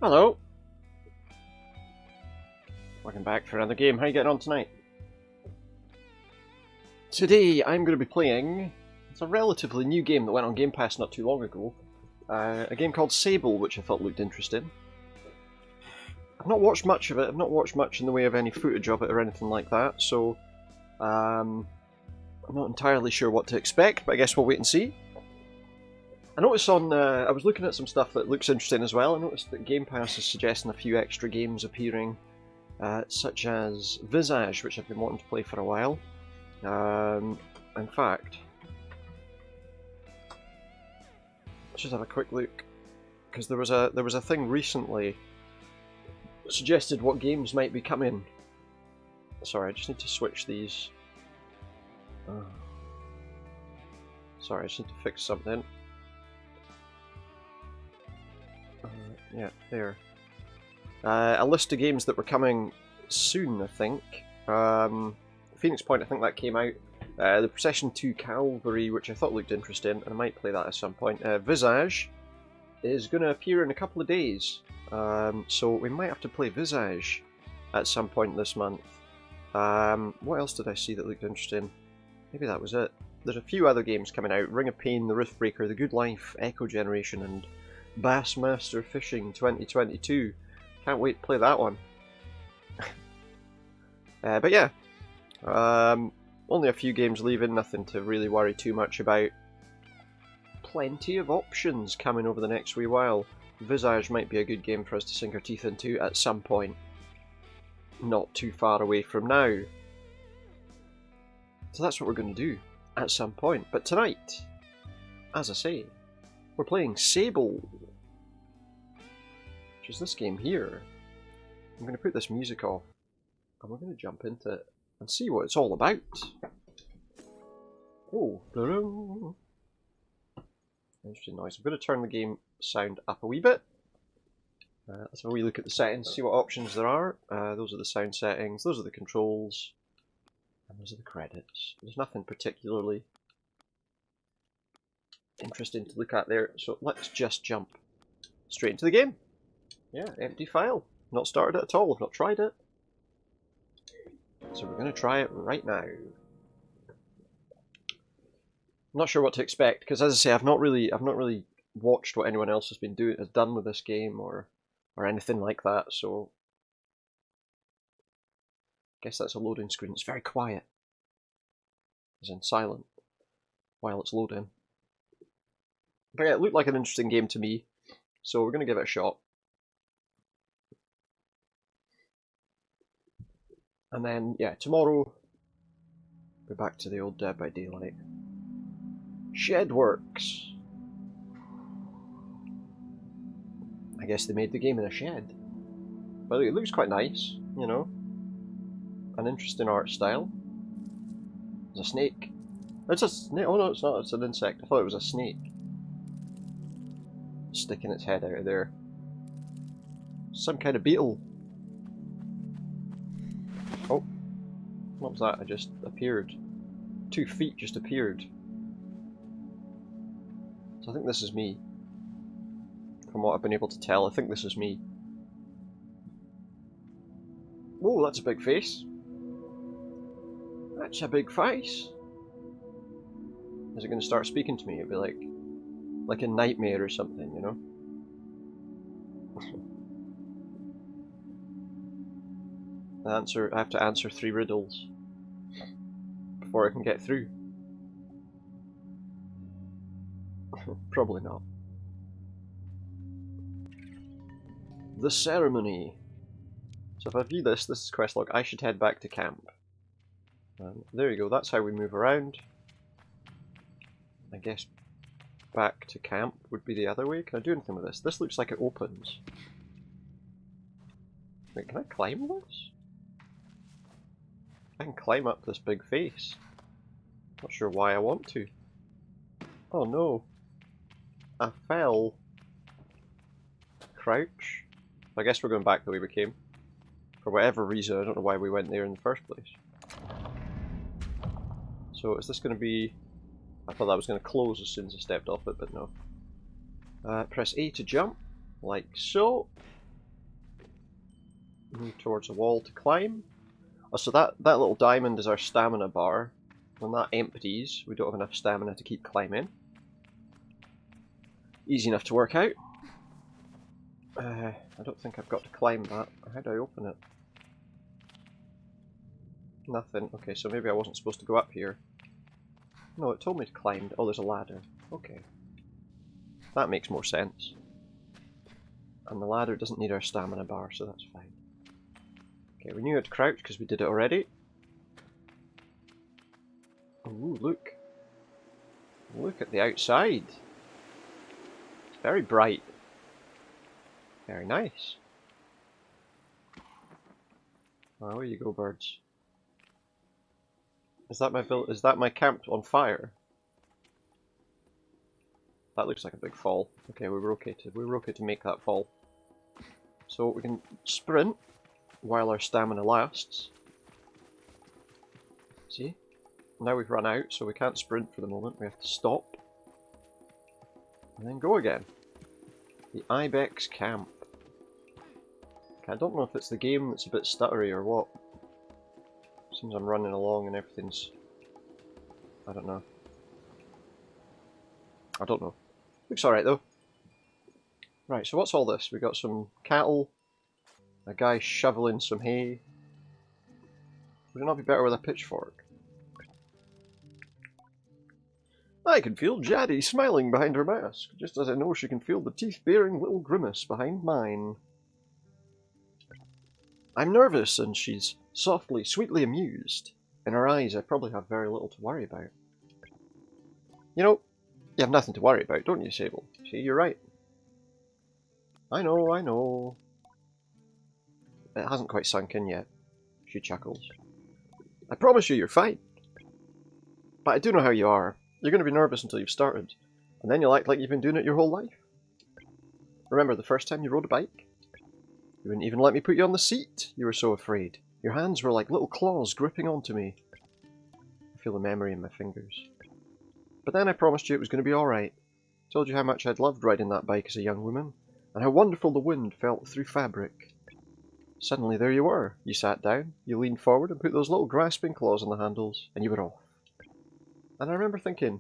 Hello! Welcome back for another game. How are you getting on tonight? Today I'm going to be playing... It's a relatively new game that went on Game Pass not too long ago. A game called Sable, which I thought looked interesting. I've not watched much of it. I've not watched much in the way of any footage of it or anything like that, so... I'm not entirely sure what to expect, but I guess we'll wait and see. I noticed on... I was looking at some stuff that looks interesting as well. I noticed that Game Pass is suggesting a few extra games appearing, such as Visage, which I've been wanting to play for a while. In fact, let's just have a quick look, because there was a thing recently that suggested what games might be coming. Sorry, I just need to switch these. Sorry, I just need to fix something. Yeah, there. A list of games that were coming soon, I think. Phoenix Point, I think that came out. The Procession 2 Calvary, which I thought looked interesting, and I might play that at some point. Visage is going to appear in a couple of days, so we might have to play Visage at some point this month. What else did I see that looked interesting? Maybe that was it. There's a few other games coming out. Ring of Pain, The Riftbreaker, The Good Life, Echo Generation, and Bassmaster Fishing 2022. Can't wait to play that one. But yeah, only a few games leaving, nothing to really worry too much about. Plenty of options coming over the next wee while. Visage might be a good game for us to sink our teeth into at some point. Not too far away from now. So that's what we're going to do at some point. But tonight, as I say, we're playing Sable, which is this game here. I'm going to put this music off, and we're going to jump into it and see what it's all about. Oh, interesting noise. I'm going to turn the game sound up a wee bit. Let's have a wee look at the settings, see what options there are. Those are the sound settings, those are the controls, and those are the credits. There's nothing particularly interesting to look at there, so let's just jump straight into the game. Yeah, empty file. Not started it at all, I've not tried it. So we're going to try it right now. I'm not sure what to expect, because as I say, I've not really watched what anyone else has done with this game or anything like that, so I guess that's a loading screen. It's very quiet, as in silent, while it's loading. But yeah, it looked like an interesting game to me, so we're going to give it a shot. And then, yeah, tomorrow, we're back to the old Dead by Daylight. Shedworks. I guess they made the game in a shed. But it looks quite nice, you know. An interesting art style. There's a snake. It's a snake. Oh no, it's not. It's an insect. I thought it was a snake. Sticking its head out of there. Some kind of beetle. Oh. What was that? I just appeared. 2 feet just appeared. So I think this is me. From what I've been able to tell, I think this is me. Whoa, that's a big face. That's a big face. Is it going to start speaking to me? It'll be like a nightmare or something, you know? I have to answer 3 riddles before I can get through. Probably not. The ceremony. So if I view this is quest log. I should head back to camp. There you go, that's how we move around. I guess back to camp would be the other way. Can I do anything with this? This looks like it opens. Wait, can I climb this? I can climb up this big face. Not sure why I want to. Oh no. I fell. Crouch. I guess we're going back the way we came. For whatever reason, I don't know why we went there in the first place. So is this going to be... I thought that was going to close as soon as I stepped off it, but no. Press A to jump, like so. Move towards a wall to climb. Oh, so that little diamond is our stamina bar. When that empties, we don't have enough stamina to keep climbing. Easy enough to work out. I don't think I've got to climb that. How do I open it? Nothing. Okay, so maybe I wasn't supposed to go up here. No, it told me to climb. Oh, there's a ladder. Okay. That makes more sense. And the ladder doesn't need our stamina bar, so that's fine. Okay, we knew how to crouch because we did it already. Ooh, look. Look at the outside. It's very bright. Very nice. Oh, there you go, birds. Is that my camp on fire? That looks like a big fall. Okay, we were okay to make that fall. So we can sprint while our stamina lasts. See? Now we've run out, so we can't sprint for the moment. We have to stop. And then go again. The Ibex Camp. Okay, I don't know if it's the game that's a bit stuttery or what. Seems I'm running along and everything's... I don't know. I don't know. Looks alright though. Right, so what's all this? We got some cattle, a guy shoveling some hay. Would it not be better with a pitchfork? I can feel Jaddy smiling behind her mask, just as I know she can feel the teeth-baring little grimace behind mine. I'm nervous, and she's softly, sweetly amused. In her eyes, I probably have very little to worry about. You know, you have nothing to worry about, don't you, Sable? See, you're right. I know, I know. It hasn't quite sunk in yet. She chuckles. I promise you you're fine. But I do know how you are. You're going to be nervous until you've started, and then you'll act like you've been doing it your whole life. Remember the first time you rode a bike? You wouldn't even let me put you on the seat. You were so afraid. Your hands were like little claws gripping onto me. I feel the memory in my fingers. But then I promised you it was going to be alright. Told you how much I'd loved riding that bike as a young woman, and how wonderful the wind felt through fabric. Suddenly there you were. You sat down, you leaned forward and put those little grasping claws on the handles, and you were off. And I remember thinking,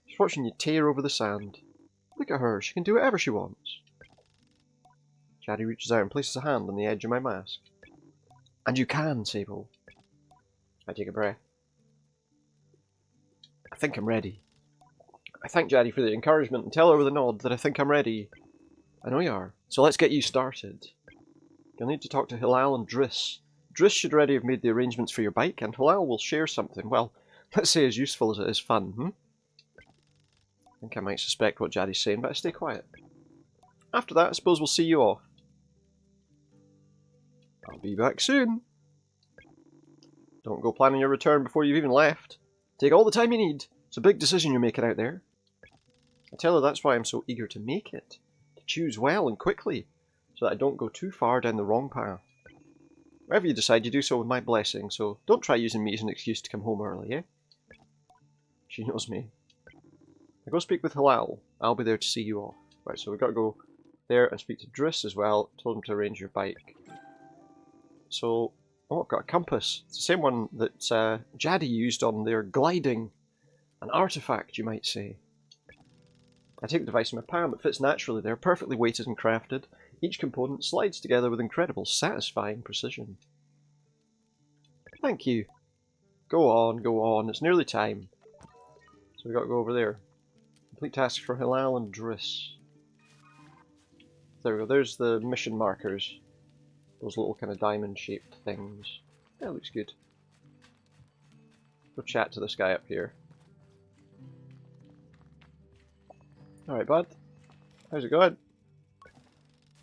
she's watching you tear over the sand. Look at her, she can do whatever she wants. Jaddy reaches out and places a hand on the edge of my mask. And you can, Sable. I take a breath. I think I'm ready. I thank Jaddy for the encouragement and tell her with a nod that I think I'm ready. I know you are. So let's get you started. You'll need to talk to Hilal and Driss. Driss should already have made the arrangements for your bike, and Hilal will share something, well, let's say as useful as it is fun, I think I might suspect what Jaddy's saying, but I stay quiet. After that, I suppose we'll see you off. I'll be back soon. Don't go planning your return before you've even left. Take all the time you need. It's a big decision you're making out there. I tell her that's why I'm so eager to make it. To choose well and quickly, so that I don't go too far down the wrong path. Whatever you decide, you do so with my blessing, so don't try using me as an excuse to come home early, eh? She knows me. I go speak with Hilal. I'll be there to see you off. Right, so we've got to go there and speak to Driss as well. Told him to arrange your bike. So, oh, I've got a compass. It's the same one that Jaddy used on their gliding. An artifact, you might say. I take the device in my palm. It fits naturally there, perfectly weighted and crafted. Each component slides together with incredible, satisfying precision. Thank you. Go on, go on. It's nearly time. So we've got to go over there. Complete tasks for Hilal and Driss. There we go. There's the mission markers. Those little kind of diamond-shaped things. Yeah, looks good. Go chat to this guy up here. Alright, bud. How's it going?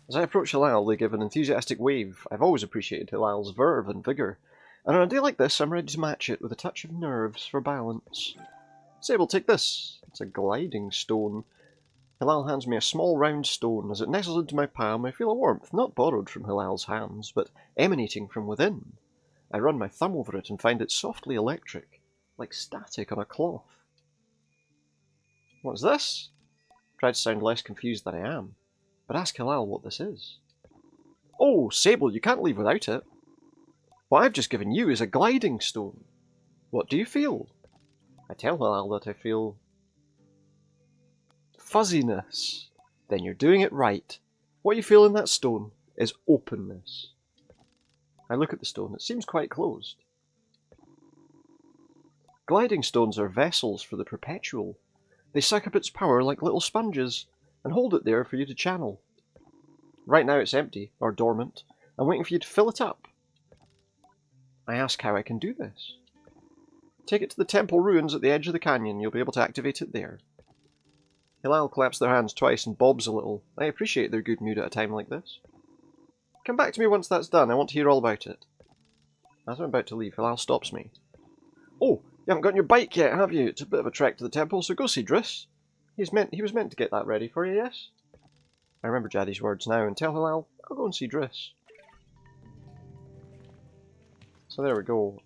As I approach Hilal, they give an enthusiastic wave. I've always appreciated Hilal's verve and vigour, and on a day like this, I'm ready to match it with a touch of nerves for balance. Sable, take this. It's a gliding stone. Hilal hands me a small round stone. As it nestles into my palm, I feel a warmth, not borrowed from Hilal's hands, but emanating from within. I run my thumb over it and find it softly electric, like static on a cloth. What's this? Try to sound less confused than I am, but ask Hilal what this is. Oh, Sable, you can't leave without it. What I've just given you is a gliding stone. What do you feel? I tell Halal that I feel fuzziness. Then you're doing it right. What you feel in that stone is openness. I look at the stone. It seems quite closed. Gliding stones are vessels for the perpetual. They suck up its power like little sponges and hold it there for you to channel. Right now it's empty, or dormant. I'm waiting for you to fill it up. I ask how I can do this. Take it to the temple ruins at the edge of the canyon. You'll be able to activate it there. Hilal claps their hands twice and bobs a little. I appreciate their good mood at a time like this. Come back to me once that's done. I want to hear all about it. As I'm about to leave, Hilal stops me. Oh, you haven't gotten your bike yet, have you? It's a bit of a trek to the temple, so go see Driss. He was meant to get that ready for you, yes? I remember Jaddy's words now and tell Hilal I'll go and see Driss. So there we go.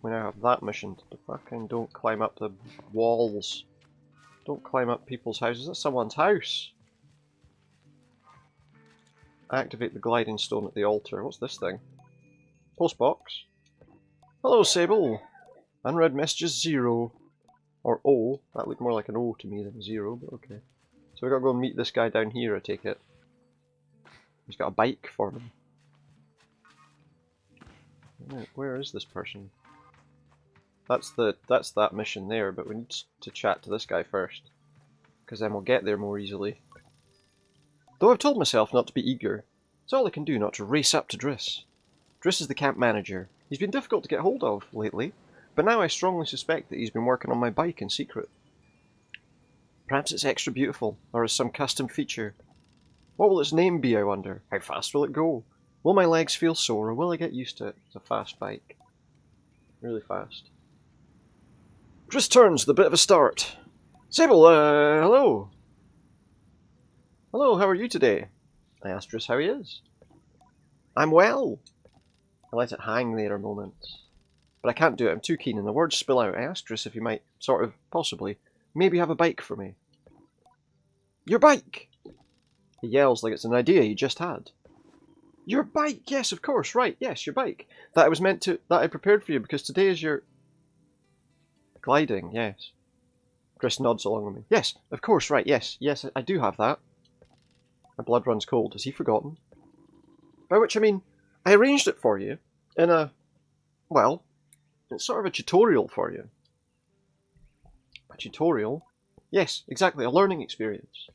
We now have that mission. Fucking don't climb up the walls. Don't climb up people's houses. That's someone's house. Activate the gliding stone at the altar. What's this thing? Postbox. Hello, Sable. Unread messages 0. Or O. That looked more like an O to me than 0, but okay. So we gotta go and meet this guy down here, I take it. He's got a bike for me. Where is this person? That's that mission there, but we need to chat to this guy first. Because then we'll get there more easily. Though I've told myself not to be eager, it's all I can do not to race up to Driss. Driss is the camp manager. He's been difficult to get hold of lately, but now I strongly suspect that he's been working on my bike in secret. Perhaps it's extra beautiful, or as some custom feature. What will its name be, I wonder? How fast will it go? Will my legs feel sore, or will I get used to it? It's a fast bike. Really fast. Driss turns, the bit of a start. Sable, hello. Hello, how are you today? I asked Driss how he is. I'm well. I let it hang there a moment. But I can't do it, I'm too keen, and the words spill out. I asked Driss if he might, possibly, maybe have a bike for me. Your bike! He yells like it's an idea he just had. Your bike! Yes, of course, right, yes, your bike. That I prepared for you because today is your... Gliding, yes. Driss nods along with me. Yes, of course, right, yes, I do have that. My blood runs cold. Has he forgotten? By which I mean, I arranged it for you in a... well, it's sort of a tutorial for you. A tutorial? Yes, exactly, a learning experience.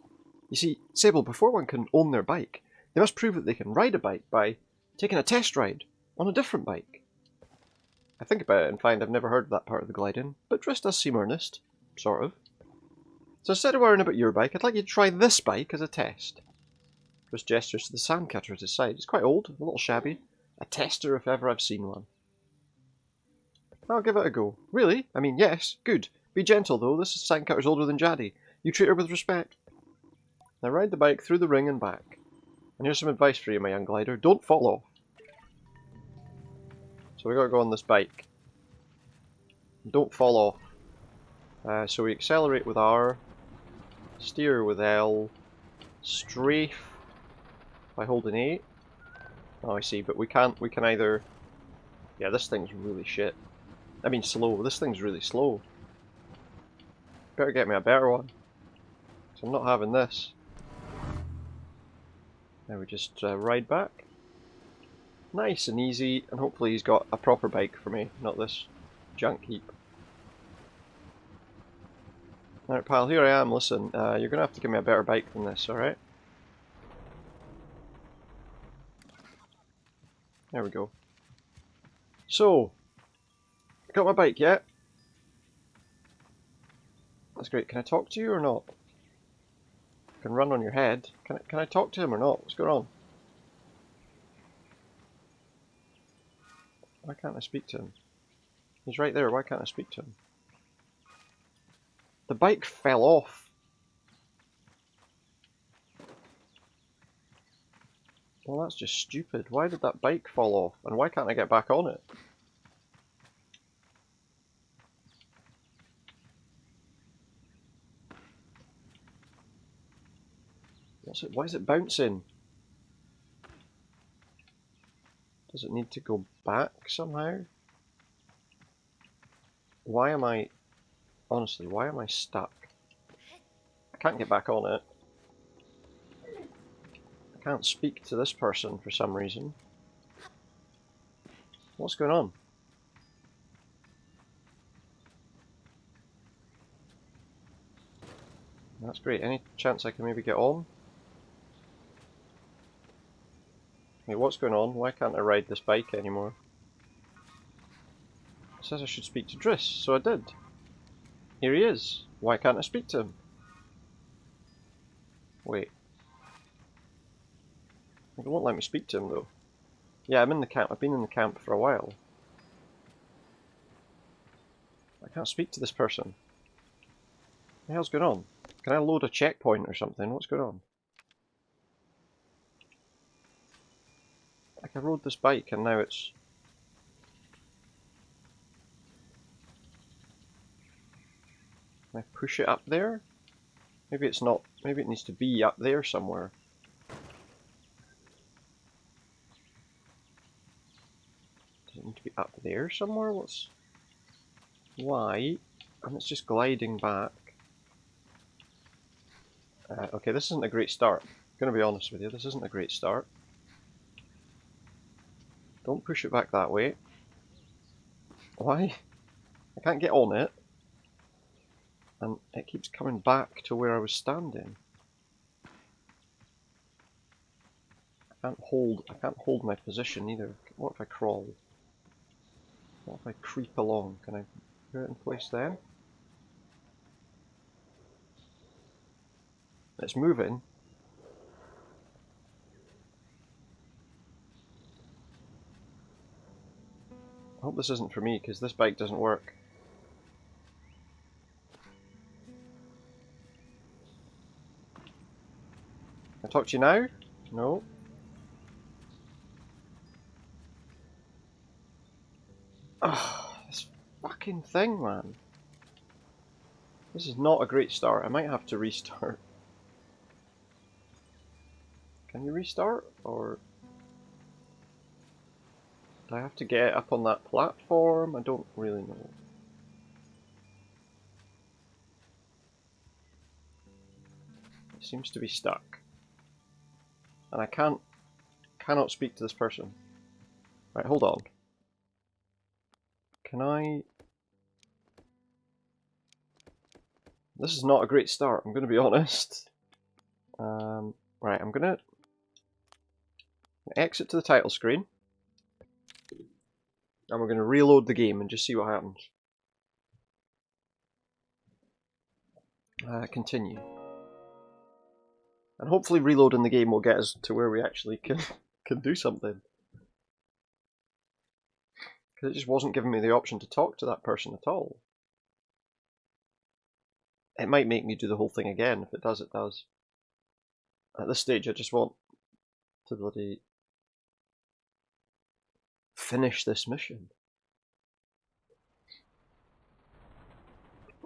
You see, Sable, before one can own their bike, they must prove that they can ride a bike by taking a test ride on a different bike. I think about it and find I've never heard of that part of the gliding, but Driss does seem earnest. Sort of. So instead of worrying about your bike, I'd like you to try this bike as a test. Driss gestures to the sand cutter at his side. It's quite old, a little shabby. A tester if ever I've seen one. I'll give it a go. Really? I mean, yes, good. Be gentle though, this sand cutter's older than Jaddy. You treat her with respect. Now ride the bike through the ring and back. And here's some advice for you, my young glider. Don't fall off. So we gotta go on this bike. Don't fall off. So we accelerate with R, steer with L, strafe by holding A. Oh, I see, but we can either... Yeah, this thing's really shit. I mean slow. This thing's really slow. Better get me a better one. So I'm not having this. Now we just ride back. Nice and easy, and hopefully he's got a proper bike for me, not this junk heap. Alright pal, here I am, listen, you're gonna have to give me a better bike than this, alright? There we go. So, got my bike yet? That's great, can I talk to you or not? I can run on your head. Can I talk to him or not? What's going on? Why can't I speak to him? He's right there, why can't I speak to him? The bike fell off. Well, that's just stupid. Why did that bike fall off? And why can't I get back on it? Why is it bouncing? Does it need to go back somehow? Why am I... Honestly, why am I stuck? I can't get back on it. I can't speak to this person for some reason. What's going on? That's great. Any chance I can maybe get on? Hey, what's going on? Why can't I ride this bike anymore? It says I should speak to Driss, so I did. Here he is. Why can't I speak to him? Wait. It won't let me speak to him though. Yeah, I'm in the camp. I've been in the camp for a while. I can't speak to this person. What the hell's going on? Can I load a checkpoint or something? What's going on? Like, I rode this bike and now it's... Can I push it up there? Maybe it's not... Maybe it needs to be up there somewhere. Does it need to be up there somewhere? What's... Why? And it's just gliding back. Okay, this isn't a great start. I'm gonna be honest with you, this isn't a great start. Don't push it back that way. Why? I can't get on it. And it keeps coming back to where I was standing. I can't hold my position either. What if I crawl? What if I creep along? Can I put it in place then? It's moving. I hope this isn't for me, because this bike doesn't work. Can I talk to you now? No. Ah, this fucking thing, man. This is not a great start. I might have to restart. Can you restart? Or... do I have to get up on that platform? I don't really know. It seems to be stuck. And I cannot speak to this person. Right, hold on. Can I... This is not a great start, I'm going to be honest. Right, I'm going to exit to the title screen. And we're going to reload the game and just see what happens. Continue. And hopefully reloading the game will get us to where we actually can do something. Because it just wasn't giving me the option to talk to that person at all. It might make me do the whole thing again. If it does, it does. At this stage, I just want to bloody finish this mission.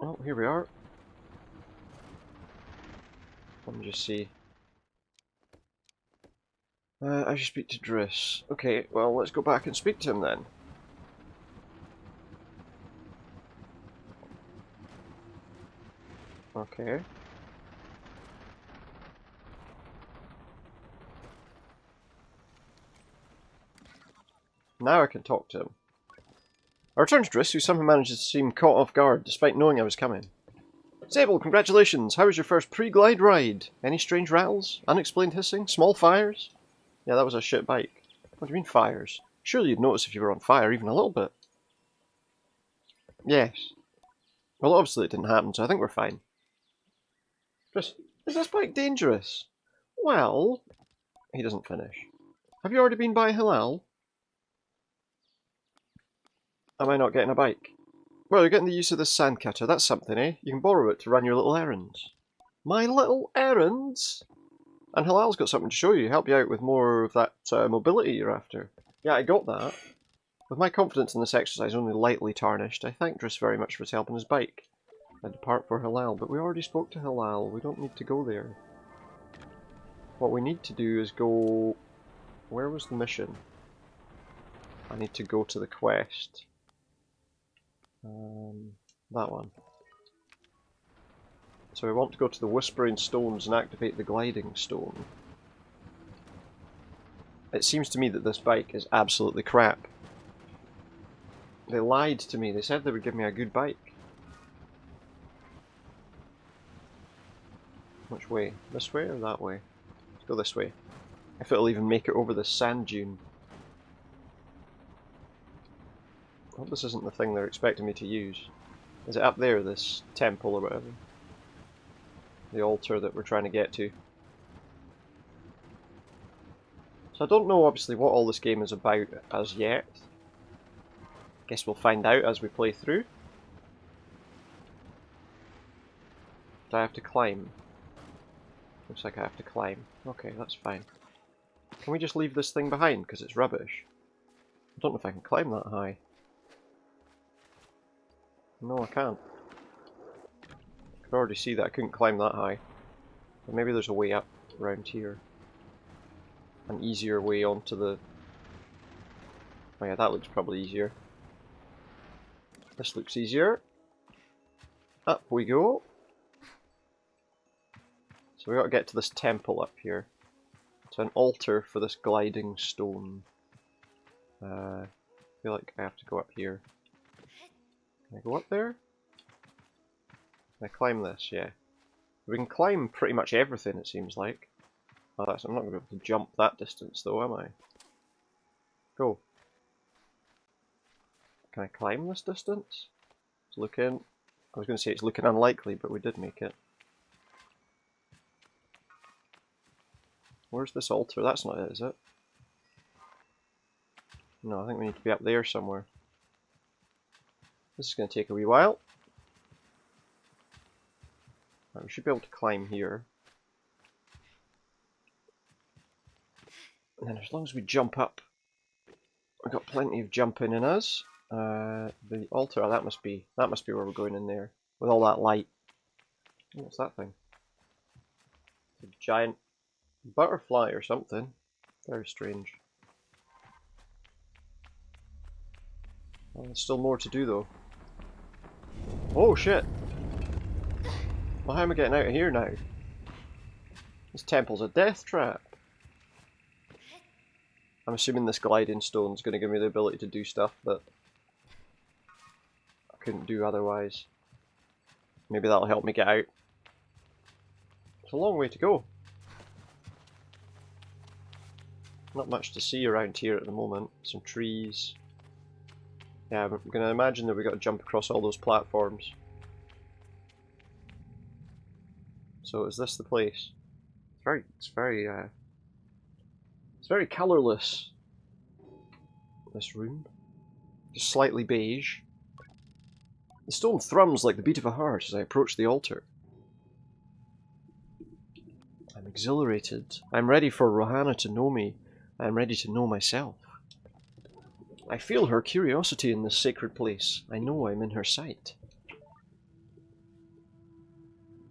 Oh, here we are. Let me just see. I should speak to Driss. Okay, well, let's go back and speak to him then. Okay. Now I can talk to him. I returned to Driss, who somehow manages to seem caught off guard, despite knowing I was coming. Sable, congratulations! How was your first pre-glide ride? Any strange rattles? Unexplained hissing? Small fires? Yeah, that was a shit bike. What do you mean fires? Surely you'd notice if you were on fire, even a little bit. Yes. Well, obviously it didn't happen, so I think we're fine. Driss, is this bike dangerous? Well... He doesn't finish. Have you already been by Halal? Am I not getting a bike? Well, you're getting the use of this sand cutter. That's something, eh? You can borrow it to run your little errands. My little errands? And Halal's got something to show you, help you out with more of that mobility you're after. Yeah, I got that. With my confidence in this exercise only lightly tarnished, I thank Driss very much for his help on his bike. I depart for Halal, but we already spoke to Halal. We don't need to go there. What we need to do is go... Where was the mission? I need to go to the quest. That one. So we want to go to the Whispering Stones and activate the Gliding Stone. It seems to me that this bike is absolutely crap. They lied to me. They said they would give me a good bike. Which way? This way or that way? Let's go this way. If it'll even make it over this sand dune. I hope this isn't the thing they're expecting me to use. Is it up there, this temple or whatever? The altar that we're trying to get to. So I don't know obviously what all this game is about as yet. Guess we'll find out as we play through. Do I have to climb? Looks like I have to climb. Okay, that's fine. Can we just leave this thing behind because it's rubbish? I don't know if I can climb that high. No, I can't. I could already see that I couldn't climb that high. But maybe there's a way up around here. An easier way onto the... Oh yeah, that looks probably easier. This looks easier. Up we go. So we got to get to this temple up here. It's an altar for this gliding stone. I feel like I have to go up here. Can I go up there? Can I climb this? Yeah. We can climb pretty much everything, it seems like. Oh, I'm not going to be able to jump that distance though, am I? Go. Can I climb this distance? It's looking... I was going to say it's looking unlikely, but we did make it. Where's this altar? That's not it, is it? No, I think we need to be up there somewhere. This is going to take a wee while. Right, we should be able to climb here. And then as long as we jump up, we've got plenty of jumping in us. The altar, oh, that must be where we're going in there. With all that light. What's that thing? It's a giant butterfly or something. Very strange. Well, there's still more to do though. Oh shit! Well, how am I getting out of here now? This temple's a death trap. I'm assuming this gliding stone's going to give me the ability to do stuff that I couldn't do otherwise. Maybe that'll help me get out. It's a long way to go. Not much to see around here at the moment. Some trees. Yeah, I'm going to imagine that we've got to jump across all those platforms. So is this the place? It's very colourless. This room. Just slightly beige. The stone thrums like the beat of a heart as I approach the altar. I'm exhilarated. I'm ready for Rohanna to know me. I'm ready to know myself. I feel her curiosity in this sacred place. I know I'm in her sight.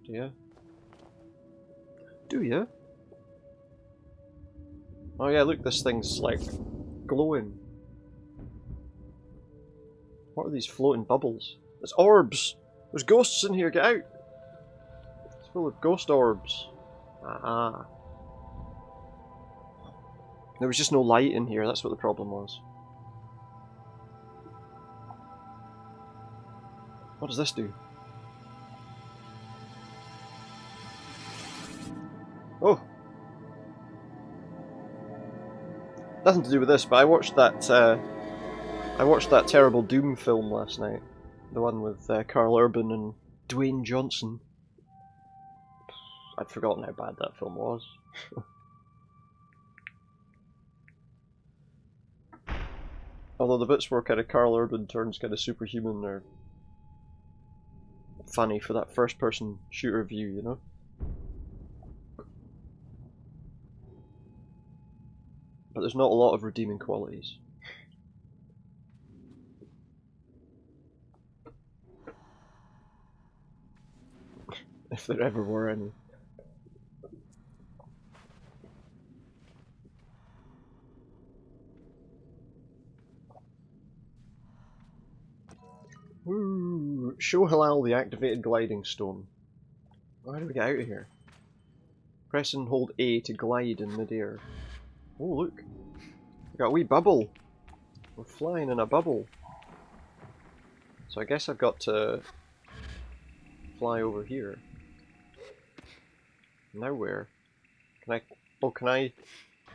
Do ya? Do ya? Oh yeah, look, this thing's like glowing. What are these floating bubbles? It's orbs! There's ghosts in here, get out! It's full of ghost orbs. Ah. There was just no light in here, that's what the problem was. What does this do? Oh! Nothing to do with this, but I watched that terrible Doom film last night. The one with Carl Urban and Dwayne Johnson. I'd forgotten how bad that film was. Although the bits where kind of Carl Urban turns kind of superhuman are funny for that first-person shooter view, you know? But there's not a lot of redeeming qualities. If there ever were any. Woo! Show Halal the activated gliding stone. How do we get out of here? Press and hold A to glide in midair. Oh look! We got a wee bubble! We're flying in a bubble. So I guess I've got to fly over here. Now where? Can I... Oh, can I...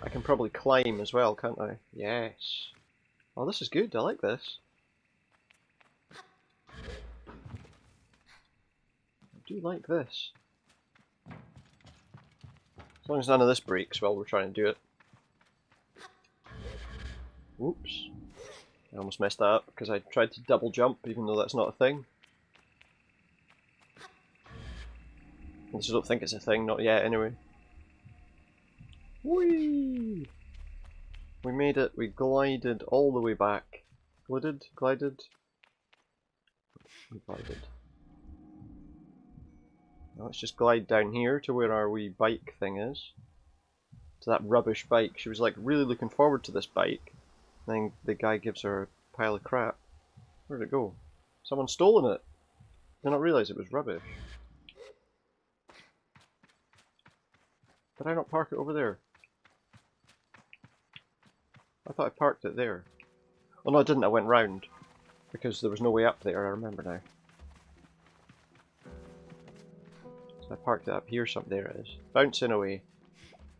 I can probably climb as well, can't I? Yes. Oh, this is good. I like this. I do like this. As long as none of this breaks while we're trying to do it. Whoops. I almost messed that up because I tried to double jump even though that's not a thing. At least I don't think it's a thing, not yet anyway. Whee! We made it, we glided all the way back. Glided? Glided? We glided. Now let's just glide down here to where our wee bike thing is. To that rubbish bike. She was like really looking forward to this bike. Then the guy gives her a pile of crap. Where'd it go? Someone's stolen it! Did not realise it was rubbish. Did I not park it over there? I thought I parked it there. Oh no I didn't, I went round. Because there was no way up there, I remember now. So I parked it up here, there it is. Bouncing away.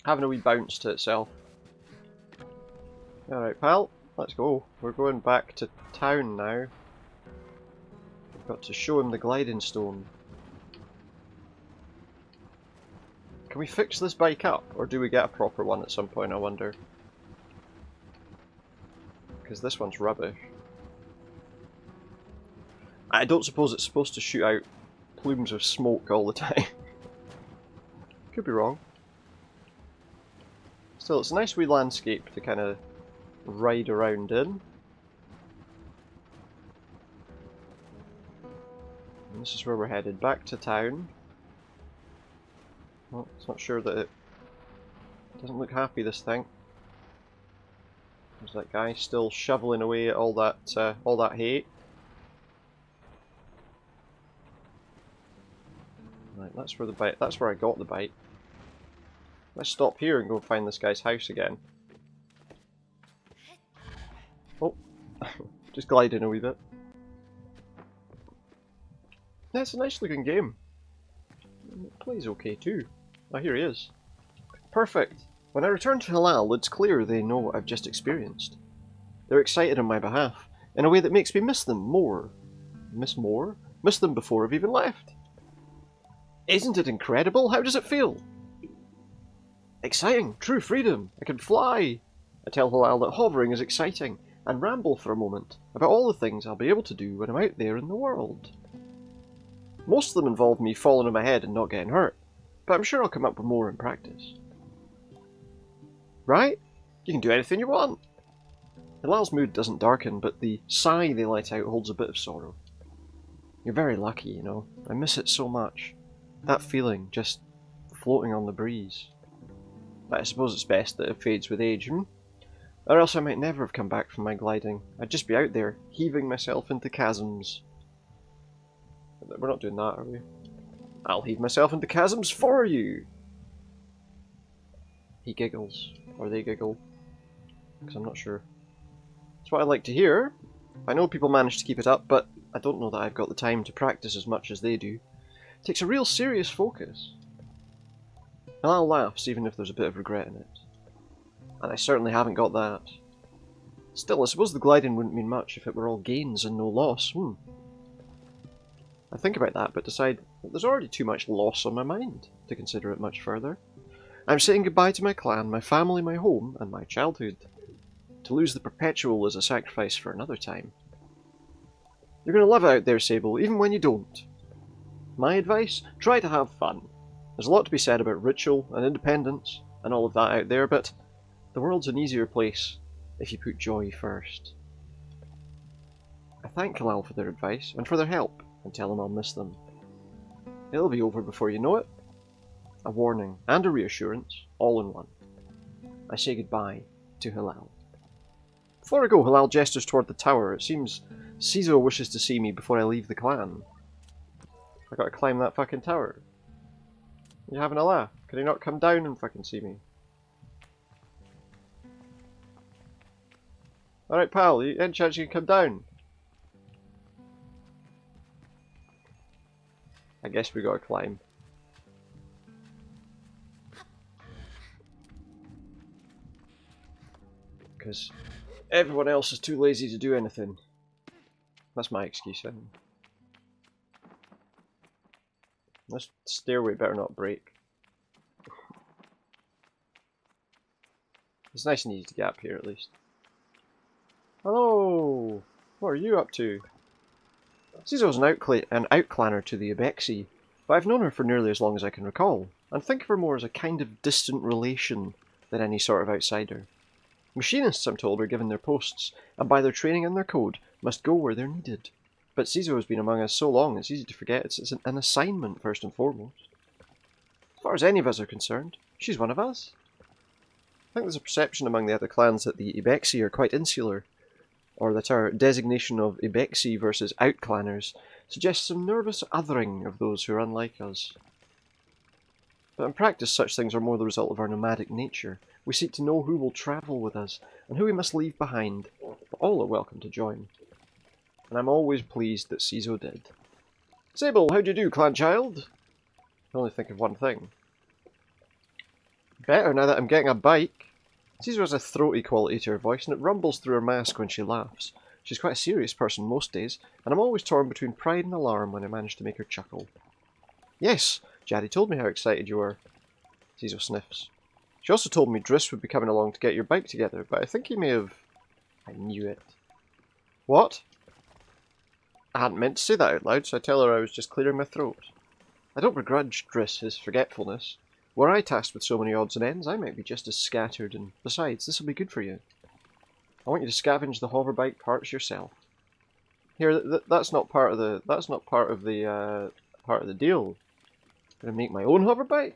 Having a wee bounce to itself. Alright pal, let's go. We're going back to town now. We've got to show him the gliding stone. Can we fix this bike up, or do we get a proper one at some point, I wonder? Because this one's rubbish. I don't suppose it's supposed to shoot out plumes of smoke all the time. Could be wrong. Still, it's a nice wee landscape to kind of ride around in. And this is where we're headed, back to town. Well, it's not sure that it doesn't look happy, this thing. There's that guy still shoveling away at all that hay. Right, that's where the bike. That's where I got the bike. Let's stop here and go find this guy's house again. Oh, just gliding a wee bit. Yeah, it's a nice looking game. It plays okay too. Oh, here he is. Perfect. When I return to Halal, it's clear they know what I've just experienced. They're excited on my behalf, in a way that makes me miss them more. Miss more? Miss them before I've even left. Isn't it incredible? How does it feel? Exciting. True freedom. I can fly. I tell Halal that hovering is exciting, and ramble for a moment about all the things I'll be able to do when I'm out there in the world. Most of them involve me falling on my head and not getting hurt, but I'm sure I'll come up with more in practice. Right? You can do anything you want. Hilal's mood doesn't darken, but the sigh they let out holds a bit of sorrow. You're very lucky, you know. I miss it so much. That feeling, just floating on the breeze. But I suppose it's best that it fades with age, Or else I might never have come back from my gliding. I'd just be out there, heaving myself into chasms. We're not doing that, are we? I'll heave myself into chasms for you! He giggles. Or they giggle. Because I'm not sure. It's what I like to hear. I know people manage to keep it up, but I don't know that I've got the time to practice as much as they do. It takes a real serious focus. And I'll laugh, even if there's a bit of regret in it. And I certainly haven't got that. Still, I suppose the gliding wouldn't mean much if it were all gains and no loss. I think about that, but decide that there's already too much loss on my mind to consider it much further. I'm saying goodbye to my clan, my family, my home, and my childhood. To lose the perpetual is a sacrifice for another time. You're going to love it out there, Sable, even when you don't. My advice? Try to have fun. There's a lot to be said about ritual and independence and all of that out there, but the world's an easier place if you put joy first. I thank Kalal for their advice and for their help, and tell them I'll miss them. It'll be over before you know it. A warning and a reassurance, all in one. I say goodbye to Halal. Before I go, Halal gestures toward the tower. It seems Ciso wishes to see me before I leave the clan. I gotta climb that fucking tower. You having a laugh? Can he not come down and fucking see me? Alright pal, any chance you can come down? I guess we gotta climb. Because everyone else is too lazy to do anything. That's my excuse, anyway. This stairway better not break. It's nice and easy to get up here at least. Hello! What are you up to? Ciso's an outclanner to the Ibexi, but I've known her for nearly as long as I can recall, and think of her more as a kind of distant relation than any sort of outsider. Machinists, I'm told, are given their posts, and by their training and their code, must go where they're needed. But Ciso has been among us so long, it's easy to forget it's an assignment first and foremost. As far as any of us are concerned, she's one of us. I think there's a perception among the other clans that the Ibexi are quite insular, or that our designation of Ibexi versus outclanners suggests some nervous othering of those who are unlike us. But in practice, such things are more the result of our nomadic nature. We seek to know who will travel with us, and who we must leave behind, but all are welcome to join. And I'm always pleased that Ciso did. Sable, how do you do, clan child? I can only think of one thing. Better now that I'm getting a bike. Ciso has a throaty quality to her voice, and it rumbles through her mask when she laughs. She's quite a serious person most days, and I'm always torn between pride and alarm when I manage to make her chuckle. Yes, Jaddy told me how excited you were. Ciso sniffs. She also told me Driss would be coming along to get your bike together, but I think he may have... I knew it. What? I hadn't meant to say that out loud, so I tell her I was just clearing my throat. I don't begrudge Driss his forgetfulness. Were I tasked with so many odds and ends, I might be just as scattered, and besides, this will be good for you. I want you to scavenge the hoverbike parts yourself. Here, that's not part of the deal. I'm gonna make my own hoverbike.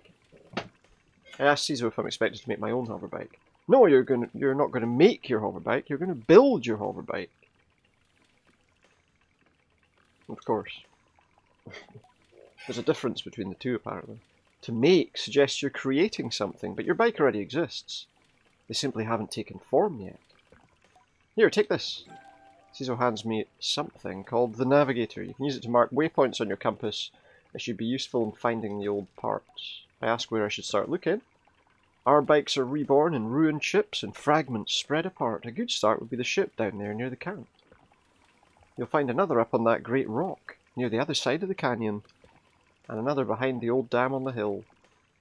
I asked Ciso if I'm expected to make my own hoverbike. No, you're not gonna make your hoverbike. You're gonna build your hoverbike. Of course. There's a difference between the two, apparently. To make suggests you're creating something, but your bike already exists. They simply haven't taken form yet. Here, take this. Ciso hands me something called the Navigator. You can use it to mark waypoints on your compass. It should be useful in finding the old parts. I ask where I should start looking. Our bikes are reborn in ruined ships and fragments spread apart. A good start would be the ship down there near the camp. You'll find another up on that great rock, near the other side of the canyon, and another behind the old dam on the hill.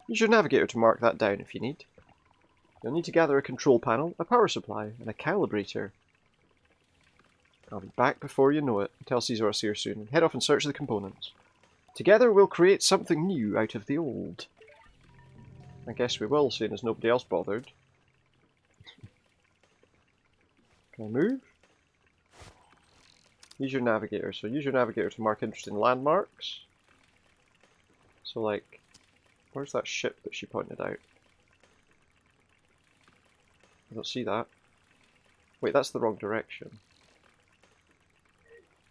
Use your navigator to mark that down if you need. You'll need to gather a control panel, a power supply, and a calibrator. I'll be back before you know it. Tell Ciso I'll see her soon, and head off in search of the components. Together we'll create something new out of the old. I guess we will, seeing as nobody else bothered. Can I move? Use your navigator. So use your navigator to mark interesting landmarks. So like, where's that ship that she pointed out? I don't see that. Wait, that's the wrong direction.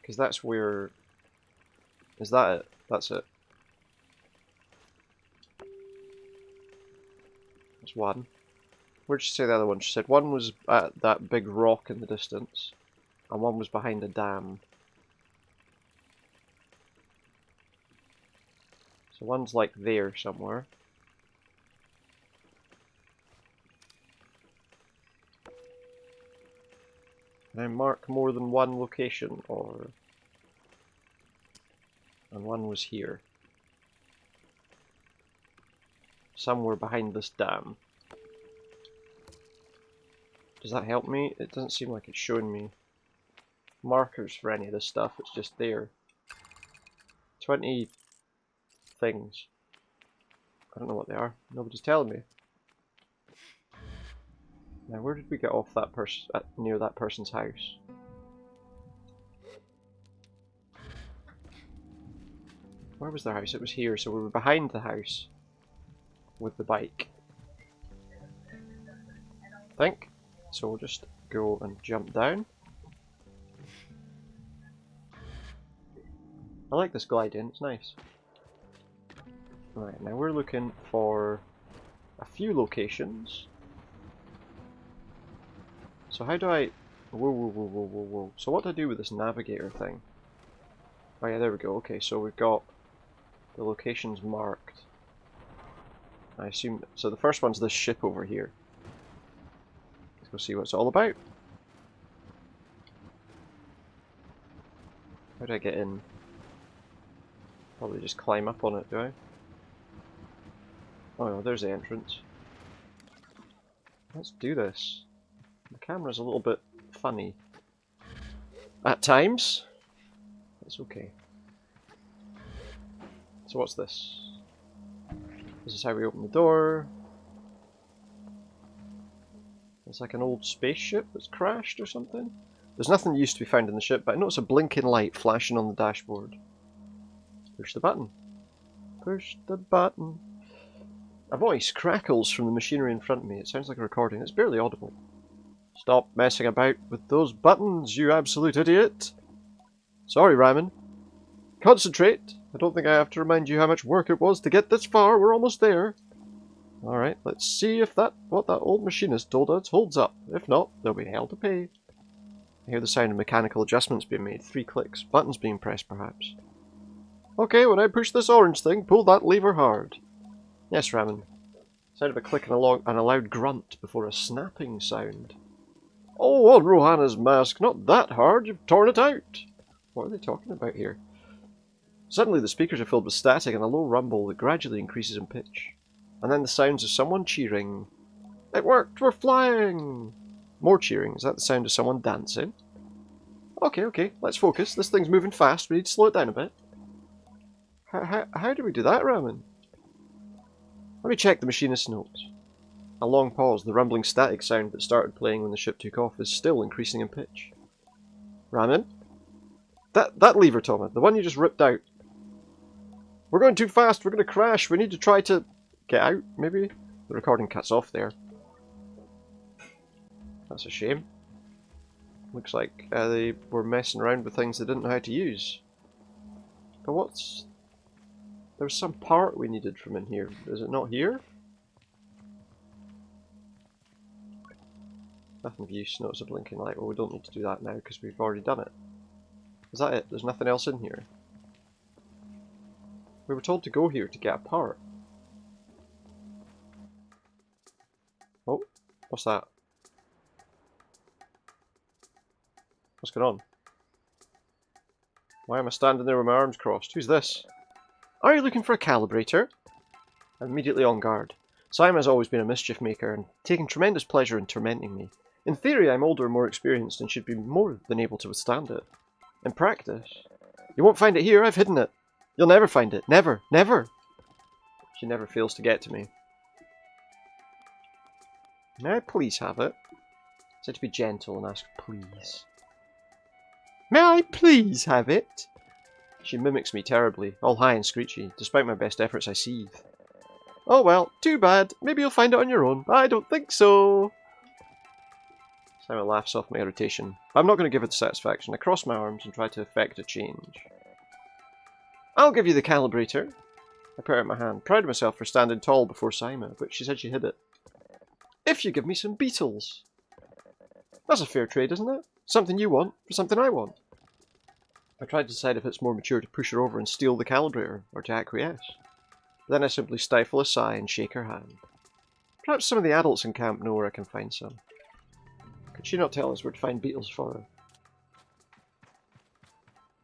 Because that's where... Is that it? That's it. That's one. Where did she say the other one? She said one was at that big rock in the distance, and one was behind a dam. So one's like there somewhere. Can I mark more than one location, or... And one was here. Somewhere behind this dam. Does that help me? It doesn't seem like it's showing me markers for any of this stuff, it's just there. 20 things. I don't know what they are. Nobody's telling me. Now, where did we get off that person near that person's house? Where was their house? It was here, so we were behind the house with the bike. I think. So we'll just go and jump down. I like this gliding, it's nice. Right, now we're looking for a few locations. So how do I... Whoa. So what do I do with this navigator thing? Oh yeah, there we go. Okay, so we've got the locations marked. I assume... So the first one's this ship over here. Let's go see what it's all about. How do I get in? Probably just climb up on it, do I? Oh no, there's the entrance. Let's do this. The camera's a little bit funny. At times. It's okay. So what's this? This is how we open the door. It's like an old spaceship that's crashed or something. There's nothing used to be found in the ship, but I notice a blinking light flashing on the dashboard. Push the button. Push the button. A voice crackles from the machinery in front of me. It sounds like a recording. It's barely audible. Stop messing about with those buttons, you absolute idiot. Sorry, Ryman. Concentrate. I don't think I have to remind you how much work it was to get this far. We're almost there. Alright, let's see if what that old machinist told us holds up. If not, there'll be hell to pay. I hear the sound of mechanical adjustments being made. 3 clicks. Buttons being pressed, perhaps. Okay, when I push this orange thing, pull that lever hard. Yes, Ramen. Sound of a click and a loud grunt before a snapping sound. Oh, on Rohanna's mask, not that hard, you've torn it out! What are they talking about here? Suddenly the speakers are filled with static and a low rumble that gradually increases in pitch. And then the sounds of someone cheering. It worked, we're flying! More cheering, is that the sound of someone dancing? Okay, let's focus, this thing's moving fast, we need to slow it down a bit. How do we do that, Ramen? Let me check the machinist's notes. A long pause, the rumbling static sound that started playing when the ship took off is still increasing in pitch. Ramen? That lever, Thomas, the one you just ripped out. We're going too fast, we're going to crash, we need to try to get out, maybe? The recording cuts off there. That's a shame. Looks like they were messing around with things they didn't know how to use. But what's... There's some part we needed from in here. Is it not here? Nothing of use. Notice a blinking light. Well, we don't need to do that now because we've already done it. Is that it? There's nothing else in here. We were told to go here to get a part. Oh, what's that? What's going on? Why am I standing there with my arms crossed? Who's this? Are you looking for a calibrator? I'm immediately on guard. Simon has always been a mischief maker and taken tremendous pleasure in tormenting me. In theory, I'm older and more experienced and should be more than able to withstand it. In practice, you won't find it here, I've hidden it. You'll never find it. Never. Never. She never fails to get to me. May I please have it? I said to be gentle and ask please. May I please have it? She mimics me terribly, all high and screechy. Despite my best efforts, I seethe. Oh well, too bad. Maybe you'll find it on your own. I don't think so. Simon laughs off my irritation. I'm not going to give it the satisfaction. I cross my arms and try to effect a change. I'll give you the calibrator. I put out my hand, proud of myself for standing tall before Simon, but she said she hid it. If you give me some beetles. That's a fair trade, isn't it? Something you want for something I want. I tried to decide if it's more mature to push her over and steal the calibrator, or to acquiesce. But then I simply stifle a sigh and shake her hand. Perhaps some of the adults in camp know where I can find some. Could she not tell us where to find beetles for her?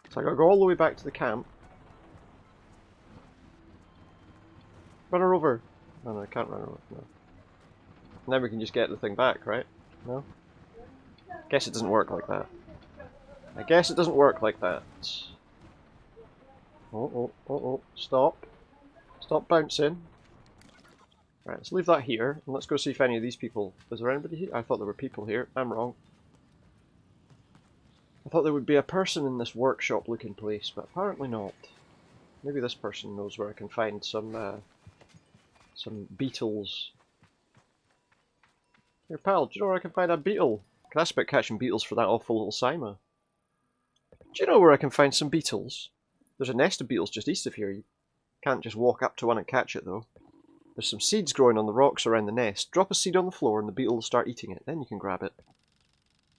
So I gotta go all the way back to the camp. Run her over. Oh no, I can't run her over. No. And then we can just get the thing back, right? No? Guess it doesn't work like that. I guess it doesn't work like that. Oh, stop. Stop bouncing. Right, let's leave that here, and let's go see if any of these people... Is there anybody here? I thought there were people here. I'm wrong. I thought there would be a person in this workshop-looking place, but apparently not. Maybe this person knows where I can find some beetles. Here, pal, do you know where I can find a beetle? Can I spit catching beetles for that awful little Sima? Do you know where I can find some beetles? There's a nest of beetles just east of here. You can't just walk up to one and catch it though. There's some seeds growing on the rocks around the nest. Drop a seed on the floor and the beetle will start eating it. Then you can grab it.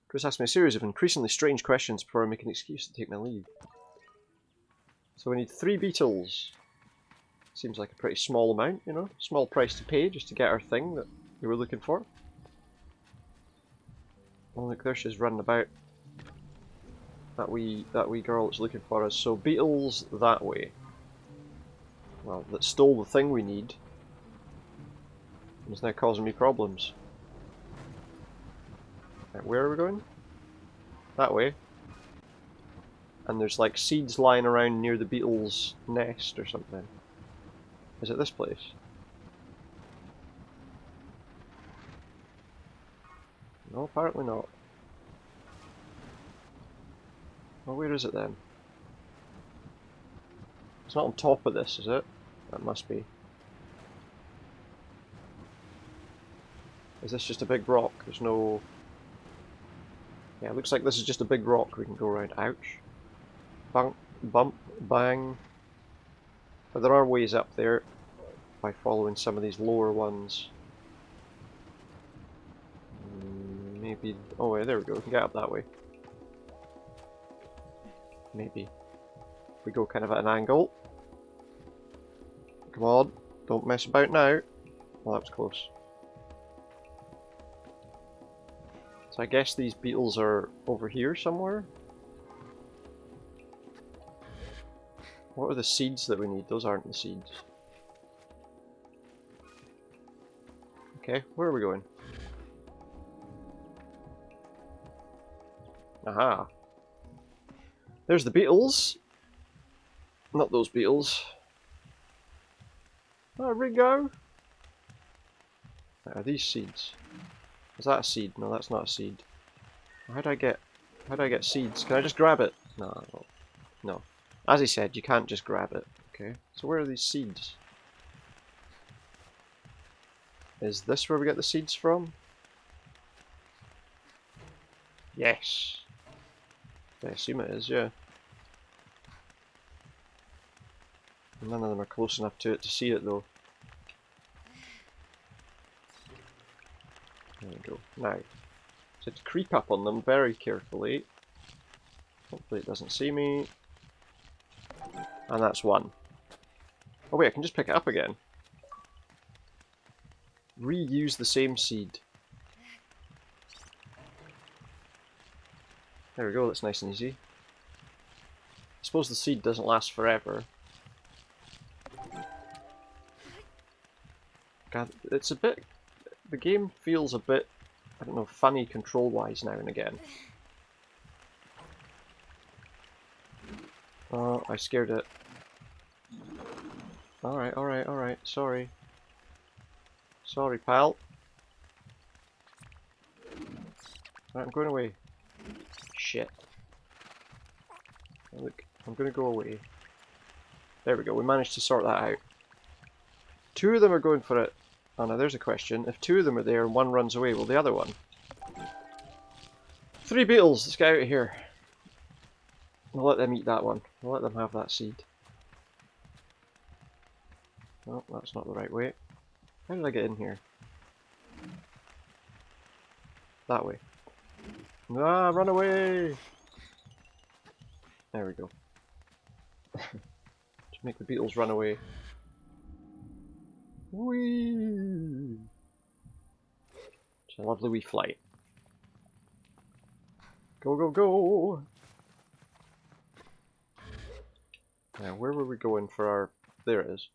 Chris asked me a series of increasingly strange questions before I make an excuse to take my leave. So we need 3 beetles. Seems like a pretty small amount, you know? Small price to pay just to get our thing that we were looking for. Oh look, there she's running about. That wee girl that's looking for us. So beetles that way. Well, that stole the thing we need. It's now causing me problems. Right, where are we going? That way. And there's like seeds lying around near the beetle's nest or something. Is it this place? No, apparently not. Well, where is it then? It's not on top of this, is it? That must be. Is this just a big rock? There's no... Yeah, it looks like this is just a big rock we can go around. Ouch. Bump, bump, bang. But there are ways up there by following some of these lower ones. Maybe... Oh, yeah, there we go. We can get up that way. Maybe. If we go kind of at an angle. Come on. Don't mess about now. Well, that was close. So I guess these beetles are over here somewhere? What are the seeds that we need? Those aren't the seeds. Okay, where are we going? Aha. There's the beetles. Not those beetles. There we go. Are these seeds? Is that a seed? No, that's not a seed. How do I get seeds? Can I just grab it? No, no. As he said, you can't just grab it. Okay, so where are these seeds? Is this where we get the seeds from? Yes. I assume it is, yeah. None of them are close enough to it to see it though. There we go. Now, so to creep up on them very carefully. Hopefully it doesn't see me. And that's one. Oh wait, I can just pick it up again. Reuse the same seed. There we go, that's nice and easy. I suppose the seed doesn't last forever. God, it's a bit... The game feels a bit, I don't know, funny control-wise now and again. Oh, I scared it. Alright, alright, alright, sorry. Sorry, pal. Right, I'm going away. Shit. Oh, look, I'm going to go away. There we go, we managed to sort that out. 2 of them are going for it. Oh, now there's a question. If 2 of them are there and one runs away, will the other one? 3 beetles, let's get out of here. We'll let them eat that one. We'll let them have that seed. No, that's not the right way. How did I get in here? That way. Ah, run away! There we go. To make the beetles run away. Whee! It's a lovely wee flight. Go, go, go! Now, where were we going for our... There it is.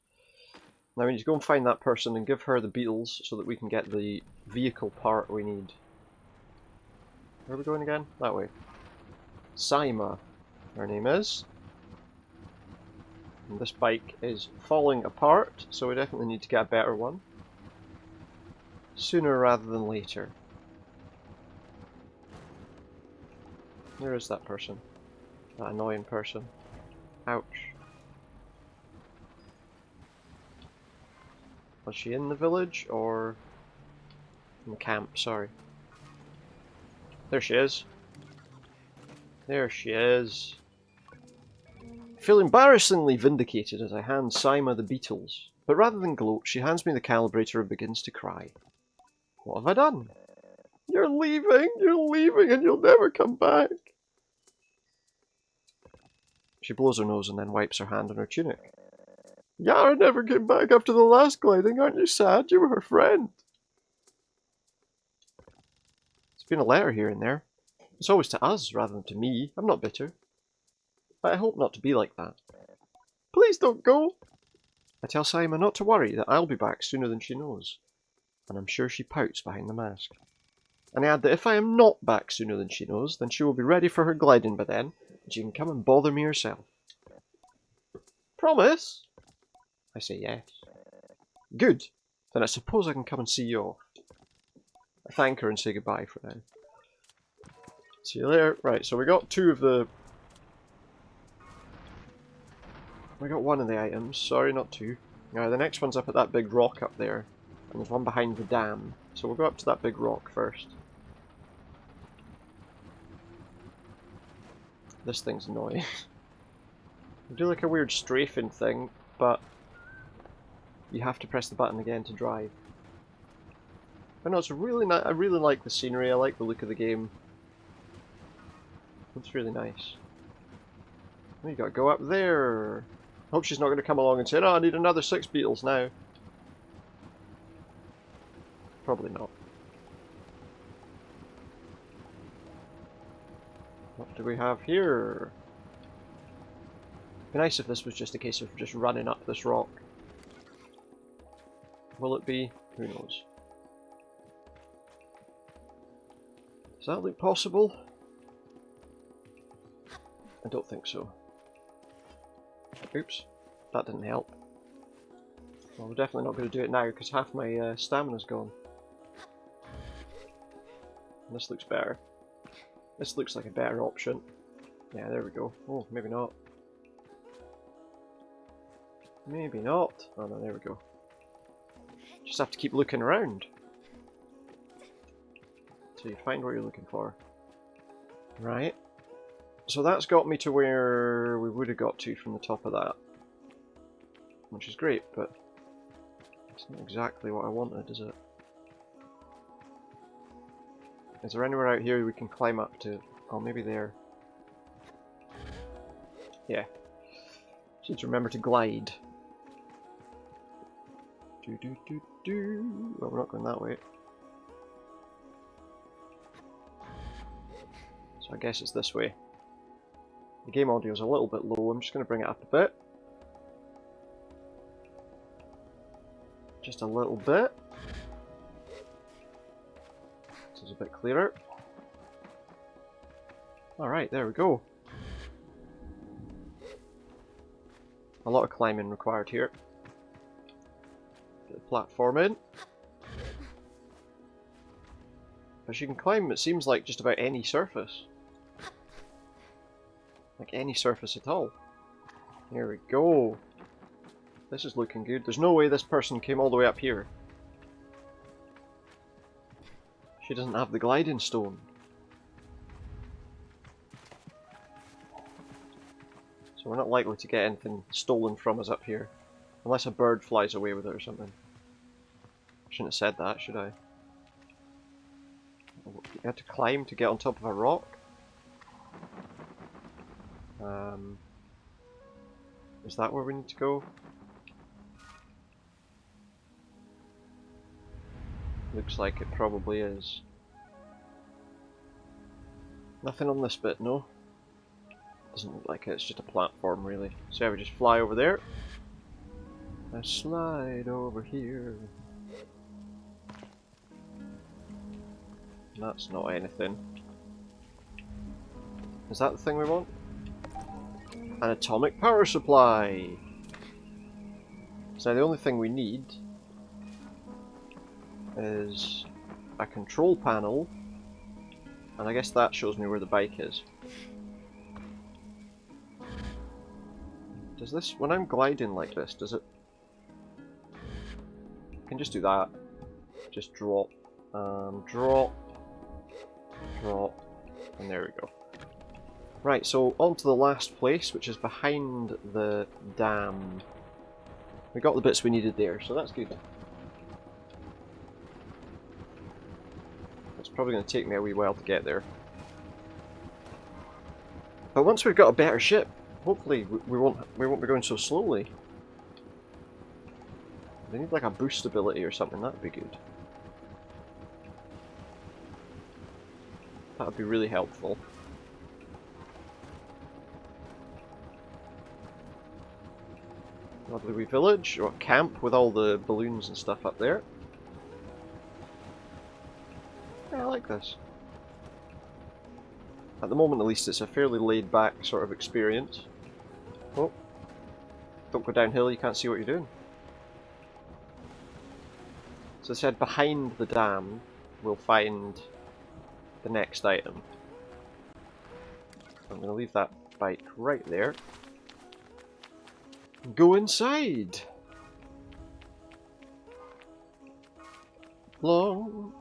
Now we need to go and find that person and give her the beetles so that we can get the vehicle part we need. Where are we going again? That way. Saima, her name is. And this bike is falling apart, so we definitely need to get a better one. Sooner rather than later. Where is that person? That annoying person. Ouch. Was she in the village or in the camp? Sorry. There she is. There she is. feel embarrassingly vindicated as I hand Sima the beetles, but rather than gloat, she hands me the calibrator and begins to cry. What have I done? You're leaving, and you'll never come back. She blows her nose and then wipes her hand on her tunic. Yara never came back after the last gliding, aren't you sad? You were her friend. It's been a letter here and there. It's always to us rather than to me. I'm not bitter. But I hope not to be like that. Please don't go. I tell Sima not to worry, that I'll be back sooner than she knows. And I'm sure she pouts behind the mask. And I add that if I am not back sooner than she knows, then she will be ready for her gliding by then, and she can come and bother me herself. Promise? I say yes. Good. Then I suppose I can come and see you off. I thank her and say goodbye for now. See you later. Right, so we got two of the... We got one of the items. Sorry, not two. Now, the next one's up at that big rock up there. And there's one behind the dam. So we'll go up to that big rock first. This thing's annoying. We do like a weird strafing thing, but you have to press the button again to drive. But no, it's really nice. I really like the scenery. I like the look of the game. It's really nice. Oh, you gotta go up there. Hope she's not going to come along and say, "No, I need another 6 beetles now." Probably not. What do we have here? It'd be nice if this was just a case of just running up this rock. Will it be? Who knows? Does that look possible? I don't think so. Oops, that didn't help. Well, we're definitely not going to do it now because half my stamina's gone. And this looks better. This looks like a better option. Yeah, there we go. Oh, maybe not. Maybe not. Oh no, there we go. Just have to keep looking around. So you find what you're looking for. Right. So that's got me to where we would have got to from the top of that. Which is great, but it's not exactly what I wanted, is it? Is there anywhere out here we can climb up to? Oh, maybe there. Yeah. Just need to remember to glide. Well, we're not going that way. So I guess it's this way. The game audio is a little bit low. I'm just going to bring it up a bit. Just a little bit. This is a bit clearer. Alright, there we go. A lot of climbing required here. Get the platform in. But you can climb, it seems like, just about any surface. Like any surface at all. Here we go. This is looking good. There's no way this person came all the way up here. She doesn't have the gliding stone. So we're not likely to get anything stolen from us up here. Unless a bird flies away with it or something. Shouldn't have said that, should I? You had to climb to get on top of a rock? Is that where we need to go? Looks like it probably is. Nothing on this bit, no? Doesn't look like it, it's just a platform really. So yeah, we just fly over there. And slide over here. That's not anything. Is that the thing we want? An atomic power supply! So the only thing we need is a control panel, and I guess that shows me where the bike is. Does this, when I'm gliding like this, does it... I can just do that. Just drop, drop, drop, and there we go. Right, so on to the last place, which is behind the dam. We got the bits we needed there, so that's good. It's probably going to take me a wee while to get there. But once we've got a better ship, hopefully we won't be going so slowly. They need like a boost ability or something, that'd be good. That would be really helpful. Lovely wee village, or camp with all the balloons and stuff up there. Yeah, I like this. At the moment at least it's a fairly laid back sort of experience. Oh, don't go downhill, you can't see what you're doing. So it said behind the dam we'll find the next item. I'm going to leave that bike right there. Go inside! Long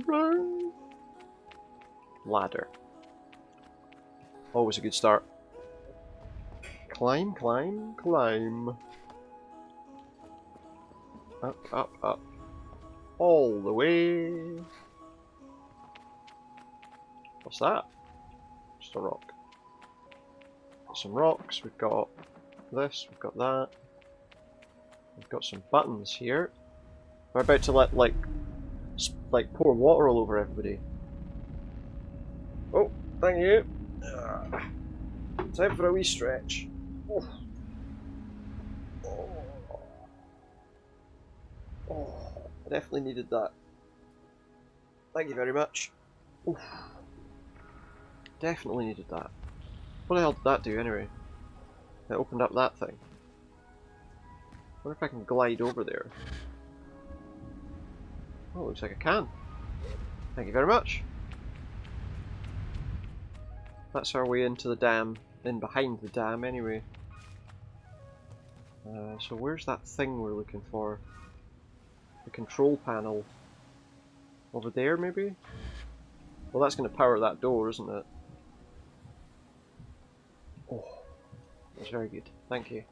run. Ladder. Always a good start. Climb, climb, climb. Up, up, up. All the way. What's that? Just a rock. Got some rocks, we've got this, we've got that. We've got some buttons here. We're about to let, like pour water all over everybody. Oh, thank you. Time for a wee stretch. Oh. Oh, I definitely needed that. Thank you very much. Oof. Definitely needed that. What the hell did that do anyway? It opened up that thing. I wonder if I can glide over there. Oh, looks like I can. Thank you very much. That's our way into the dam, in behind the dam anyway. So where's that thing we're looking for? The control panel. Over there maybe? Well, that's going to power that door, isn't it? Oh, that's very good. Thank you.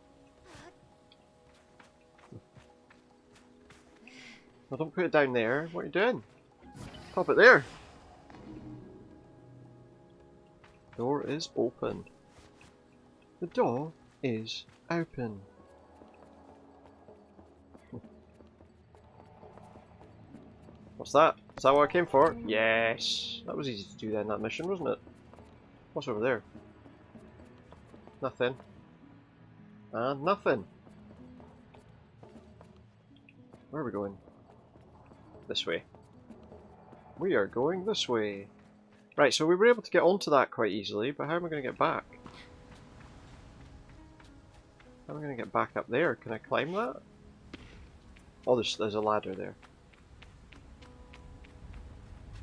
Well, don't put it down there. What are you doing? Pop it there. Door is open. The door is open. What's that? Is that what I came for? Yes! That was easy to do then, that mission, wasn't it? What's over there? Nothing. And nothing. Where are we going? This way. We are going this way. Right, so we were able to get onto that quite easily, but how am I going to get back? How am I going to get back up there? Can I climb that? Oh, there's a ladder there.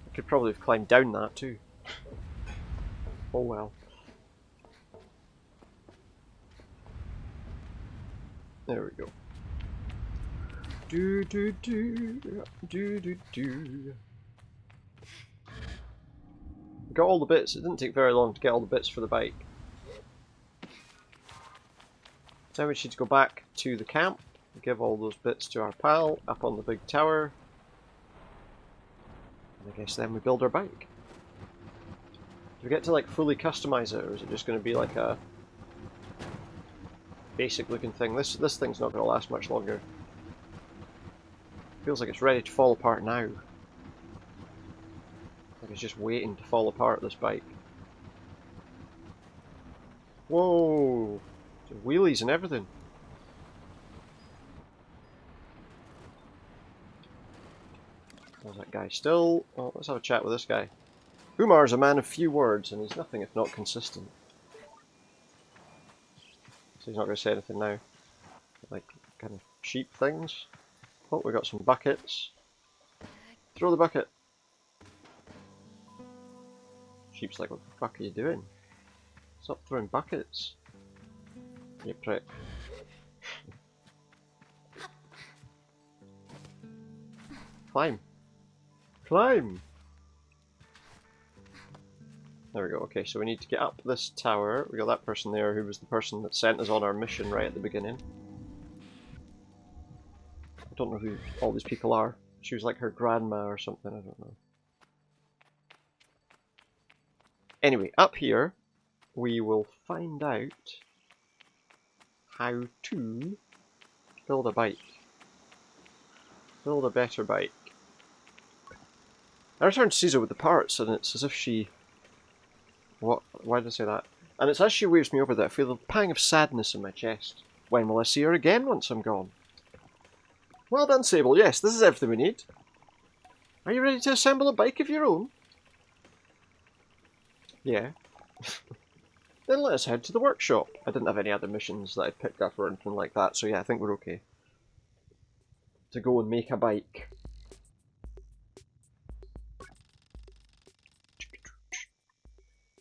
I could probably have climbed down that too. Oh well. There we go. Do do do do do do. Got all the bits. It didn't take very long to get all the bits for the bike. Now we should go back to the camp, give all those bits to our pal up on the big tower. And I guess then we build our bike. Do we get to like fully customize it, or is it just going to be like a basic looking thing? This thing's not going to last much longer. Feels like it's ready to fall apart now. Like it's just waiting to fall apart, this bike. Whoa! There's wheelies and everything. There's that guy still. Oh, let's have a chat with this guy. Umar's a man of few words, and he's nothing if not consistent. So he's not going to say anything now. Like, kind of sheep things. Oh, we got some buckets. Throw the bucket. Sheep's like, what the fuck are you doing? Stop throwing buckets. You prick. Climb. Climb! There we go. Okay, so we need to get up this tower. We got that person there who was the person that sent us on our mission right at the beginning. I don't know who all these people are. She was like her grandma or something, I don't know. Anyway, up here, we will find out how to build a bike. Build a better bike. I returned to Caesar with the parts, and it's as if she... What? Why did I say that? And it's as she waves me over that I feel a pang of sadness in my chest. When will I see her again once I'm gone? Well done, Sable. Yes, this is everything we need. Are you ready to assemble a bike of your own? Yeah. Then let us head to the workshop. I didn't have any other missions that I picked up or anything like that, so yeah, I think we're okay. To go and make a bike.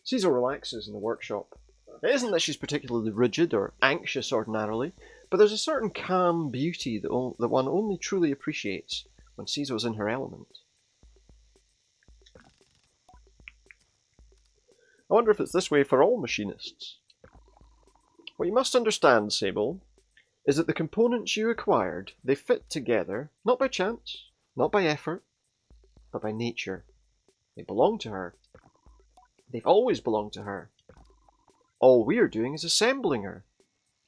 Caesar relaxes in the workshop. It isn't that she's particularly rigid or anxious ordinarily, but there's a certain calm beauty that one only truly appreciates when Caesar's in her element. I wonder if it's this way for all machinists. What you must understand, Sable, is that the components you acquired, they fit together, not by chance, not by effort, but by nature. They belong to her. They've always belonged to her. All we're doing is assembling her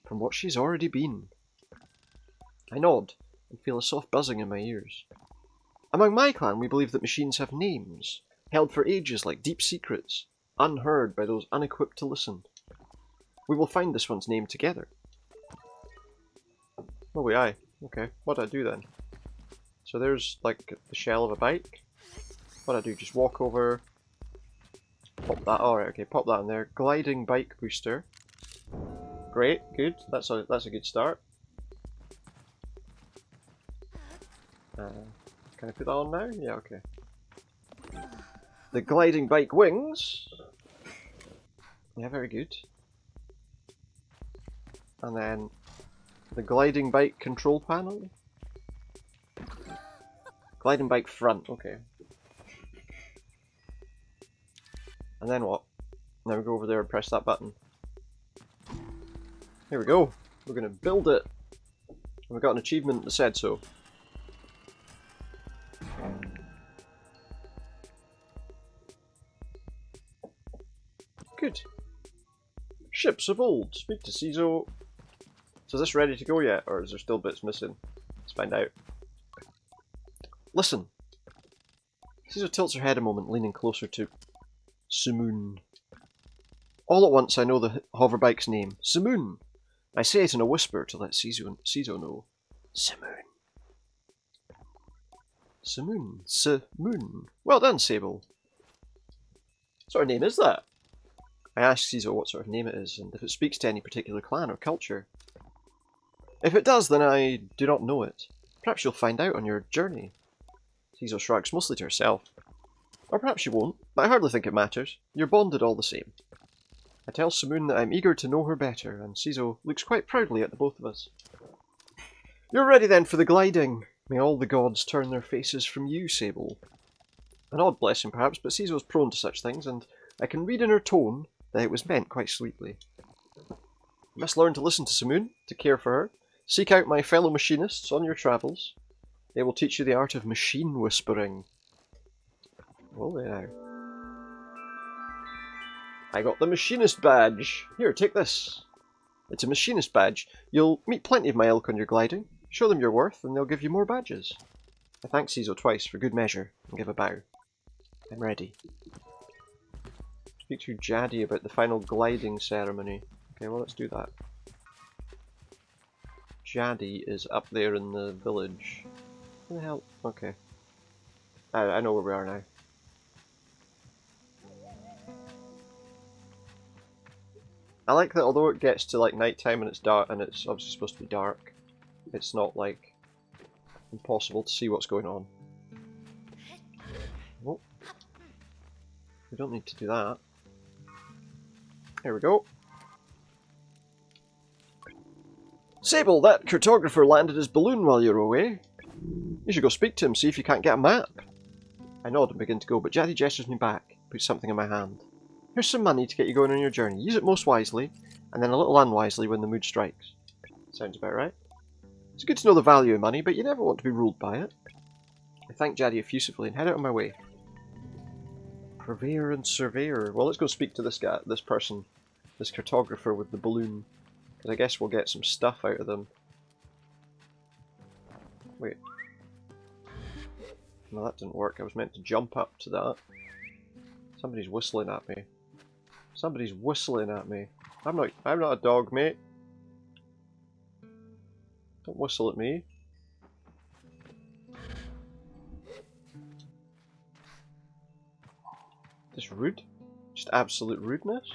from what she's already been. I nod and feel a soft buzzing in my ears. Among my clan, we believe that machines have names, held for ages like deep secrets, unheard by those unequipped to listen. We will find this one's name together. Oh, we aye. Okay, what do I do then? So there's like the shell of a bike. What do I do? Just walk over, pop that. Alright, okay, pop that in there. Gliding bike booster. Great, good. That's a good start. Can I put that on now? Yeah, okay. The gliding bike wings. Yeah, very good. And then the gliding bike control panel. Gliding bike front, okay. And then what? Now we go over there and press that button. Here we go. We're going to build it. And we got an achievement that said so. Good. Ships of old. Speak to Caesar. So is this ready to go yet, or is there still bits missing? Let's find out. Listen. Caesar tilts her head a moment, leaning closer to Simoon. All at once I know the hoverbike's name. Simoon. I say it in a whisper to let Caesar know. Simoon. Simoon. Simoon. Well done, Sable. What sort of name is that? I ask Caesar what sort of name it is, and if it speaks to any particular clan or culture. If it does, then I do not know it. Perhaps you'll find out on your journey. Caesar shrugs, mostly to herself. Or perhaps you won't, but I hardly think it matters. You're bonded all the same. I tell Simoon that I'm eager to know her better, and Caesar looks quite proudly at the both of us. You're ready then for the gliding. May all the gods turn their faces from you, Sable. An odd blessing perhaps, but Caesar's prone to such things, and I can read in her tone that it was meant quite sweetly. You must learn to listen to Simoon, to care for her. Seek out my fellow machinists on your travels. They will teach you the art of machine whispering. Oh, there. I got the machinist badge. Here, take this. It's a machinist badge. You'll meet plenty of my ilk on your gliding. Show them your worth, and they'll give you more badges. I thank Caesar twice for good measure, and give a bow. I'm ready. Speak to Jaddy about the final gliding ceremony. Okay, well, let's do that. Jaddy is up there in the village. Where the hell? Okay. I know where we are now. I like that although it gets to like nighttime and it's dark, and it's obviously supposed to be dark, it's not like impossible to see what's going on. Oh. We don't need to do that. Here we go. Sable, that cartographer landed his balloon while you were away. You should go speak to him, see if you can't get a map. I nod and begin to go, but Jaddy gestures me back, puts something in my hand. Here's some money to get you going on your journey. Use it most wisely, and then a little unwisely when the mood strikes. Sounds about right. It's good to know the value of money, but you never want to be ruled by it. I thank Jaddy effusively and head out on my way. Purveyor and Surveyor. Well, let's go speak to this guy, this person, this cartographer with the balloon, because I guess we'll get some stuff out of them. Wait. No, that didn't work. I was meant to jump up to that. Somebody's whistling at me. Somebody's whistling at me. I'm not a dog, mate. Don't whistle at me. Just rude. Just absolute rudeness.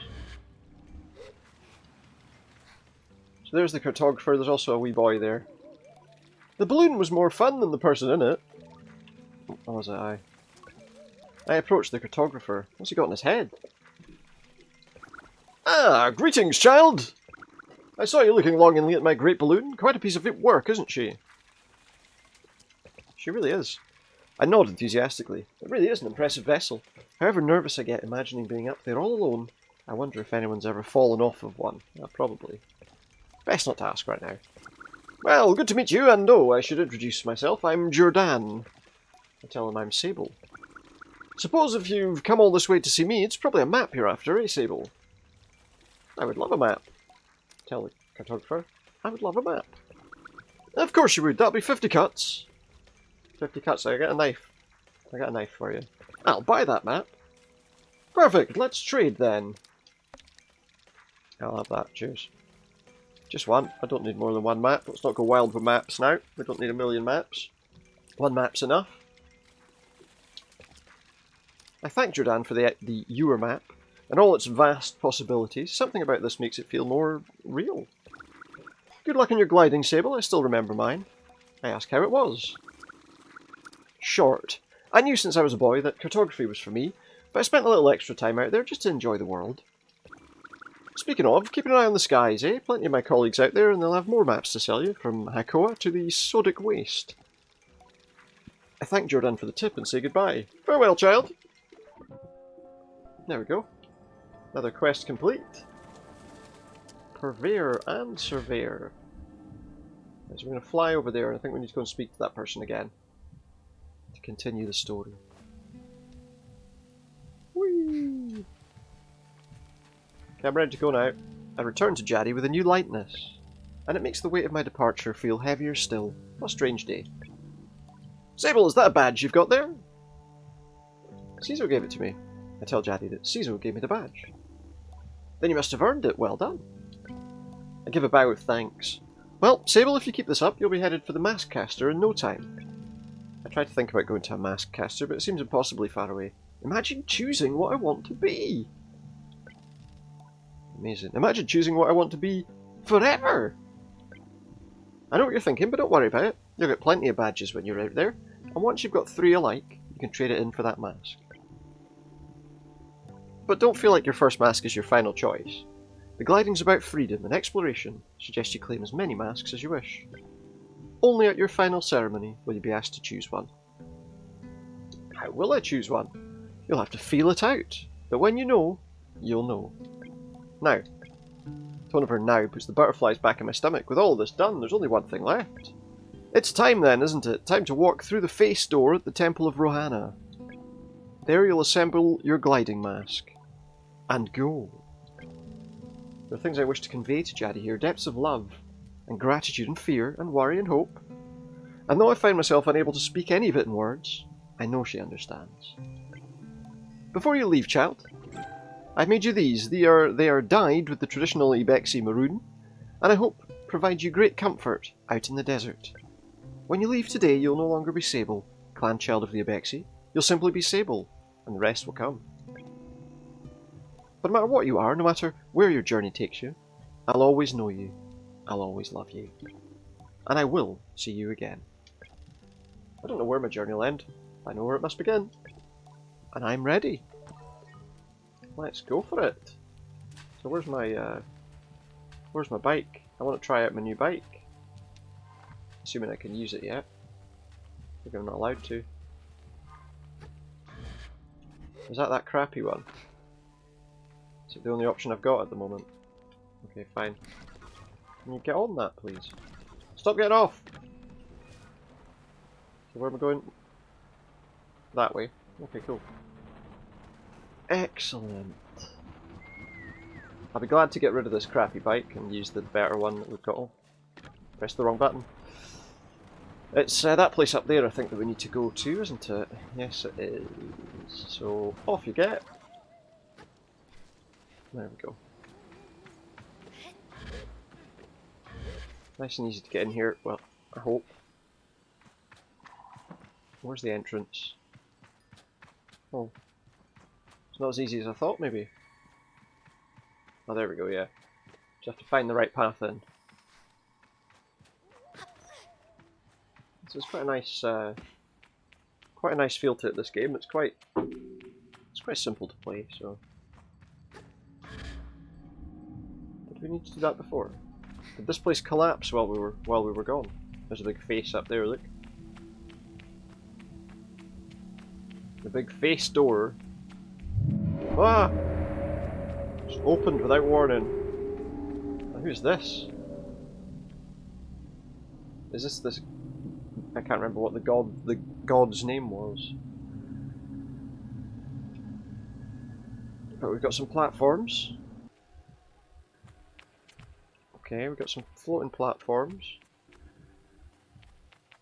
So there's the cartographer. There's also a wee boy there. The balloon was more fun than the person in it. Oh, was it I? I approached the cartographer. What's he got in his head? Ah, greetings, child! I saw you looking longingly at my great balloon. Quite a piece of work, isn't she? She really is. I nod enthusiastically. It really is an impressive vessel. However nervous I get imagining being up there all alone, I wonder if anyone's ever fallen off of one. Probably. Best not to ask right now. Well, good to meet you, and oh, I should introduce myself. I'm Jordan. I tell him I'm Sable. Suppose if you've come all this way to see me, it's probably a map you're after, eh, Sable? I would love a map. Tell the cartographer. I would love a map. Of course you would. That'll be 50 cuts. 50 cuts. I get a knife. I got a knife for you. I'll buy that map. Perfect. Let's trade then. I'll have that. Cheers. Just one. I don't need more than one map. Let's not go wild with maps now. We don't need a million maps. One map's enough. I thank Jordan for the Ewer map and all its vast possibilities. Something about this makes it feel more real. Good luck in your gliding, Sable. I still remember mine. I ask how it was. Short. I knew since I was a boy that cartography was for me, but I spent a little extra time out there just to enjoy the world. Speaking of, keep an eye on the skies, eh? Plenty of my colleagues out there, and they'll have more maps to sell you, from Hakoa to the Sodic Waste. I thank Jordan for the tip and say goodbye. Farewell, child! There we go. Another quest complete. Purveyor and Surveyor. So we're going to fly over there, and I think we need to go and speak to that person again to continue the story. Whee! Okay, I'm ready to go now. I return to Jaddy with a new lightness, and it makes the weight of my departure feel heavier still. What a strange day. Sable, is that a badge you've got there? Caesar gave it to me. I tell Jaddy that Caesar gave me the badge. Then you must have earned it. Well done. I give a bow of thanks. Well, Sable, if you keep this up, you'll be headed for the Mask Caster in no time. I try to think about going to a Mask Caster, but it seems impossibly far away. Imagine choosing what I want to be. Amazing. Imagine choosing what I want to be forever. I know what you're thinking, but don't worry about it. You'll get plenty of badges when you're out there, and once you've got 3 alike, you can trade it in for that mask. But don't feel like your first mask is your final choice. The gliding's about freedom and exploration. Suggest you claim as many masks as you wish. Only at your final ceremony will you be asked to choose one. How will I choose one? You'll have to feel it out. But when you know, you'll know. Now. Tone of her now puts the butterflies back in my stomach. With all this done, there's only one thing left. It's time then, isn't it? Time to walk through the face door at the Temple of Rohana. There you'll assemble your gliding mask. And go. There are things I wish to convey to Jaddy here. Depths of love, and gratitude, and fear, and worry, and hope. And though I find myself unable to speak any of it in words, I know she understands. Before you leave, child, I've made you these. They are dyed with the traditional Ibexi maroon, and I hope provide you great comfort out in the desert. When you leave today, you'll no longer be Sable, clan child of the Ibexi. You'll simply be Sable, and the rest will come. But no matter what you are, no matter where your journey takes you, I'll always know you. I'll always love you. And I will see you again. I don't know where my journey will end. I know where it must begin. And I'm ready. Let's go for it. So where's my bike? I want to try out my new bike. Assuming I can use it yet. I think I'm not allowed to. Is that crappy one? Is it the only option I've got at the moment? Okay, fine. Can you get on that, please? Stop getting off! So where am I going? That way. Okay, cool. Excellent. I'll be glad to get rid of this crappy bike and use the better one that we've got. Oh, press the wrong button. It's that place up there I think that we need to go to, isn't it? Yes it is. So off you get. There we go. Nice and easy to get in here, well, I hope. Where's the entrance? Oh. It's not as easy as I thought, maybe. Oh, there we go, yeah. Just have to find the right path in. So it's quite a nice feel to it, this game. It's quite simple to play, so... Did we need to do that before? Did this place collapse while we were gone? There's a big face up there, look. The big face door. Ah! Just opened without warning. Now, who's this? Is this? I can't remember what the god's name was. But we've got some platforms. Okay, we've got some floating platforms.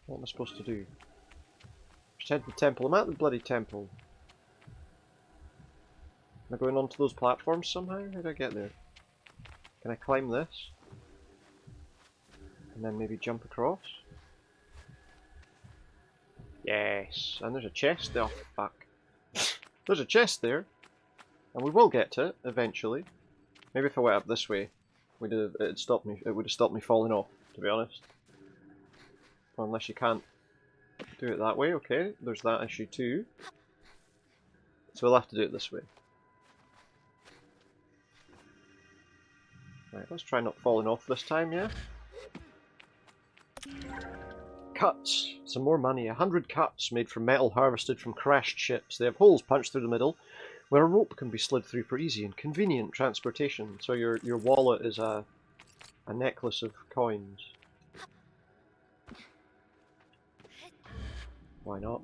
What am I supposed to do? Just head to the temple. I'm at the bloody temple. Am I going onto those platforms somehow? How do I get there? Can I climb this? And then maybe jump across? Yes, and there's a chest there. Oh, fuck. There's a chest there. And we will get to it, eventually. Maybe if I went up this way, it would have stopped me falling off, to be honest. Well, unless you can't do it that way, okay. There's that issue too. So we'll have to do it this way. Right, let's try not falling off this time, yeah? Cuts! Some more money. 100 cuts made from metal harvested from crashed ships. They have holes punched through the middle where a rope can be slid through for easy and convenient transportation. So your wallet is a necklace of coins. Why not?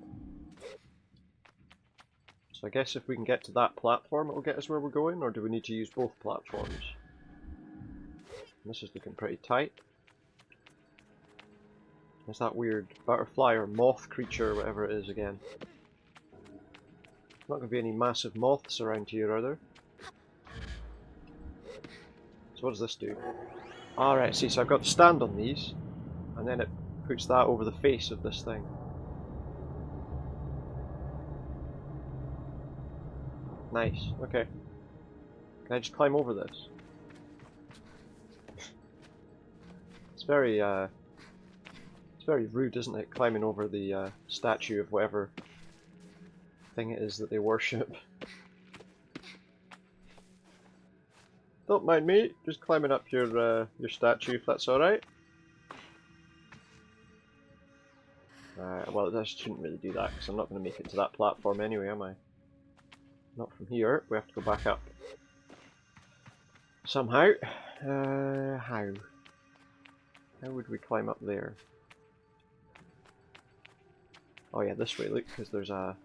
So I guess if we can get to that platform, it will get us where we're going, or do we need to use both platforms? This is looking pretty tight. There's that weird butterfly or moth creature or whatever it is again. Not going to be any massive moths around here, are there? So what does this do? Alright, see, so I've got to stand on these, and then it puts that over the face of this thing. Nice, okay. Can I just climb over this? It's very rude, isn't it, climbing over the statue of whatever thing it is that they worship. Don't mind me, just climbing up your statue if that's alright. Well, I shouldn't really do that because I'm not going to make it to that platform anyway, am I? Not from here, we have to go back up. Somehow. How? How would we climb up there? Oh yeah, this way, look, because there's a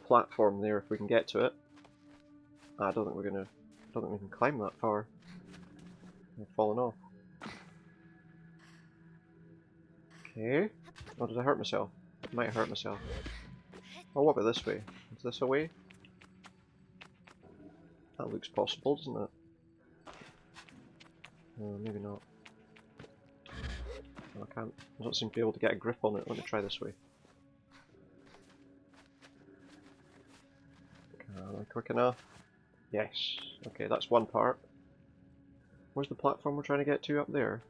platform there if we can get to it. I don't think we can climb that far. I've fallen off. Okay. Oh, did I hurt myself? I might have hurt myself. Oh, what about this way? Is this a way? That looks possible, doesn't it? Maybe not. Oh, I don't seem to be able to get a grip on it. Let me try this way. Am I quick enough? Yes. Okay, that's one part. Where's the platform we're trying to get to up there?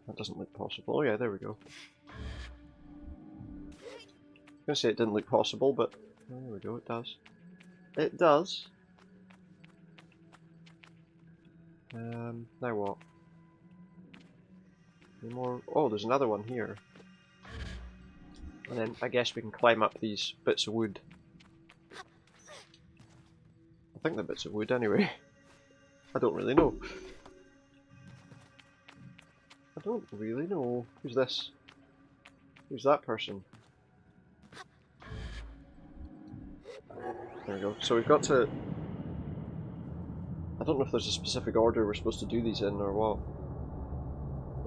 That doesn't look possible. Oh yeah, there we go. I was going to say it didn't look possible, but oh, there we go, it does. It does. Now what? Any more? Oh, there's another one here. And then I guess we can climb up these bits of wood. think they're bits of wood anyway. I don't really know. I don't really know. Who's this? Who's that person? There we go. So we've got to... I don't know if there's a specific order we're supposed to do these in or what.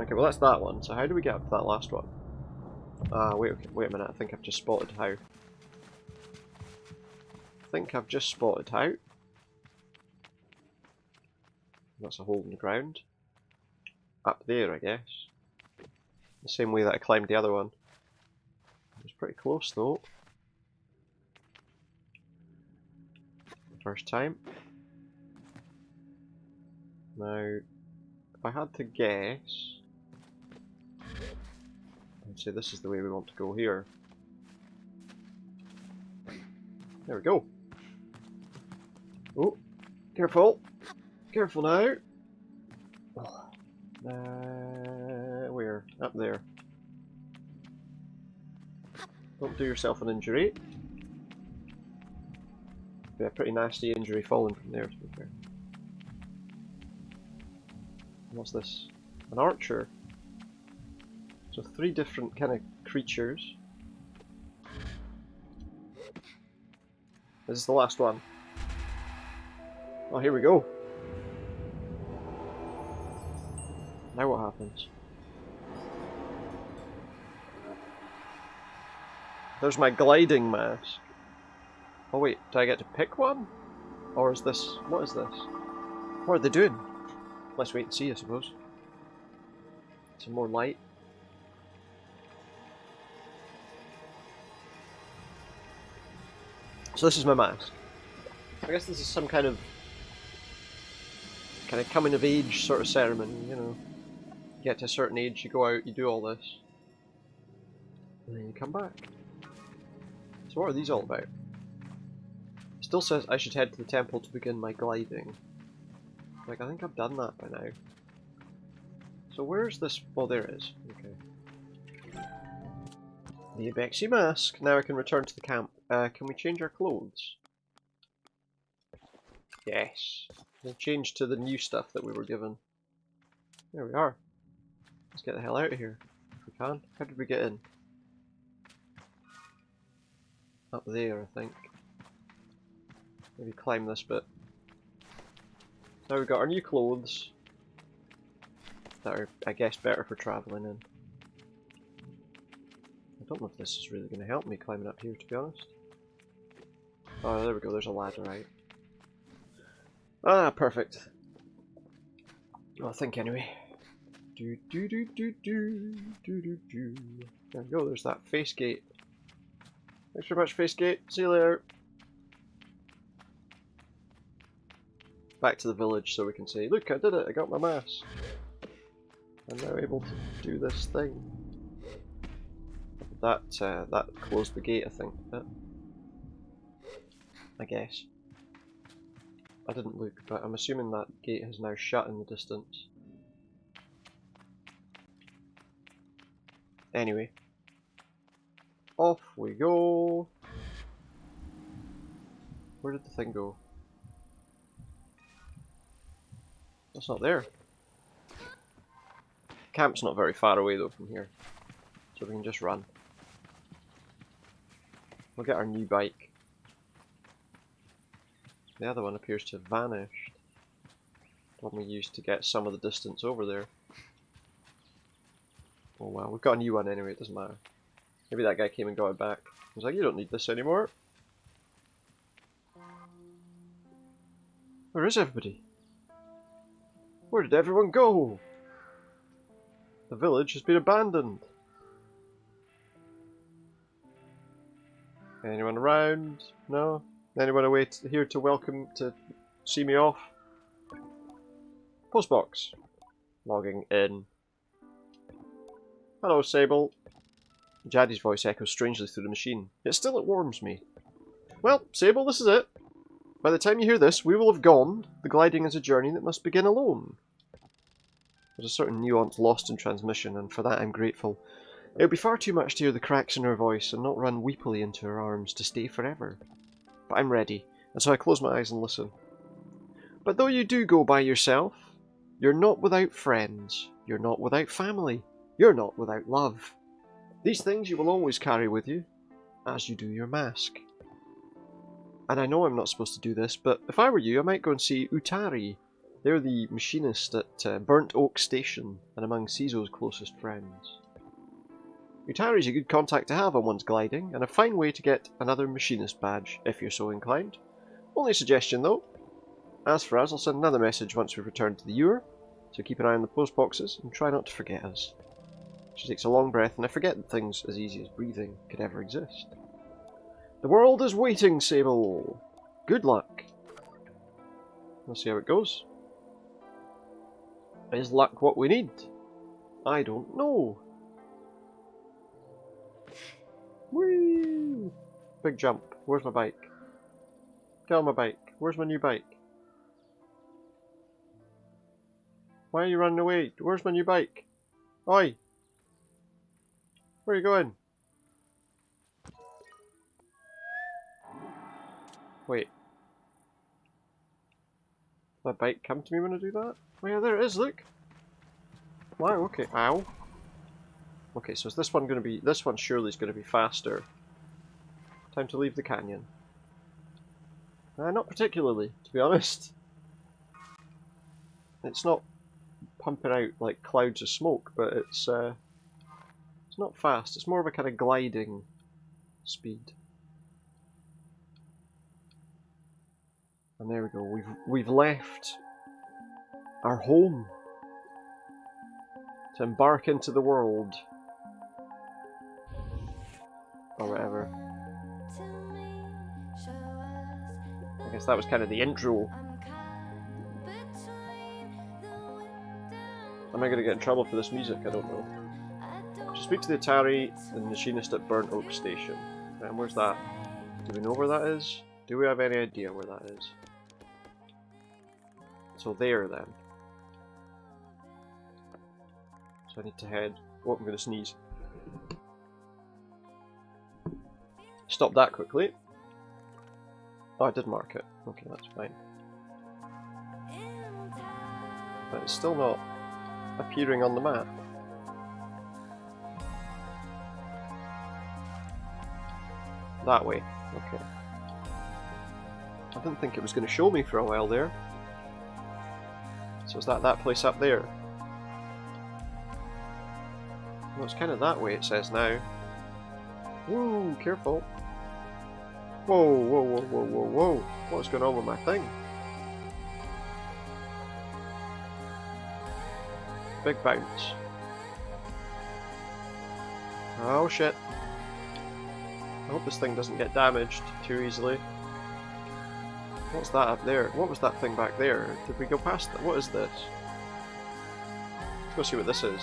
Okay, well that's that one. So how do we get up to that last one? Wait a minute. I think I've just spotted how. That's a hole in the ground. Up there, I guess. The same way that I climbed the other one. It was pretty close though. First time. Now, if I had to guess, I'd say this is the way we want to go here. There we go. Oh, careful. Careful now. Where? Up there. Don't do yourself an injury. Be a pretty nasty injury falling from there, to be fair. What's this? An archer. So 3 different kind of creatures. This is the last one. Oh, here we go. Now what happens? There's my gliding mask. Oh wait, do I get to pick one? Or is this... what is this? What are they doing? Let's wait and see, I suppose. Some more light. So this is my mask. I guess this is some kind of coming of age sort of ceremony, you know. You get to a certain age, you go out, you do all this. And then you come back. So what are these all about? It still says I should head to the temple to begin my gliding. Like, I think I've done that by now. So where's this? Oh, there it is. Okay. The Abexi mask. Now I can return to the camp. Can we change our clothes? Yes. We'll change to the new stuff that we were given. There we are. Let's get the hell out of here. If we can. How did we get in? Up there, I think. Maybe climb this bit. Now we've got our new clothes. That are, I guess, better for travelling in. I don't know if this is really going to help me climbing up here, to be honest. Oh, there we go, there's a ladder, right? Ah, perfect. Well, I think anyway. Do do do do do do do do. There we go, there's that face gate. Thanks very much, face gate. See you later. Back to the village so we can say, look, I did it, I got my mask. I'm now able to do this thing. That closed the gate, I think. I guess. I didn't look, but I'm assuming that gate has now shut in the distance. Anyway. Off we go. Where did the thing go? That's not there. Camp's not very far away though from here, so we can just run. We'll get our new bike. The other one appears to have vanished. The one we used to get some of the distance over there. Oh well, we've got a new one anyway, it doesn't matter. Maybe that guy came and got it back. He was like, you don't need this anymore. Where is everybody? Where did everyone go? The village has been abandoned. Anyone around? No? Anyone away here to welcome, to see me off? Postbox. Logging in. Hello, Sable. Jaddy's voice echoes strangely through the machine. Yet still it warms me. Well, Sable, this is it. By the time you hear this, we will have gone. The gliding is a journey that must begin alone. There's a certain nuance lost in transmission, and for that I'm grateful. It would be far too much to hear the cracks in her voice and not run weepily into her arms to stay forever. But I'm ready, and so I close my eyes and listen. But though you do go by yourself, you're not without friends, you're not without family, you're not without love. These things you will always carry with you, as you do your mask. And I know I'm not supposed to do this, but if I were you, I might go and see Utari. They're the machinist at Burnt Oak Station, and among Cizo's closest friends. Utari's a good contact to have on one's gliding, and a fine way to get another machinist badge, if you're so inclined. Only a suggestion though. As for us, I'll send another message once we've returned to the Ewer, so keep an eye on the post boxes, and try not to forget us. She takes a long breath, and I forget that things as easy as breathing could ever exist. The world is waiting, Sable! Good luck! We'll see how it goes. Is luck what we need? I don't know. Whee! Big jump. Where's my bike? Get on my bike. Where's my new bike? Why are you running away? Where's my new bike? Oi! Where are you going? Wait. My bike come to me when I do that? Oh yeah, there it is, look! Wow, okay. Ow. Okay, so is this one going to be... This one surely is going to be faster. Time to leave the canyon. Not particularly, to be honest. It's not pumping out like clouds of smoke, but it's not fast. It's more of a kind of gliding speed. And there we go. We've left our home to embark into the world, or whatever. I guess that was kind of the intro. Am I going to get in trouble for this music? I don't know. So speak to the Atari, the machinist at Burnt Oak Station. And where's that? Do we know where that is? Do we have any idea where that is? So there then. So I need to head... Oh, I'm going to sneeze. Stop that quickly. Oh, I did mark it. Okay, that's fine. But it's still not appearing on the map. That way. Okay. I didn't think it was going to show me for a while there. So is that place up there? Well, it's kind of that way, it says now. Woo, careful. Whoa, whoa, whoa, whoa, whoa, whoa. What's going on with my thing? Big bounce. Oh shit. I hope this thing doesn't get damaged too easily. What's that up there? What was that thing back there? Did we go past that? What is this? Let's go see what this is.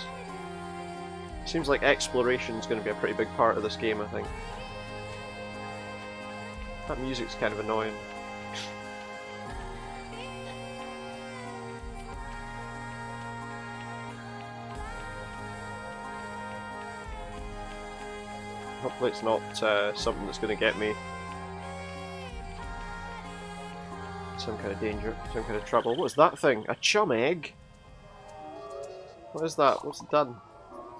Seems like exploration is going to be a pretty big part of this game, I think. That music's kind of annoying. Hopefully it's not something that's going to get me some kind of danger, some kind of trouble. What's that thing? A chum egg? What is that? What's it done?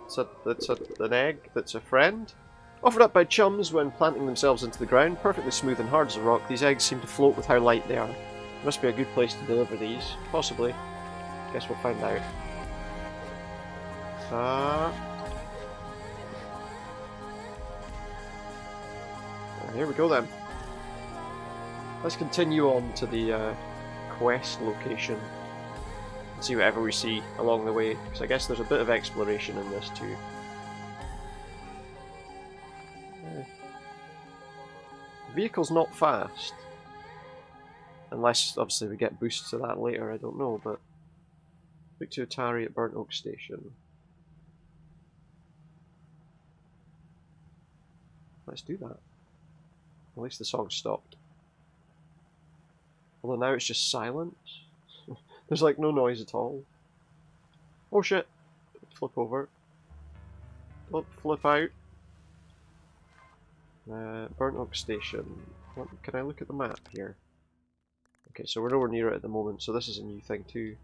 It's an egg that's a friend? Offered up by chums when planting themselves into the ground, perfectly smooth and hard as a rock, these eggs seem to float with how light they are. Must be a good place to deliver these. Possibly. Guess we'll find out. Here we go then. Let's continue on to the quest location and see whatever we see along the way, because I guess there's a bit of exploration in this too. The vehicle's not fast, unless obviously we get boosts to that later, I don't know, but speak to Atari at Burnt Oak Station. Let's do that. At least the song stopped. Although now it's just silent. There's like no noise at all. Oh shit! Flip over. Don't flip out. Burnt Oak Station. What, can I look at the map here? Okay, so we're nowhere near it at the moment, so this is a new thing too.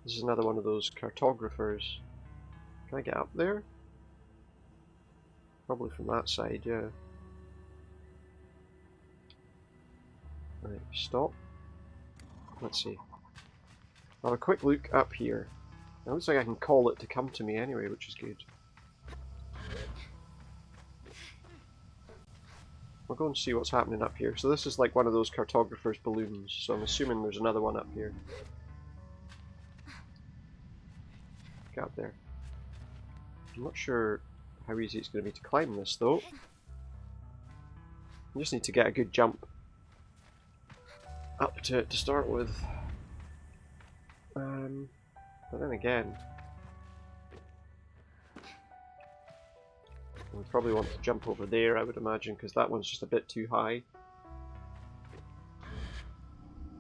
This is another one of those cartographers. Can I get up there? Probably from that side, yeah. Right, stop. Let's see. I'll have a quick look up here. It looks like I can call it to come to me anyway, which is good. We'll go and see what's happening up here. So this is like one of those cartographer's balloons, so I'm assuming there's another one up here. Get up there. I'm not sure how easy it's going to be to climb this though. You just need to get a good jump up to it to start with. But then again, we probably want to jump over there, I would imagine, because that one's just a bit too high.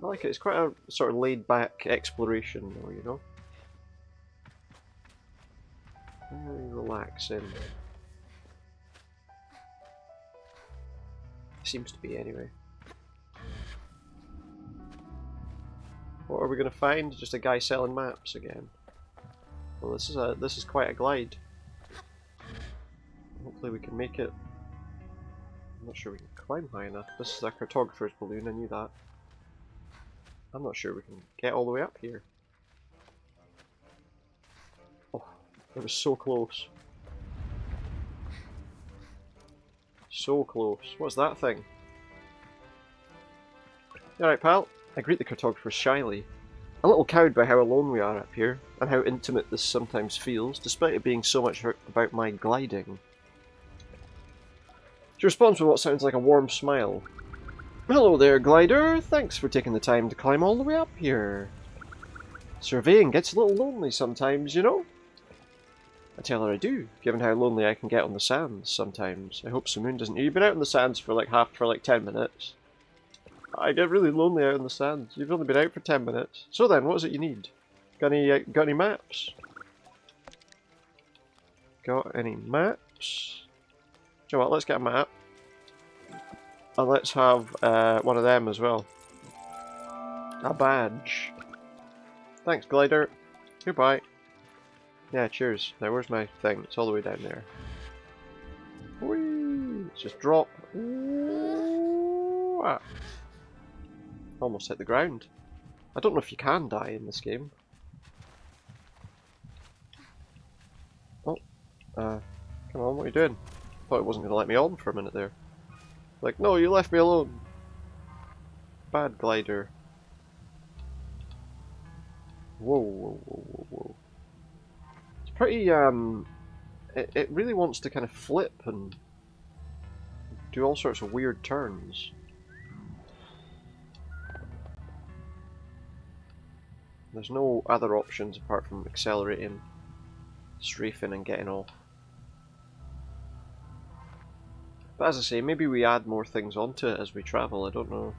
I like it. It's quite a sort of laid-back exploration, though, you know. Very relaxing. Seems to be, anyway. What are we going to find? Just a guy selling maps again. Well, this is quite a glide. Hopefully we can make it. I'm not sure we can climb high enough. This is a cartographer's balloon, I knew that. I'm not sure we can get all the way up here. Oh, it was so close. So close. What's that thing? Alright, pal. I greet the cartographer shyly, a little cowed by how alone we are up here, and how intimate this sometimes feels, despite it being so much about my gliding. She responds with what sounds like a warm smile. Hello there, glider. Thanks for taking the time to climb all the way up here. Surveying gets a little lonely sometimes, you know? I tell her I do, given how lonely I can get on the sands sometimes. I hope Simoon doesn't... You've been out on the sands for like 10 minutes. I get really lonely out in the sands. You've only been out for 10 minutes. So then, what is it you need? Got any maps? Got any maps? Do you know what, let's get a map. And let's have one of them as well. A badge. Thanks, glider. Goodbye. Yeah, cheers. Now, where's my thing? It's all the way down there. Whee! Let's just drop. Ooh, ah. Almost hit the ground. I don't know if you can die in this game. Oh, come on, what are you doing? Thought it wasn't going to let me on for a minute there. Like, no, you left me alone. Bad glider. Whoa, whoa, whoa, whoa, whoa. It's pretty, it really wants to kind of flip and do all sorts of weird turns. There's no other options apart from accelerating, strafing and getting off. But as I say, maybe we add more things onto it as we travel, I don't know.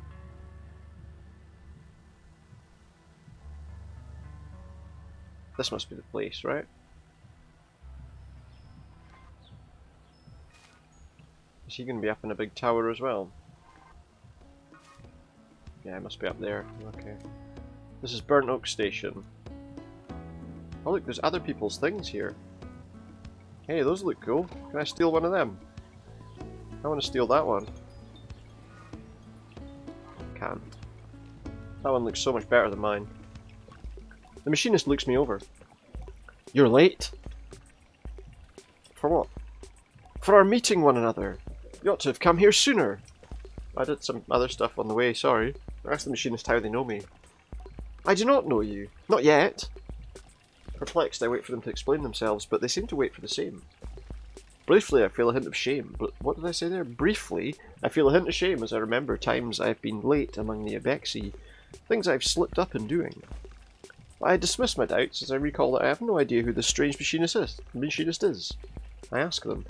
This must be the place, right? Is he going to be up in a big tower as well? Yeah, it must be up there. Okay. This is Burnt Oak Station. Oh look, there's other people's things here. Hey, those look cool. Can I steal one of them? I want to steal that one. Can't. That one looks so much better than mine. The machinist looks me over. You're late? For what? For our meeting one another. You ought to have come here sooner. I did some other stuff on the way, sorry. Ask the machinist how they know me. I do not know you. Not yet. Perplexed, I wait for them to explain themselves, but they seem to wait for the same. Briefly, I feel a hint of shame. But what did I say there? Briefly, I feel a hint of shame as I remember times I have been late among the Abexi, things I've slipped up in doing. I dismiss my doubts as I recall that I have no idea who this strange machinist is. I ask them.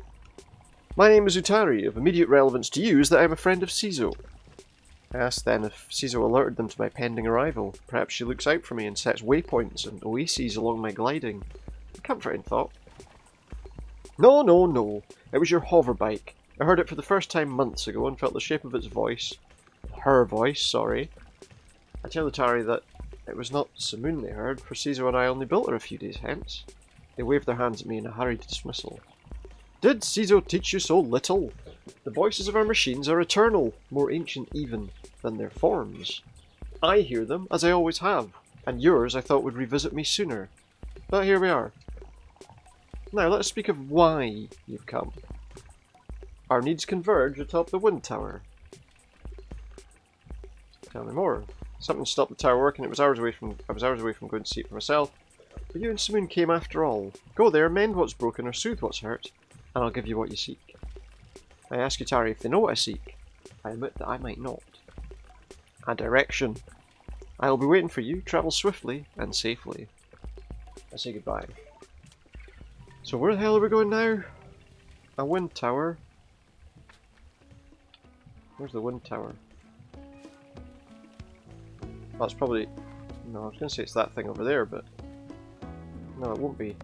My name is Utari. Of immediate relevance to you is that I am a friend of Ciso. I asked then if Ciso alerted them to my pending arrival. Perhaps she looks out for me and sets waypoints and oases along my gliding. A comforting thought. No, no, no. It was your hover bike. I heard it for the first time months ago and felt the shape of its voice. Her voice, sorry. I tell Atari that it was not Simoon they heard, for Caesar and I only built her a few days hence. They waved their hands at me in a hurried dismissal. Did Caesar teach you so little? The voices of our machines are eternal, more ancient even than their forms. I hear them, as I always have, and yours I thought would revisit me sooner. But here we are. Now let us speak of why you've come. Our needs converge atop the wind tower. Tell me more. Something stopped the tower working. I was hours away from going to see it for myself. But you and Simoon came after all. Go there, mend what's broken or soothe what's hurt, and I'll give you what you seek. I ask Atari if they know what I seek. I admit that I might not. A direction. I'll be waiting for you. Travel swiftly and safely. I say goodbye. So where the hell are we going now? A wind tower. Where's the wind tower? That's probably... No, I was going to say it's that thing over there, but... No, it won't be.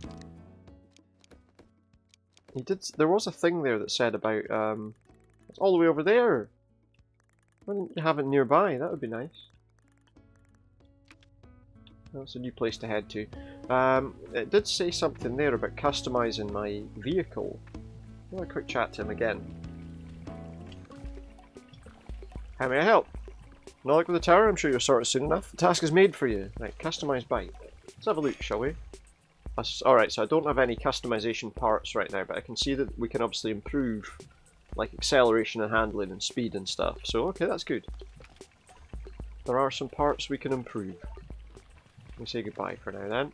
He did... There was a thing there that said about, it's all the way over there! Why didn't you have it nearby? That would be nice. That's a new place to head to. It did say something there about customising my vehicle. I'll have a quick chat to him again. How may I help? Not like with the tower, I'm sure you'll sort it soon enough. The task is made for you. Right, customised bike. Let's have a look, shall we? Alright, so I don't have any customization parts right now, but I can see that we can obviously improve like acceleration and handling and speed and stuff. So, okay, that's good. There are some parts we can improve. Let me say goodbye for now then.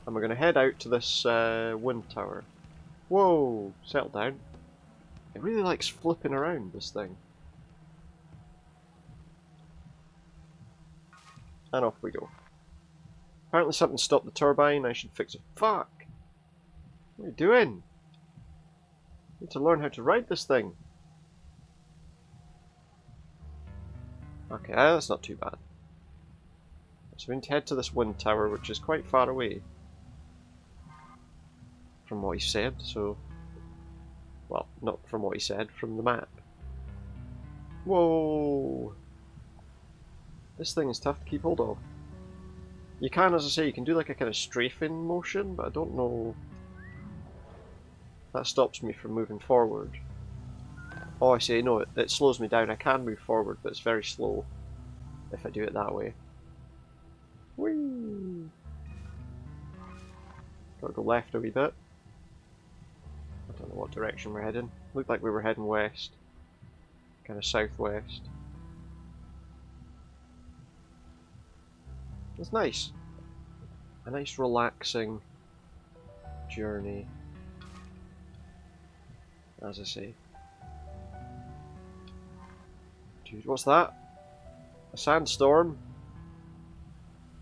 And we're going to head out to this wind tower. Whoa! Settle down. It really likes flipping around, this thing. And off we go. Apparently something stopped the turbine, I should fix it. Fuck! What are you doing? I need to learn how to ride this thing. Okay, that's not too bad. So we need to head to this wind tower, which is quite far away. From what he said, so... Well, not from what he said, from the map. Whoa! This thing is tough to keep hold of. You can, as I say, you can do like a kind of strafing motion, but I don't know... That stops me from moving forward. Oh, I see, no, it slows me down. I can move forward, but it's very slow if I do it that way. Whee! Gotta go left a wee bit. I don't know what direction we're heading. Looked like we were heading west. Kind of southwest. It's nice. A nice relaxing journey. As I say. Dude, what's that? A sandstorm?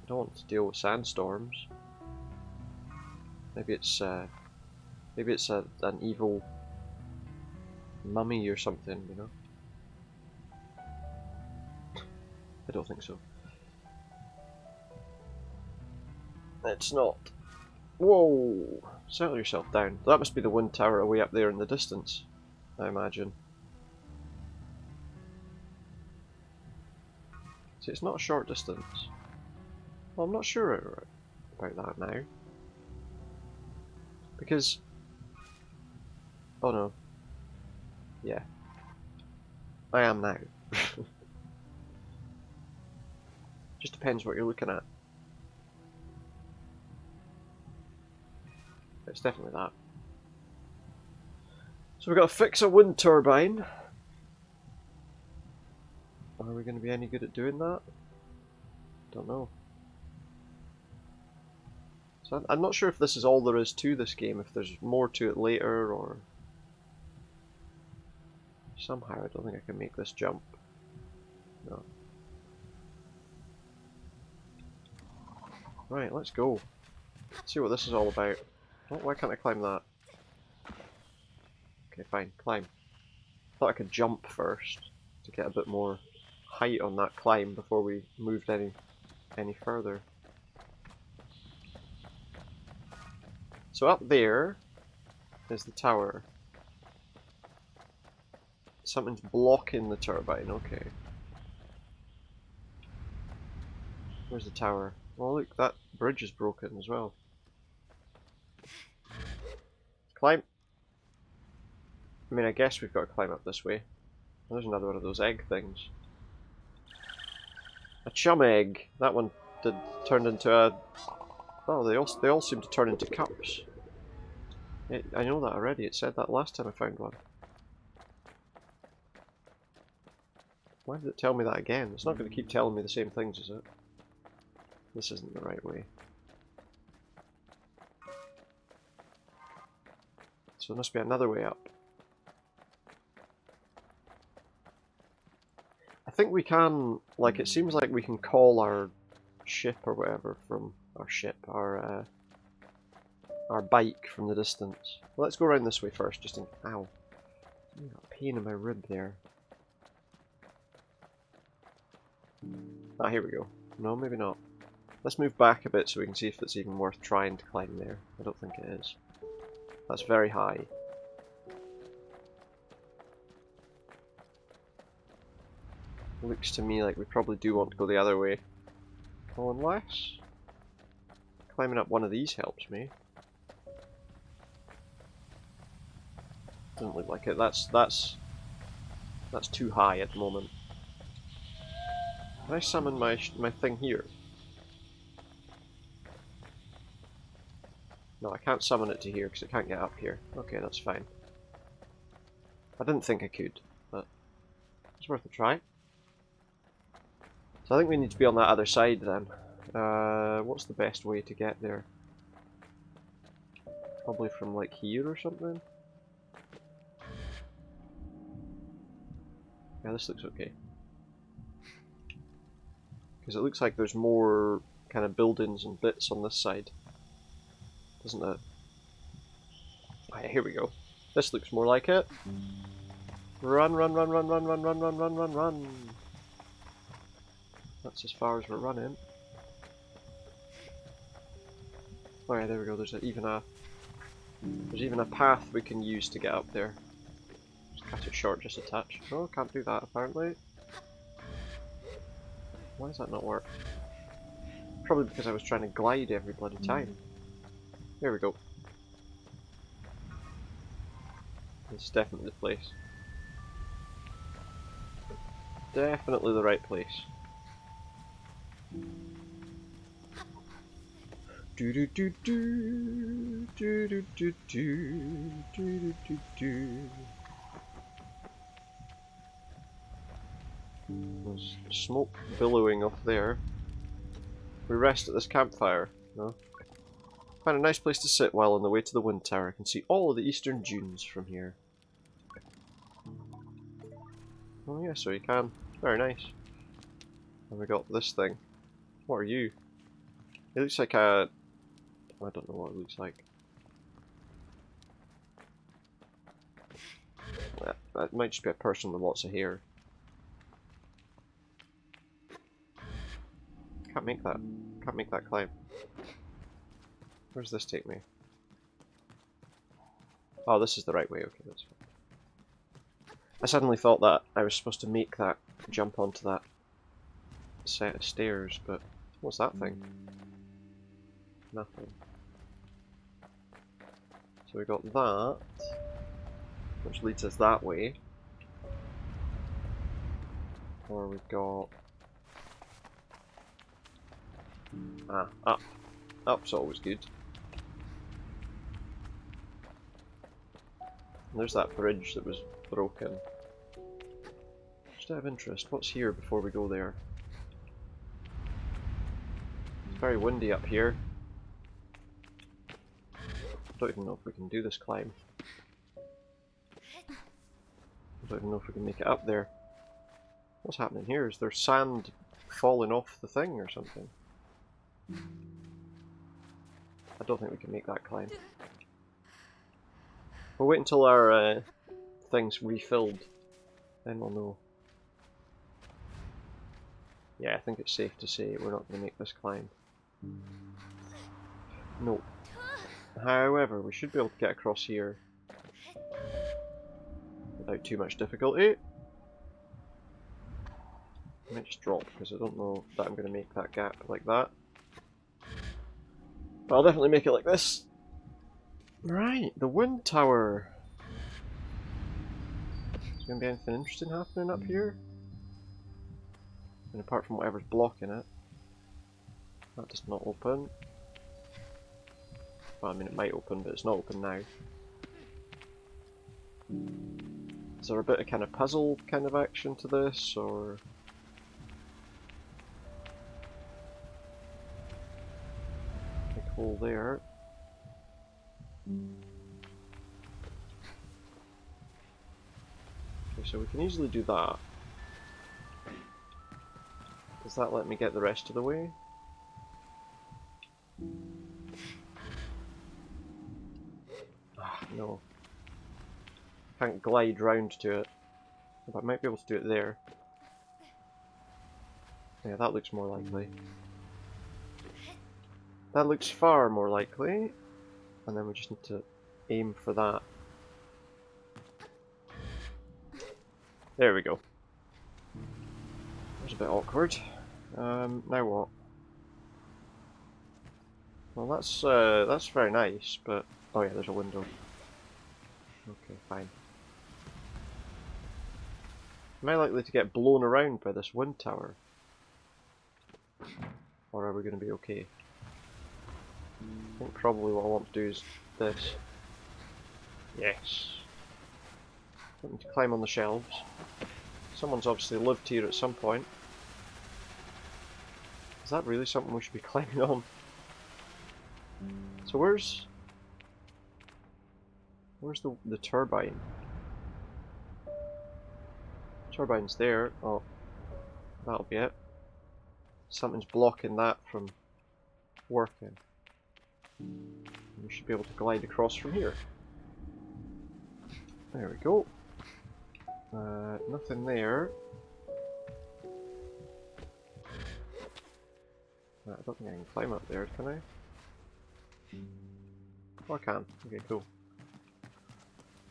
I don't want to deal with sandstorms. Maybe it's an evil mummy or something, you know? I don't think so. It's not. Whoa! Settle yourself down. That must be the wind tower way up there in the distance, I imagine. See, it's not a short distance. Well, I'm not sure about that now. Because... Oh no. Yeah. I am now. Just depends what you're looking at. It's definitely that. So we've got to fix a wind turbine. Are we going to be any good at doing that? Don't know. So I'm not sure if this is all there is to this game, if there's more to it later, or... Somehow I don't think I can make this jump. No. Right, let's go. Let's see what this is all about. Oh, why can't I climb that? Okay, fine, climb. Thought I could jump first to get a bit more height on that climb before we moved any further. So up there is the tower. Something's blocking the turbine, okay. Where's the tower? Oh look, that bridge is broken as well. Climb! I mean, I guess we've got to climb up this way. There's another one of those egg things. A chum egg! That one turned into a... Oh, they all seem to turn into cups. I know that already, it said that last time I found one. Why did it tell me that again? It's not going to keep telling me the same things, is it? This isn't the right way. So there must be another way up. I think we can, like, it seems like we can call our ship or whatever from our bike from the distance. Well, let's go around this way first, just in... Ow. I got a pain in my rib there. Ah, here we go. No, maybe not. Let's move back a bit so we can see if it's even worth trying to climb there. I don't think it is. That's very high. Looks to me like we probably do want to go the other way. Oh, unless... climbing up one of these helps me. Doesn't look like it. That's too high at the moment. Can I summon my thing here? No, I can't summon it to here because it can't get up here. Okay, that's fine. I didn't think I could, but it's worth a try. So I think we need to be on that other side then. What's the best way to get there? Probably from like here or something? Yeah, this looks okay. Because it looks like there's more kind of buildings and bits on this side. Doesn't it? Oh, yeah, here we go. This looks more like it. Run, run, run, run, run, run, run, run, run, run, run. That's as far as we're running. Oh yeah, there we go. There's even a path we can use to get up there. Just cut it short just a touch. Oh, can't do that apparently. Why does that not work? Probably because I was trying to glide every bloody time. There we go. This is definitely the place. Definitely the right place. Do do do do do do do do do do do. There's smoke billowing off there. We rest at this campfire. No. Find a nice place to sit while on the way to the wind tower. I can see all of the eastern dunes from here. Oh yeah, so you can. Very nice. And we got this thing. What are you? It looks like a... I don't know what it looks like. That might just be a person with lots of hair. Can't make that climb. Where does this take me? Oh, this is the right way. Okay, that's fine. I suddenly thought that I was supposed to make that jump onto that set of stairs, but what's that thing? Nothing. So we got that, which leads us that way. Or we've got... Ah, up. Up's always good. And there's that bridge that was broken. Just out of interest, what's here before we go there? It's very windy up here. I don't even know if we can do this climb. I don't even know if we can make it up there. What's happening here? Is there sand falling off the thing or something? I don't think we can make that climb. We'll wait until our thing's refilled, then we'll know. Yeah, I think it's safe to say we're not going to make this climb. No. However, we should be able to get across here without too much difficulty. I might just drop because I don't know that I'm going to make that gap like that. But I'll definitely make it like this. Right, the wind tower. Is there going to be anything interesting happening up here? And apart from whatever's blocking it. That does not open. Well, I mean it might open, but it's not open now. Is there a bit of kind of puzzle kind of action to this, or...? Big hole there. Okay, so we can easily do that. Does that let me get the rest of the way? Ah, no. Can't glide round to it. But I might be able to do it there. Yeah, that looks more likely. That looks far more likely. And then we just need to aim for that. There we go. That was a bit awkward. Now what? Well, that's very nice, but oh yeah, there's a window. Okay, fine. Am I likely to get blown around by this wind tower? Or are we going to be okay? I think probably what I want to do is this. Yes. I want to climb on the shelves. Someone's obviously lived here at some point. Is that really something we should be climbing on? So where's the turbine? Turbine's there. Oh, that'll be it. Something's blocking that from working. We should be able to glide across from here. There we go. Nothing there. I don't think I can climb up there, can I? Oh, I can. Okay, cool.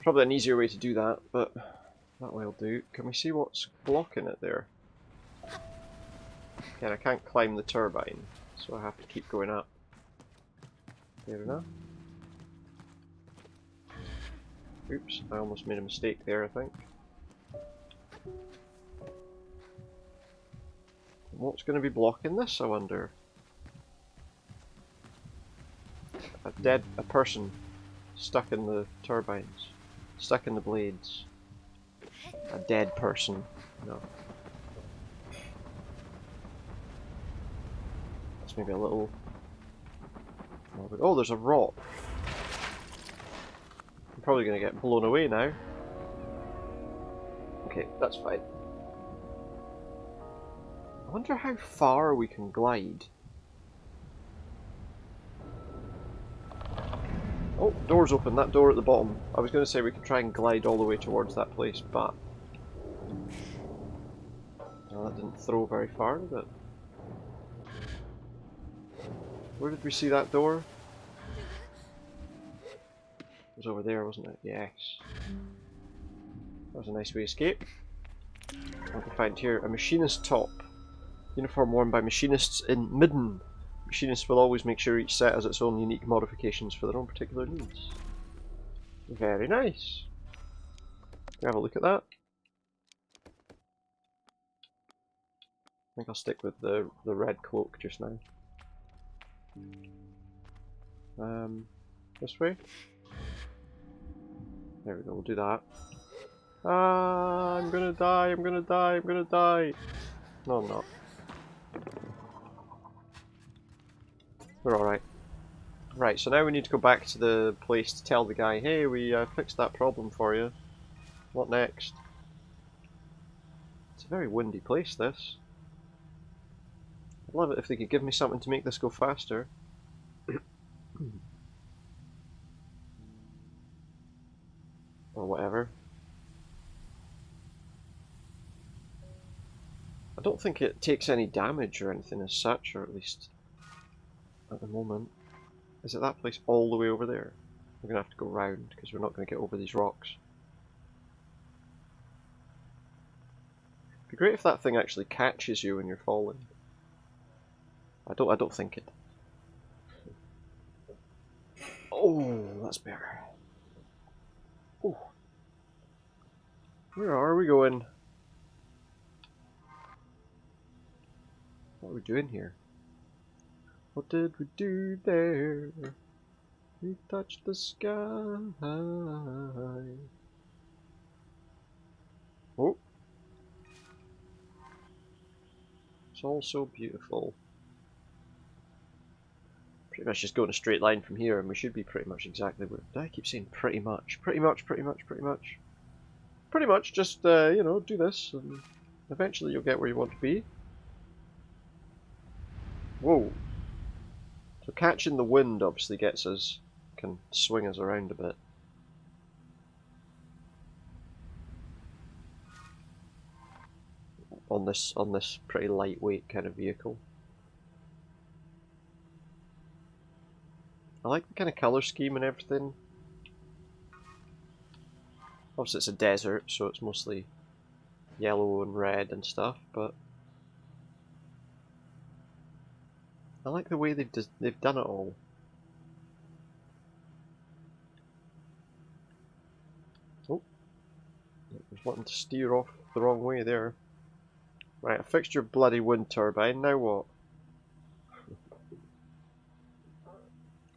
Probably an easier way to do that, but that way will do. Can we see what's blocking it there? Again, I can't climb the turbine, so I have to keep going up. Fair enough. Oops, I almost made a mistake there, I think. What's going to be blocking this, I wonder? A person stuck in the turbines, stuck in the blades. A dead person. No. That's maybe a little... Oh, there's a rock. I'm probably going to get blown away now. Okay, that's fine. I wonder how far we can glide. Oh, door's open. That door at the bottom. I was going to say we could try and glide all the way towards that place, but... No, that didn't throw very far, did it? Where did we see that door? It was over there, wasn't it? Yes. That was a nice way to escape. What can we find here? A machinist top. Uniform worn by machinists in Midden. Machinists will always make sure each set has its own unique modifications for their own particular needs. Very nice. Can we have a look at that? I think I'll stick with the red cloak just now. This way? There we go, we'll do that. Ah, I'm gonna die, I'm gonna die, I'm gonna die! No, I'm not. We're alright. Right, so now we need to go back to the place to tell the guy, hey, we fixed that problem for you. What next? It's a very windy place, this. I'd love it if they could give me something to make this go faster. Or whatever. I don't think it takes any damage or anything as such, or at least at the moment. Is it that place all the way over there? We're going to have to go round because we're not going to get over these rocks. It'd be be great if that thing actually catches you when you're falling. I don't think it. Oh, that's better. Oh. Where are we going? What are we doing here? What did we do there? We touched the sky. Oh. It's all so beautiful. Pretty much just go in a straight line from here and we should be pretty much exactly where... I keep saying pretty much. Pretty much. Pretty much just, you know, do this and eventually you'll get where you want to be. Whoa. So catching the wind obviously gets us, can swing us around a bit. On this pretty lightweight kind of vehicle. I like the kind of colour scheme and everything. Obviously it's a desert, so it's mostly yellow and red and stuff, but I like the way they've done it all. Oh, I was wanting to steer off the wrong way there. Right, I fixed your bloody wind turbine, now what?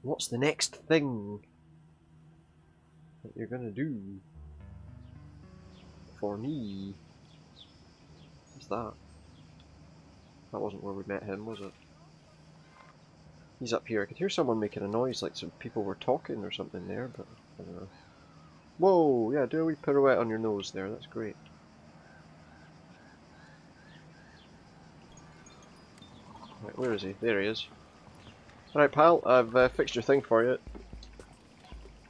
What's the next thing that you're gonna do for me? What's that? That wasn't where we met him, was it? He's up here. I could hear someone making a noise like some people were talking or something there, but I don't know. Whoa, yeah, do a wee pirouette on your nose there, that's great. Right, where is he? There he is. Alright pal, I've fixed your thing for you.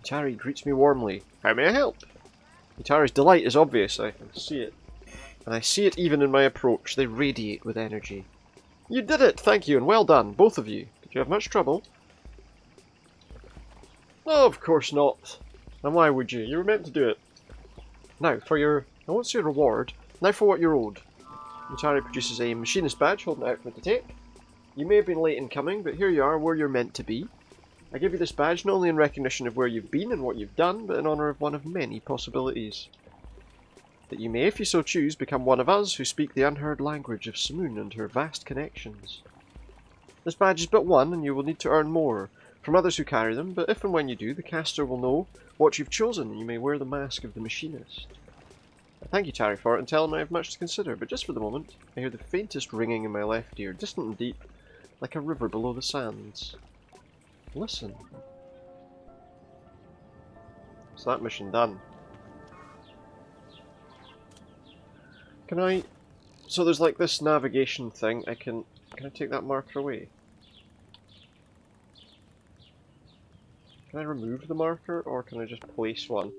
Itari greets me warmly. How may I help? Itari's delight is obvious, I can see it. And I see it even in my approach, they radiate with energy. You did it, thank you, and well done, both of you. Did you have much trouble? Oh, of course not. And why would you? You were meant to do it. Now, for your... I won't say reward. Now for what you're owed. Itari produces a machinist badge, holding it out for me to take. You may have been late in coming, but here you are, where you're meant to be. I give you this badge not only in recognition of where you've been and what you've done, but in honour of one of many possibilities. That you may, if you so choose, become one of us who speak the unheard language of Simoon and her vast connections. This badge is but one, and you will need to earn more from others who carry them, but if and when you do, the caster will know what you've chosen, and you may wear the mask of the machinist. I thank you, Tari, for it, and tell him I have much to consider, but just for the moment, I hear the faintest ringing in my left ear, distant and deep, like a river below the sands. Listen. So that mission done. Can I... So there's like this navigation thing, can I take that marker away? Can I remove the marker, or can I just place one?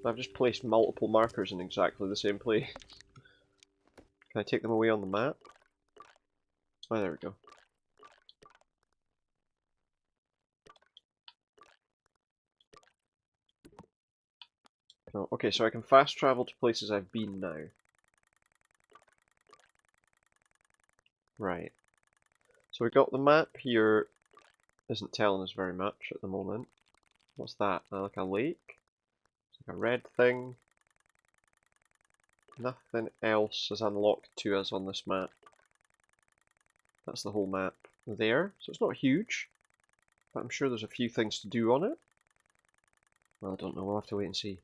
I've just placed multiple markers in exactly the same place. Can I take them away on the map? Oh, there we go. No, okay, so I can fast travel to places I've been now. Right. So we got the map here. Isn't telling us very much at the moment. What's that? Like a lake? It's like a red thing. Nothing else is unlocked to us on this map. That's the whole map there. So it's not huge, but I'm sure there's a few things to do on it. Well, I don't know. We'll have to wait and see.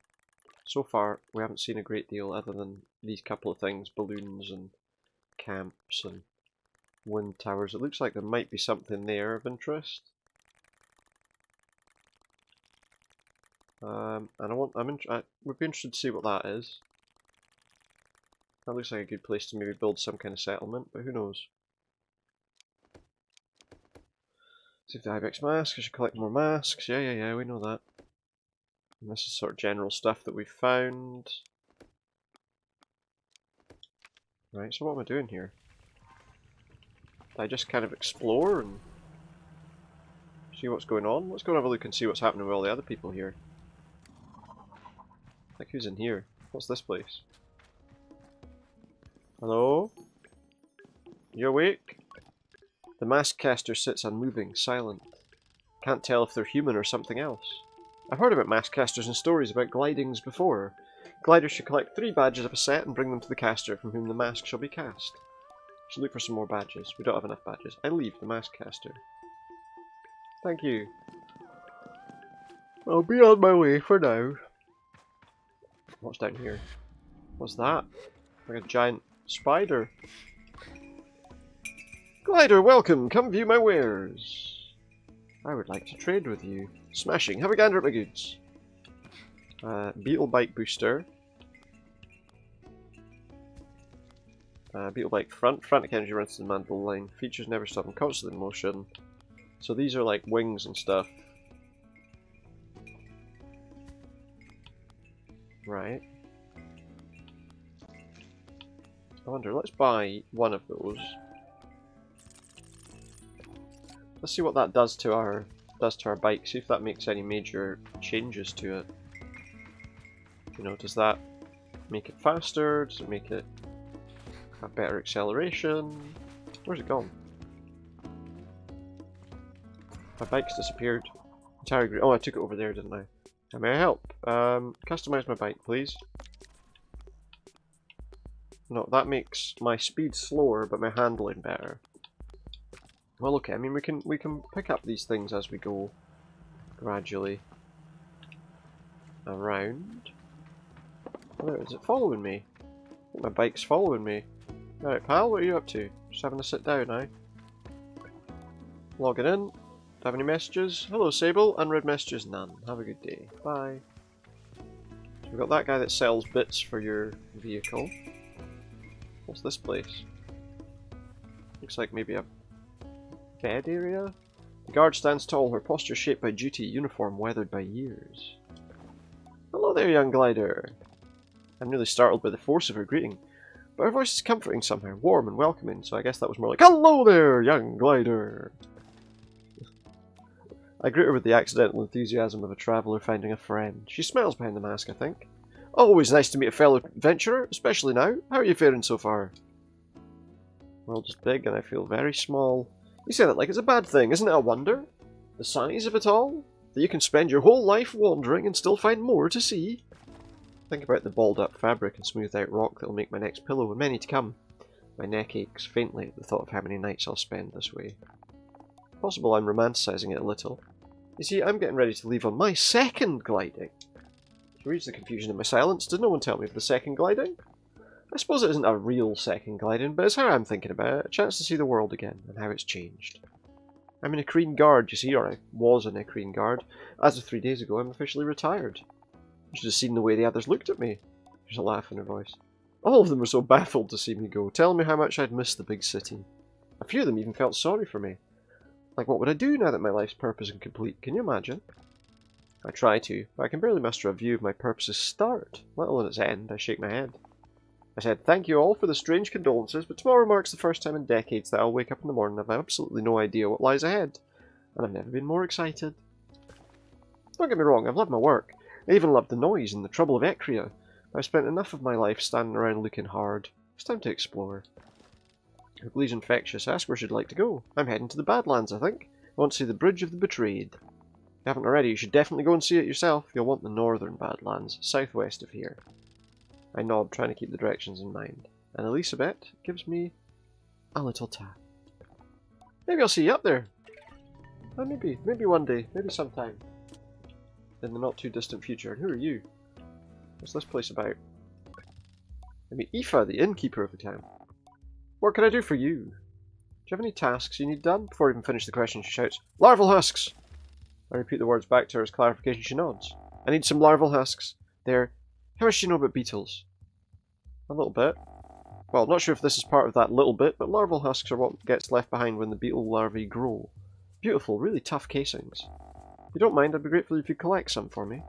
So far, we haven't seen a great deal other than these couple of things. Balloons and camps and wind towers. It looks like there might be something there of interest. And I would be interested to see what that is. That looks like a good place to maybe build some kind of settlement, but who knows. Save the Ibex mask, I should collect more masks. Yeah, we know that. And this is sort of general stuff that we've found. Right, so what am I doing here? I just kind of explore and see what's going on? Let's go and have a look and see what's happening with all the other people here. Like, who's in here? What's this place? Hello? You awake? The mask caster sits unmoving, silent. Can't tell if they're human or something else. I've heard about mask casters and stories about glidings before. Gliders should collect 3 badges of a set and bring them to the caster from whom the mask shall be cast. Should look for some more badges. We don't have enough badges. I leave the mask caster. Thank you. I'll be on my way for now. What's down here? What's that? Like a giant spider. Glider, welcome! Come view my wares. I would like to trade with you. Smashing. Have a gander at my goods. Beetle bike booster. Beetle bike front. Frantic energy runs to the mandible line. Features never stop and constantly in motion. So these are like wings and stuff. Right. I wonder, let's buy one of those. Let's see what that does to our bike. See if that makes any major changes to it. You know, does that make it faster? Does it make it have better acceleration? Where's it gone? My bike's disappeared. Oh, I took it over there, didn't I? How may I help? Customize my bike, please. No, that makes my speed slower, but my handling better. Well, okay. I mean, we can pick up these things as we go, gradually around. Oh, is it following me? I think my bike's following me. Alright, pal, what are you up to? Just having a sit down, eh? Logging in. Have any messages? Hello, Sable. Unread messages, none. Have a good day. Bye. So we've got that guy that sells bits for your vehicle. What's this place? Looks like maybe a bed area? The guard stands tall, her posture shaped by duty, uniform weathered by years. Hello there, young glider. I'm nearly startled by the force of her greeting, but her voice is comforting somehow, warm and welcoming, so I guess that was more like, hello there, young glider. I greet her with the accidental enthusiasm of a traveller finding a friend. She smiles behind the mask, I think. Always nice to meet a fellow adventurer, especially now. How are you faring so far? The world is big and I feel very small. You say that like it's a bad thing, isn't it a wonder? The size of it all? That you can spend your whole life wandering and still find more to see? Think about the balled up fabric and smoothed out rock that'll make my next pillow and many to come. My neck aches faintly at the thought of how many nights I'll spend this way. Possible I'm romanticising it a little. You see, I'm getting ready to leave on my second gliding. She reads the confusion in my silence. Did no one tell me of the second gliding? I suppose it isn't a real second gliding, but it's how I'm thinking about it. A chance to see the world again, and how it's changed. I'm an Ecrine guard, you see, or I was an Ecrine guard. As of 3 days ago, I'm officially retired. You should have seen the way the others looked at me. There's a laugh in her voice. All of them were so baffled to see me go, telling me how much I'd missed the big city. A few of them even felt sorry for me. Like, what would I do now that my life's purpose is complete? Can you imagine? I try to, but I can barely muster a view of my purpose's start, let alone its end. I shake my head. I said, thank you all for the strange condolences, but tomorrow marks the first time in decades that I'll wake up in the morning and have absolutely no idea what lies ahead. And I've never been more excited. Don't get me wrong, I've loved my work. I even loved the noise and the trouble of Ecria. I've spent enough of my life standing around looking hard. It's time to explore. Her glee's infectious. Ask where she'd like to go. I'm heading to the Badlands, I think. I want to see the Bridge of the Betrayed. If you haven't already, you should definitely go and see it yourself. You'll want the northern Badlands, southwest of here. I nod, trying to keep the directions in mind. And Elisabeth gives me a little tap. Maybe I'll see you up there. Or maybe one day, maybe sometime. In the not too distant future. And who are you? What's this place about? I meet Aoife, the innkeeper of the town. What can I do for you? Do you have any tasks you need done? Before I even finish the question, she shouts, larval husks! I repeat the words back to her as clarification. She nods. I need some larval husks. There. How much do you know about beetles? A little bit. Well, I'm not sure if this is part of that little bit, but larval husks are what gets left behind when the beetle larvae grow. Beautiful, really tough casings. If you don't mind, I'd be grateful if you collect some for me.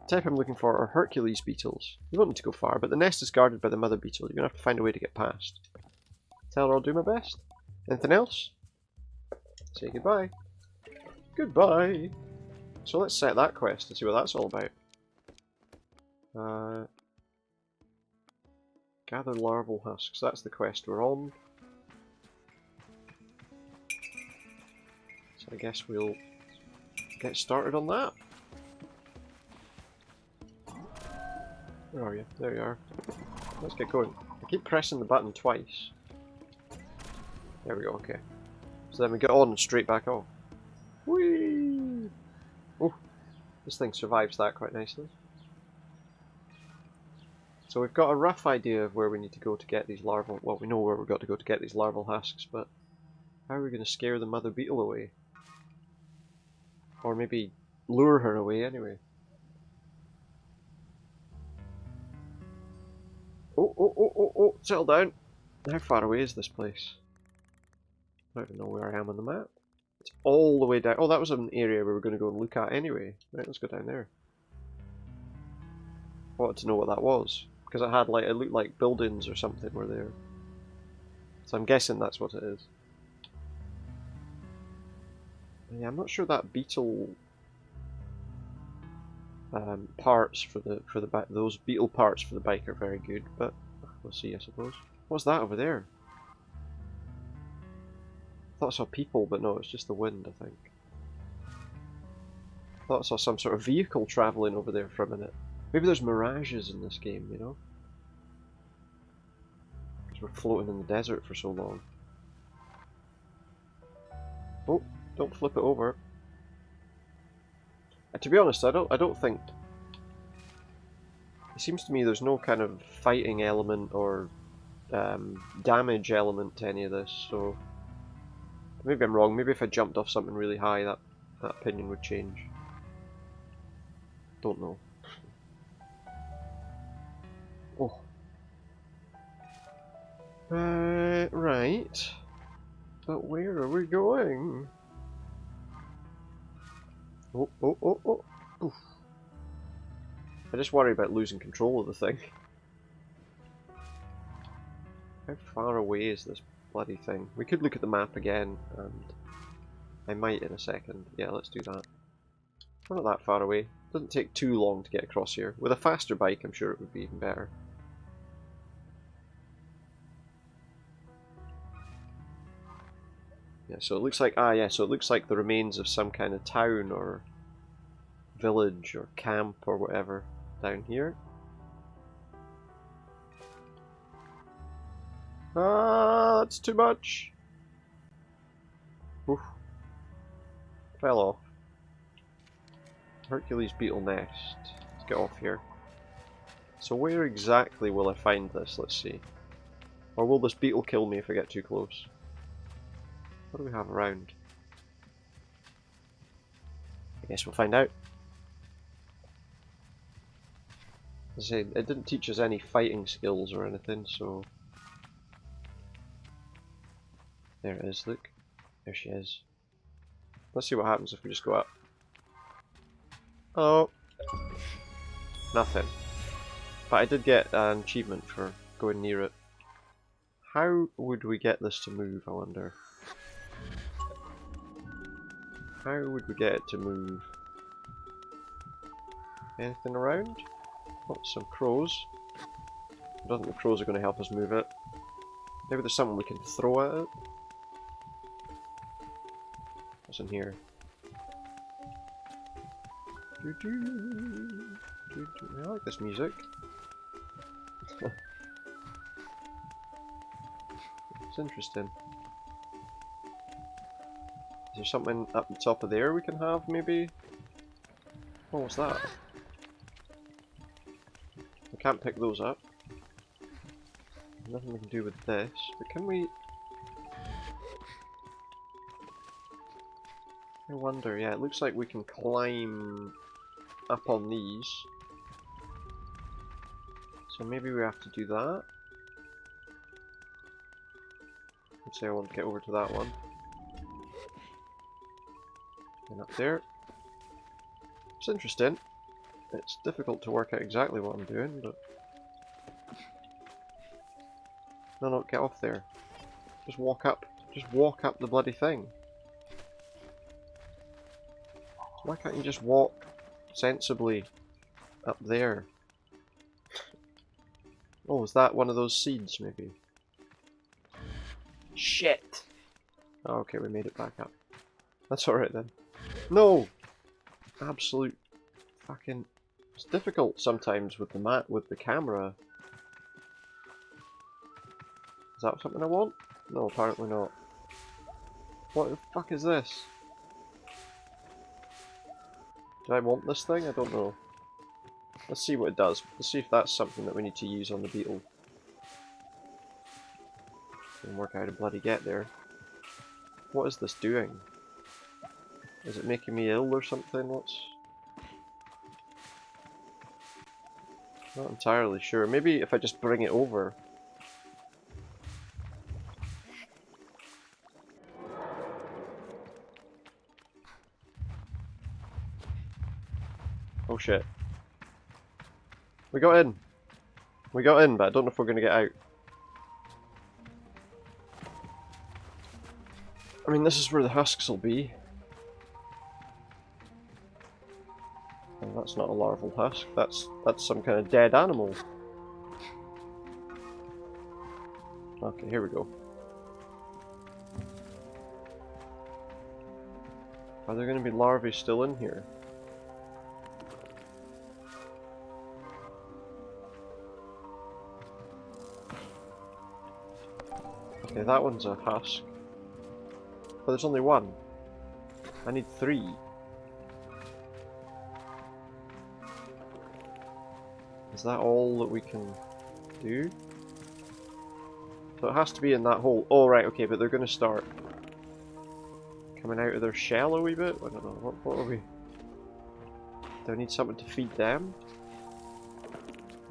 The type I'm looking for are Hercules beetles. You won't need to go far, but the nest is guarded by the mother beetle. You're going to have to find a way to get past. Tell her I'll do my best. Anything else? Say goodbye. Goodbye! So let's set that quest and see what that's all about. Gather larval husks. That's the quest we're on. So I guess we'll get started on that. Where are you? There you are. Let's get going. I keep pressing the button twice. There we go, okay. So then we get on and straight back off. Whee! Oh, this thing survives that quite nicely. So we've got a rough idea of where we need to go to get these larval... Well, we know where we've got to go to get these larval husks, but how are we going to scare the mother beetle away? Or maybe lure her away anyway. Oh, settle down. How far away is this place? I don't even know where I am on the map. It's all the way down. Oh, that was an area we were going to go and look at anyway. Right, let's go down there. I wanted to know what that was. Because it had like, it looked like buildings or something were there. So I'm guessing that's what it is. Yeah, I'm not sure that beetle parts for the bike, those beetle parts for the bike are very good, but we'll see, I suppose. What's that over there? I thought I saw people, but no, it's just the wind, I think. I thought I saw some sort of vehicle travelling over there for a minute. Maybe there's mirages in this game, you know? Because we're floating in the desert for so long. Oh, don't flip it over. To be honest, I don't think... It seems to me there's no kind of fighting element or damage element to any of this, so... Maybe I'm wrong, maybe if I jumped off something really high that opinion would change. Don't know. Oh. Right. But where are we going? Oh. Oof. I just worry about losing control of the thing. How far away is this bloody thing? We could look at the map again, and I might in a second. Yeah, let's do that. We're not that far away. Doesn't take too long to get across here. With a faster bike, I'm sure it would be even better. Yeah, so it looks like so it looks like the remains of some kind of town or village or camp or whatever down here. Ah, that's too much. Oof. Fell off. Hercules beetle nest. Let's get off here. So where exactly will I find this? Let's see. Or will this beetle kill me if I get too close? What do we have around? I guess we'll find out. As I say, it didn't teach us any fighting skills or anything, so... There it is, look. There she is. Let's see what happens if we just go up. Oh! Nothing. But I did get an achievement for going near it. How would we get this to move, I wonder? How would we get it to move? Anything around? Oh, some crows. I don't think the crows are going to help us move it. Maybe there's something we can throw at it? What's in here? I like this music. It's interesting. Is there something up the top of there we can have, maybe? Oh, what's that? I can't pick those up. Nothing we can do with this, but can we... I wonder, yeah, it looks like we can climb up on these. So maybe we have to do that. Let's say I want to get over to that one. And up there. It's interesting. It's difficult to work out exactly what I'm doing, but... No, get off there. Just walk up. Just walk up the bloody thing. Why can't you just walk sensibly up there? Oh, is that one of those seeds, maybe? Shit! Oh, okay, we made it back up. That's alright then. No! Absolute fucking... It's difficult sometimes with the camera. Is that something I want? No, apparently not. What the fuck is this? Do I want this thing? I don't know. Let's see what it does. Let's see if that's something that we need to use on the beetle. And work out how to bloody get there. What is this doing? Is it making me ill or something? What's... Not entirely sure. Maybe if I just bring it over. Oh shit. We got in. We got in, but I don't know if we're going to get out. I mean, this is where the husks will be. Oh, that's not a larval husk. That's some kind of dead animal. Okay, here we go. Are there going to be larvae still in here? Okay, that one's a husk. But there's only one. I need 3. Is that all that we can do? So it has to be in that hole. Oh right, okay, but they're going to start coming out of their shell a wee bit? I don't know, what are we... Do I need something to feed them?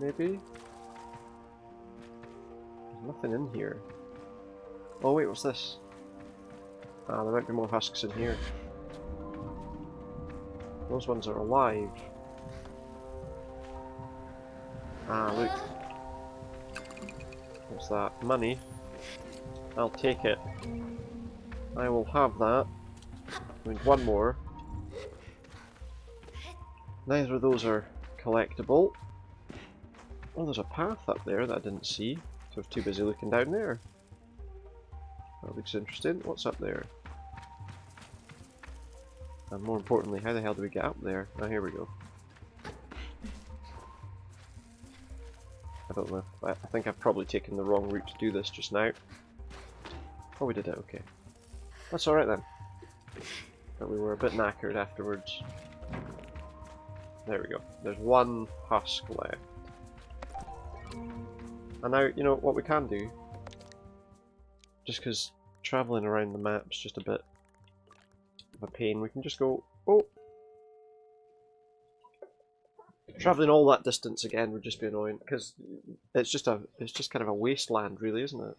Maybe? There's nothing in here. Oh wait, what's this? Ah, there might be more husks in here. Those ones are alive. Ah, look. What's that? Money. I'll take it. I will have that. I need one more. Neither of those are collectible. Oh, there's a path up there that I didn't see. So I was too busy looking down there. That looks interesting. What's up there? And more importantly, how the hell do we get up there? Oh, here we go. I don't know. I think I've probably taken the wrong route to do this just now. Oh, we did it. Okay. That's alright then. But we were a bit knackered afterwards. There we go. There's one husk left. And now, you know what we can do? Just because travelling around the map's just a bit of a pain, we can just go, oh! Travelling all that distance again would just be annoying, because it's just kind of a wasteland really, isn't it?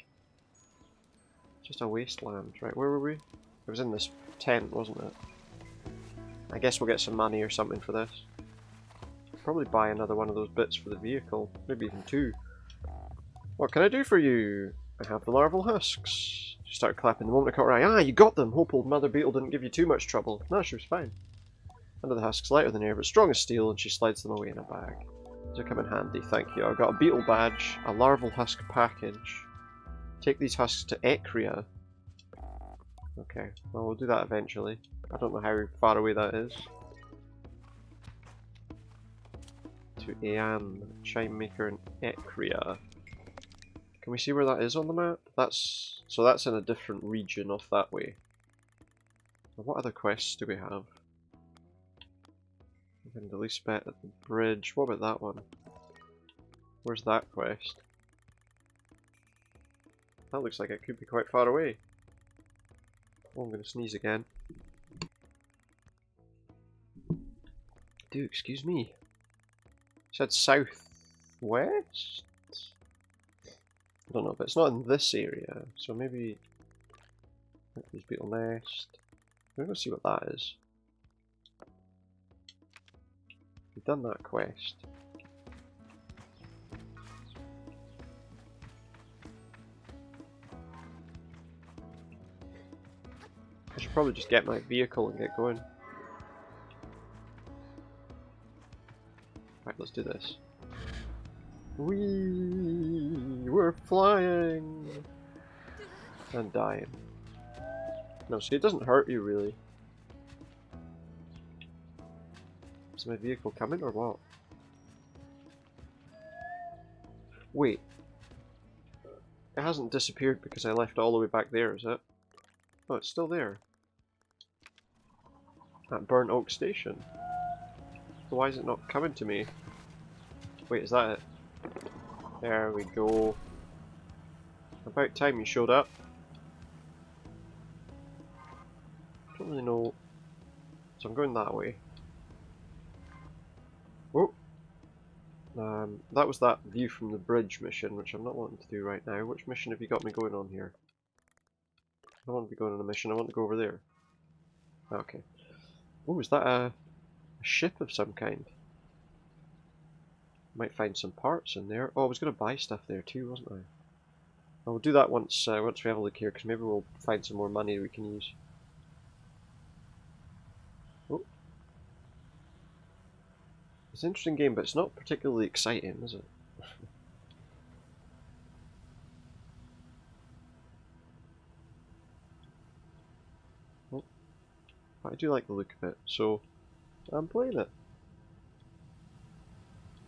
Just a wasteland. Right, where were we? It was in this tent, wasn't it? I guess we'll get some money or something for this. Probably buy another one of those bits for the vehicle, maybe even 2. What can I do for you? I have the larval husks. She started clapping the moment I caught her eye. Ah, you got them! Hope old Mother Beetle didn't give you too much trouble. No, she was fine. Under the husks, lighter than air, but strong as steel, and she slides them away in a bag. These will come in handy, thank you. I've got a beetle badge, a larval husk package. Take these husks to Ecria. Okay, well we'll do that eventually. I don't know how far away that is. To Aean, Chime Maker in Ecria. Can we see where that is on the map? So that's in a different region off that way. What other quests do we have? And the least bet at the bridge. What about that one? Where's that quest? That looks like it could be quite far away. Oh, I'm gonna sneeze again. Do excuse me. It said southwest? I don't know, but it's not in this area, so maybe there's Beetle Nest. We're gonna see what that is. We've done that quest. I should probably just get my vehicle and get going. Right, let's do this. We're flying and dying. No, see, it doesn't hurt you really. Is my vehicle coming or what? Wait. It hasn't disappeared because I left it all the way back there, is it? Oh, it's still there. At Burnt Oak Station. So why is it not coming to me? Wait, is that it? There we go. About time you showed up. Don't really know. So I'm going that way. Oh! That was that view from the bridge mission, which I'm not wanting to do right now. Which mission have you got me going on here? I don't want to be going on a mission, I want to go over there. Okay. Oh, is that a ship of some kind? Might find some parts in there. Oh, I was going to buy stuff there too, wasn't I? I'll do that once we have a look here, because maybe we'll find some more money we can use. Oh. It's an interesting game, but it's not particularly exciting, is it? Oh. But I do like the look of it, so I'm playing it.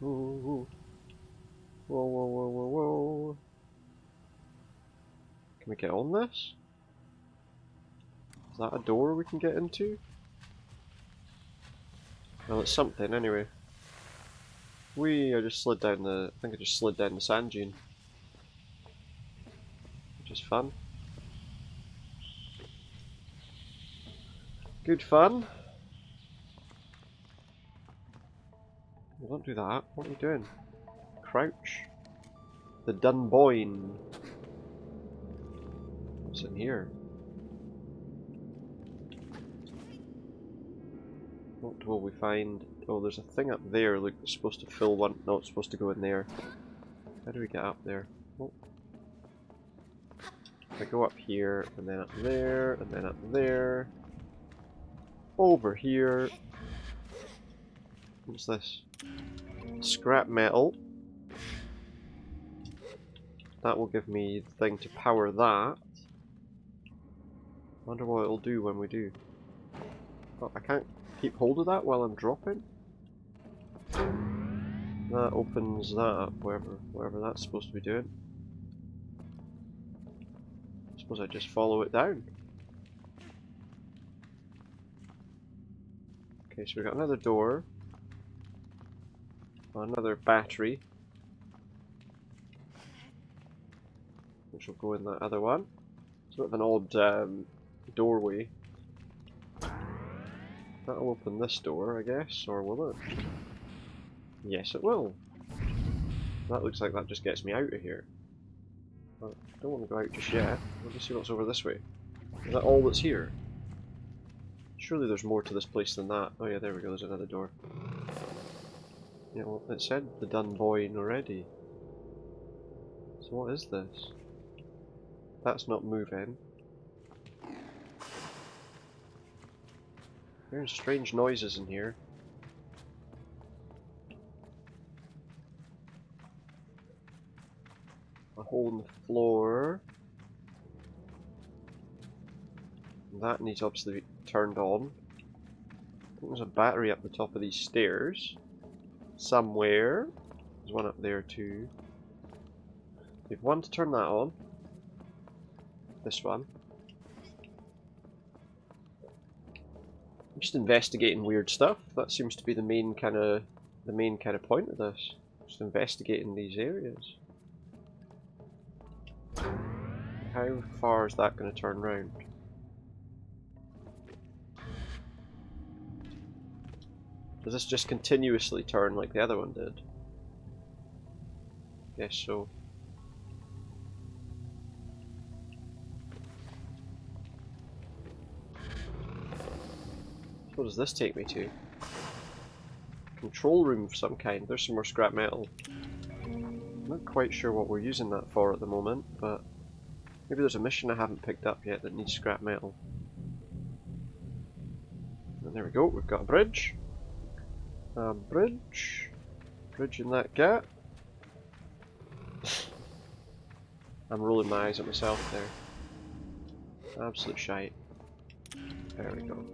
Ooh. Whoa, whoa, whoa, whoa, whoa. Can we get on this? Is that a door we can get into? Well, it's something anyway. I just slid down the. I think I just slid down the sand dune. Which is fun. Good fun. Well, don't do that. What are you doing? Crouch. The Dunboyne. What's in here? What will we find? Oh, there's a thing up there. Look, it's supposed to fill one. No, it's supposed to go in there. How do we get up there? Oh. I go up here, and then up there, and then up there. Over here. What's this? Scrap metal. That will give me the thing to power that. Wonder what it'll do when we do. Oh, I can't keep hold of that while I'm dropping? That opens that up, whatever that's supposed to be doing. I suppose I just follow it down. Okay, so we've got another door. Another battery. Which will go in that other one. It's a bit of an odd doorway. That'll open this door, I guess, or will it? Yes, it will. That looks like that just gets me out of here. I don't want to go out just yet. Let me see what's over this way. Is that all that's here? Surely there's more to this place than that. Oh yeah, there we go, there's another door. Yeah, well, it said the Dunboyne already. So what is this? That's not moving. There's strange noises in here. A hole in the floor. That needs obviously to be turned on. I think there's a battery up the top of these stairs. Somewhere. There's one up there too. We have one to turn that on. This one. I'm just investigating weird stuff. That seems to be the main kind of point of this. Just investigating these areas. How far is that going to turn round? Does this just continuously turn like the other one did? Guess so. What does this take me to? Control room of some kind. There's some more scrap metal. I'm not quite sure what we're using that for at the moment, but maybe there's a mission I haven't picked up yet that needs scrap metal. And there we go, we've got a bridge. Bridge in that gap. I'm rolling my eyes at myself there. Absolute shite. There we go.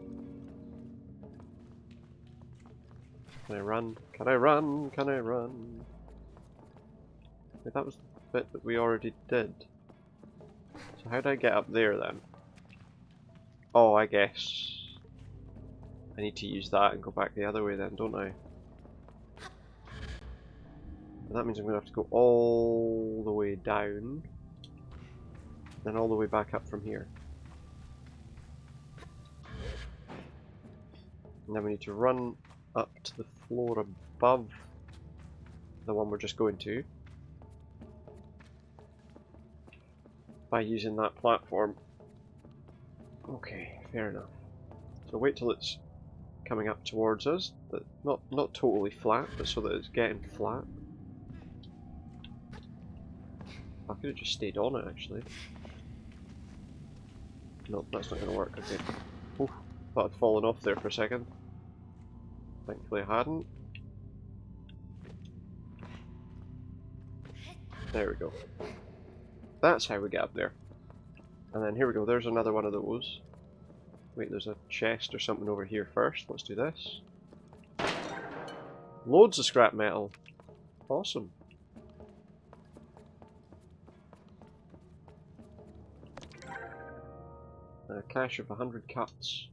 Can I run? Can I run? Can I run? Wait, that was the bit that we already did. So how do I get up there then? Oh, I guess I need to use that and go back the other way then, don't I? And that means I'm going to have to go all the way down, then all the way back up from here. And then we need to run up to the floor above the one we're just going to by using that platform. Okay, fair enough. So wait till it's coming up towards us, but not totally flat, but so that it's getting flat. I could have just stayed on it actually. Nope, that's not going to work. Okay. Oof, thought I'd fallen off there for a second. Thankfully I hadn't. There we go. That's how we get up there. And then here we go, there's another one of those. Wait, there's a chest or something over here first. Let's do this. Loads of scrap metal. Awesome. A cache of 100 cuts.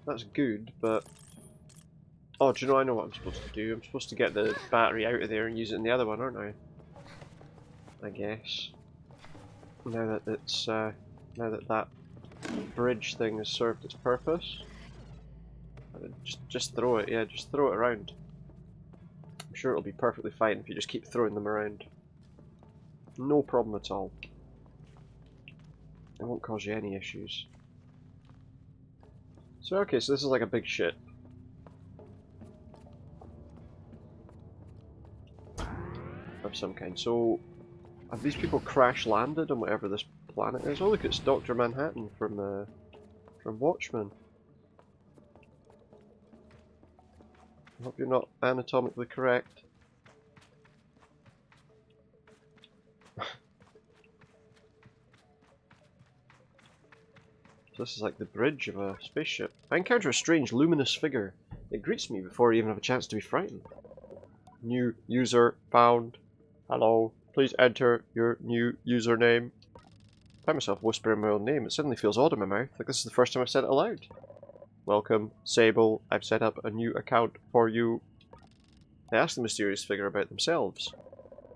That's good, but... Oh, do you know, I know what I'm supposed to do. I'm supposed to get the battery out of there and use it in the other one, aren't I? I guess. Now that it's, now that that bridge thing has served its purpose. Just throw it, yeah, just throw it around. I'm sure it'll be perfectly fine if you just keep throwing them around. No problem at all. It won't cause you any issues. So okay, so this is like a big ship. Of some kind. So, have these people crash landed on whatever this planet is? Oh look, it's Dr. Manhattan from Watchmen. I hope you're not anatomically correct. So this is like the bridge of a spaceship. I encounter a strange luminous figure. It greets me before I even have a chance to be frightened. New user found. Hello. Please enter your new username. I find myself whispering my own name. It suddenly feels odd in my mouth, like this is the first time I've said it aloud. Welcome, Sable. I've set up a new account for you. They ask the mysterious figure about themselves.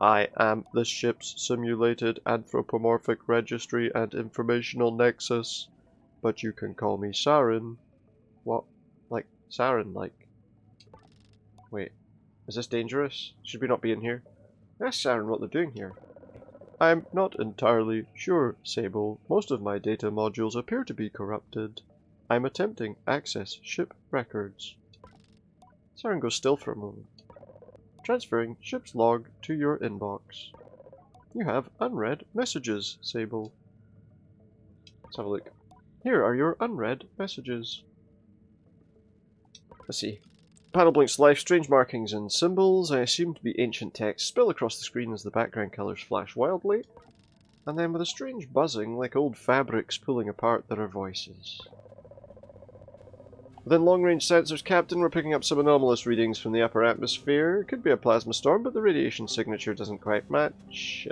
I am the ship's simulated anthropomorphic registry and informational nexus. But you can call me Saren. What? Like, Saren, like? Wait, is this dangerous? Should we not be in here? Ask Saren what they're doing here. I'm not entirely sure, Sable. Most of my data modules appear to be corrupted. I'm attempting access ship records. Saren goes still for a moment. Transferring ship's log to your inbox. You have unread messages, Sable. Let's have a look. Here are your unread messages. Let's see. Panel blinks life, strange markings and symbols, I assume to be ancient text, spill across the screen as the background colours flash wildly. And then with a strange buzzing, like old fabrics pulling apart, there are voices. Within long-range sensors, Captain, we're picking up some anomalous readings from the upper atmosphere. It could be a plasma storm, but the radiation signature doesn't quite match.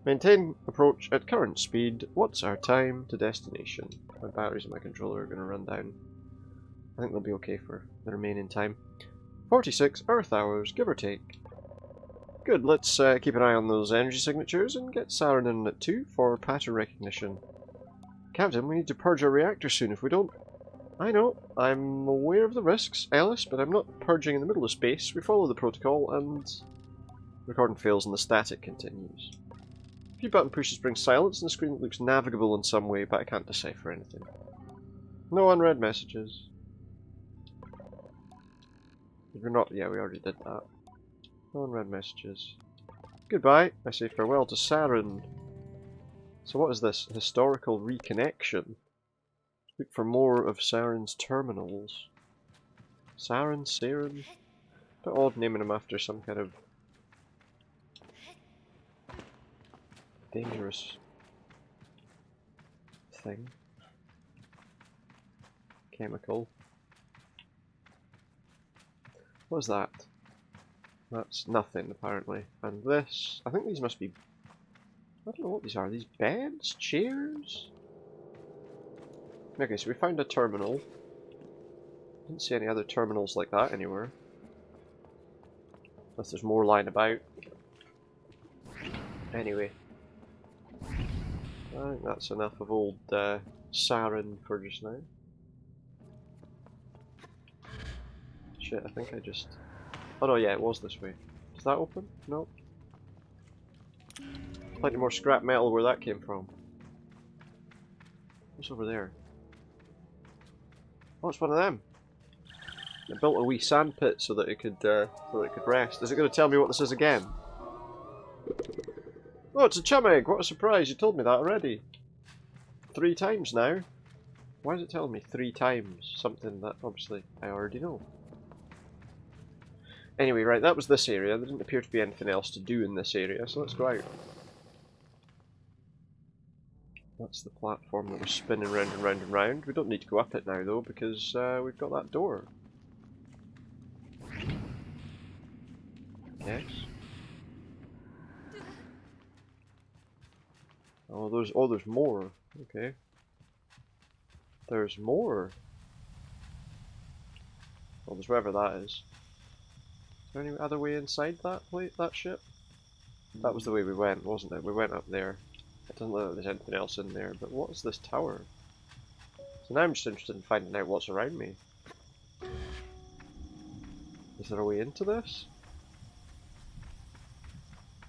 Maintain approach at current speed. What's our time to destination? My batteries in my controller are going to run down. I think they'll be okay for the remaining time. 46 Earth hours, give or take. Good, let's keep an eye on those energy signatures and get Saren in at 2 for pattern recognition. Captain, we need to purge our reactor soon. If we don't... I know, I'm aware of the risks, Ellis, but I'm not purging in the middle of space. We follow the protocol and... Recording fails and the static continues. A few button pushes bring silence and the screen looks navigable in some way, but I can't decipher anything. No unread messages. We're not... Yeah, we already did that. No unread messages. Goodbye. I say farewell to Saren. So what is this? Historical reconnection? Look for more of Saren's terminals. Saren? Bit odd naming him after some kind of dangerous thing. Chemical. What is that? That's nothing, apparently. And this... I think these must be... I don't know what these are. These beds? Chairs? Okay, so we found a terminal. Didn't see any other terminals like that anywhere. Unless there's more lying about. Anyway. I think that's enough of old Sarin for just now. Shit, I think I just... Oh no, yeah, it was this way. Does that open? No. Plenty more scrap metal where that came from. What's over there? Oh, it's one of them. It built a wee sand pit so that it could rest. Is it going to tell me what this is again? Oh, it's a chum egg! What a surprise! You told me that already. 3 times now. Why is it telling me 3 times something that obviously I already know? Anyway, right, that was this area. There didn't appear to be anything else to do in this area, so let's go out. That's the platform that was spinning round and round and round. We don't need to go up it now though, because we've got that door. Yes. Oh, there's more. Okay. There's more. Well, there's wherever that is. Is there any other way inside that ship? That was the way we went, wasn't it? We went up there. It doesn't look like there's anything else in there, but what is this tower? So now I'm just interested in finding out what's around me. Is there a way into this?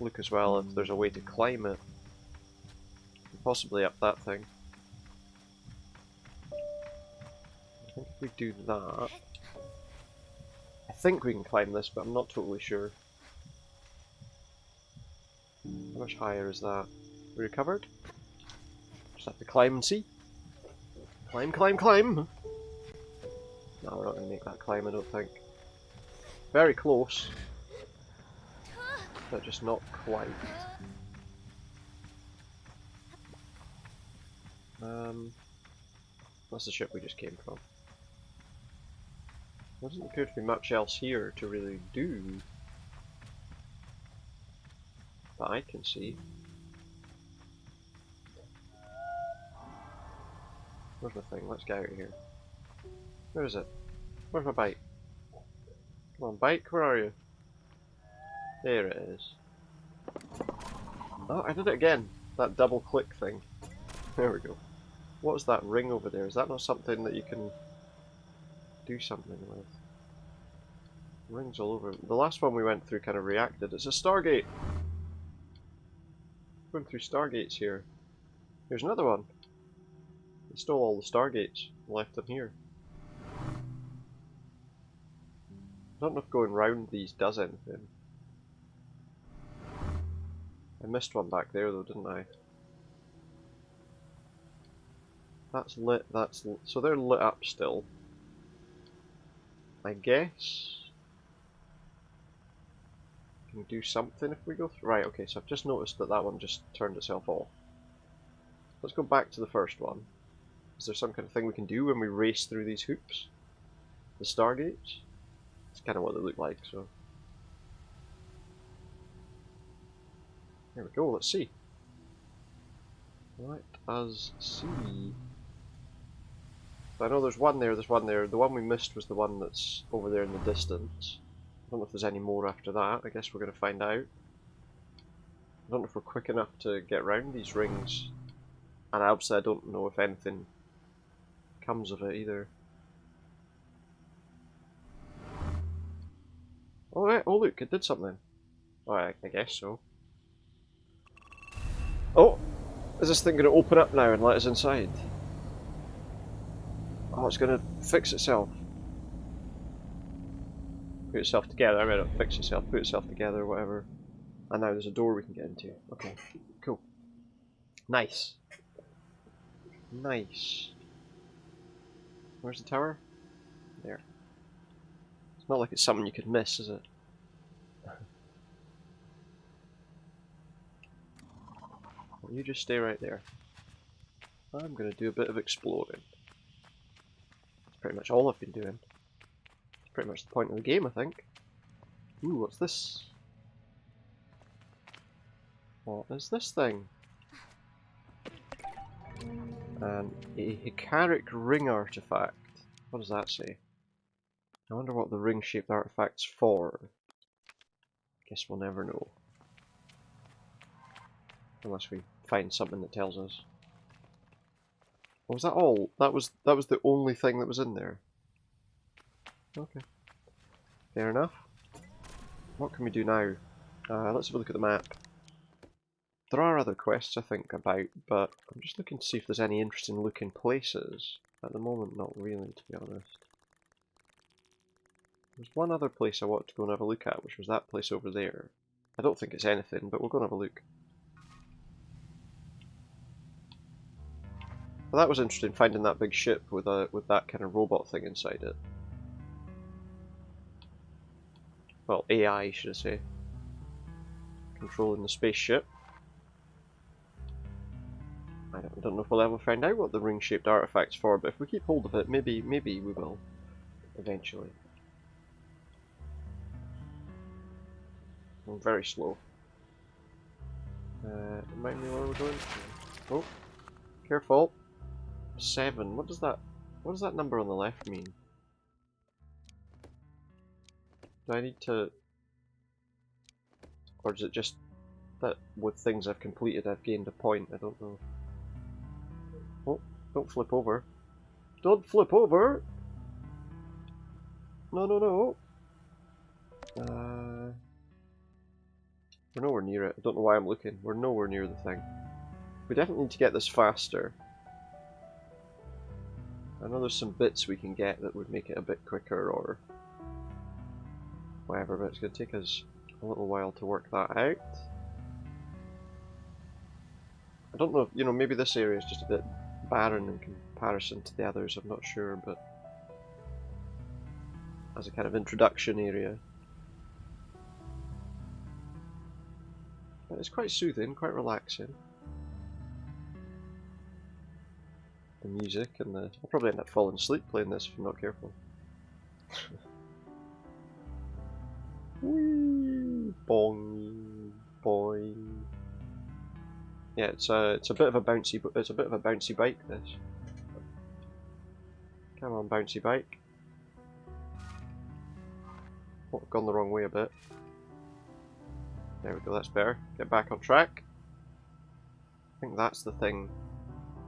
Look as well if there's a way to climb it. Possibly up that thing. I think if we do that... I think we can climb this, but I'm not totally sure. How much higher is that? We recovered? Just have to climb and see. Climb, climb, climb! No, we're not going to make that climb, I don't think. Very close. But just not quite. That's the ship we just came from. There doesn't appear to be much else here to really do that I can see. Where's my thing? Let's get out of here. Where is it? Where's my bike? Come on, bike, where are you? There it is. Oh, I did it again! That double click thing. There we go. What is that ring over there? Is that not something that you can do something with? Rings all over. The last one we went through kind of reacted. It's a Stargate! Going through Stargates here. Here's another one. They stole all the Stargates and left them here. I don't know if going round these does anything. I missed one back there though, didn't I? That's lit, that's lit. So they're lit up still. I guess. Can we do something if we go through? Right, okay, so I've just noticed that that one just turned itself off. Let's go back to the first one. Is there some kind of thing we can do when we race through these hoops? The Stargates? That's kind of what they look like, so. There we go, let's see. Let us see. I know there's one there, there's one there. The one we missed was the one that's over there in the distance. I don't know if there's any more after that. I guess we're going to find out. I don't know if we're quick enough to get around these rings. And obviously I don't know if anything comes of it either. Alright, oh look, it did something. Alright, I guess so. Oh! Is this thing going to open up now and let us inside? Oh, it's going to fix itself. Put itself together. I mean, not fix itself, put itself together, whatever. And now there's a door we can get into. Okay, cool. Nice. Nice. Where's the tower? There. It's not like it's something you could miss, is it? You just stay right there. I'm going to do a bit of exploring. That's pretty much all I've been doing. It's pretty much the point of the game, I think. Ooh, what's this? What is this thing? A Hikaric ring artifact. What does that say? I wonder what the ring-shaped artifact's for. Guess we'll never know. Unless we find something that tells us. Was that all? That was the only thing that was in there. Okay. Fair enough. What can we do now? Let's have a look at the map. There are other quests I think about, but I'm just looking to see if there's any interesting looking places. At the moment, not really, to be honest. There's one other place I wanted to go and have a look at, which was that place over there. I don't think it's anything, but we'll go and have a look. Well, that was interesting, finding that big ship with that kind of robot thing inside it. Well, AI, should I say. Controlling the spaceship. I don't know if we'll ever find out what the ring-shaped artifact's for, but if we keep hold of it, maybe we will. Eventually. I'm very slow. Remind me where we're going? Oh, careful. 7. What does that number on the left mean? Do I need to... Or is it just that with things I've completed I've gained a point? I don't know. Oh, don't flip over. Don't flip over! No, no, no! We're nowhere near it. I don't know why I'm looking. We're nowhere near the thing. We definitely need to get this faster. I know there's some bits we can get that would make it a bit quicker or whatever, but it's going to take us a little while to work that out. I don't know if, you know, maybe this area is just a bit barren in comparison to the others, I'm not sure, but as a kind of introduction area. But it's quite soothing, quite relaxing. The music and the... I'll probably end up falling asleep playing this if I'm not careful. Whee! Boing, boing. Yeah, it's a bit of a bouncy bike. This. Come on, bouncy bike. Oh, I've gone the wrong way a bit. There we go. That's better. Get back on track. I think that's the thing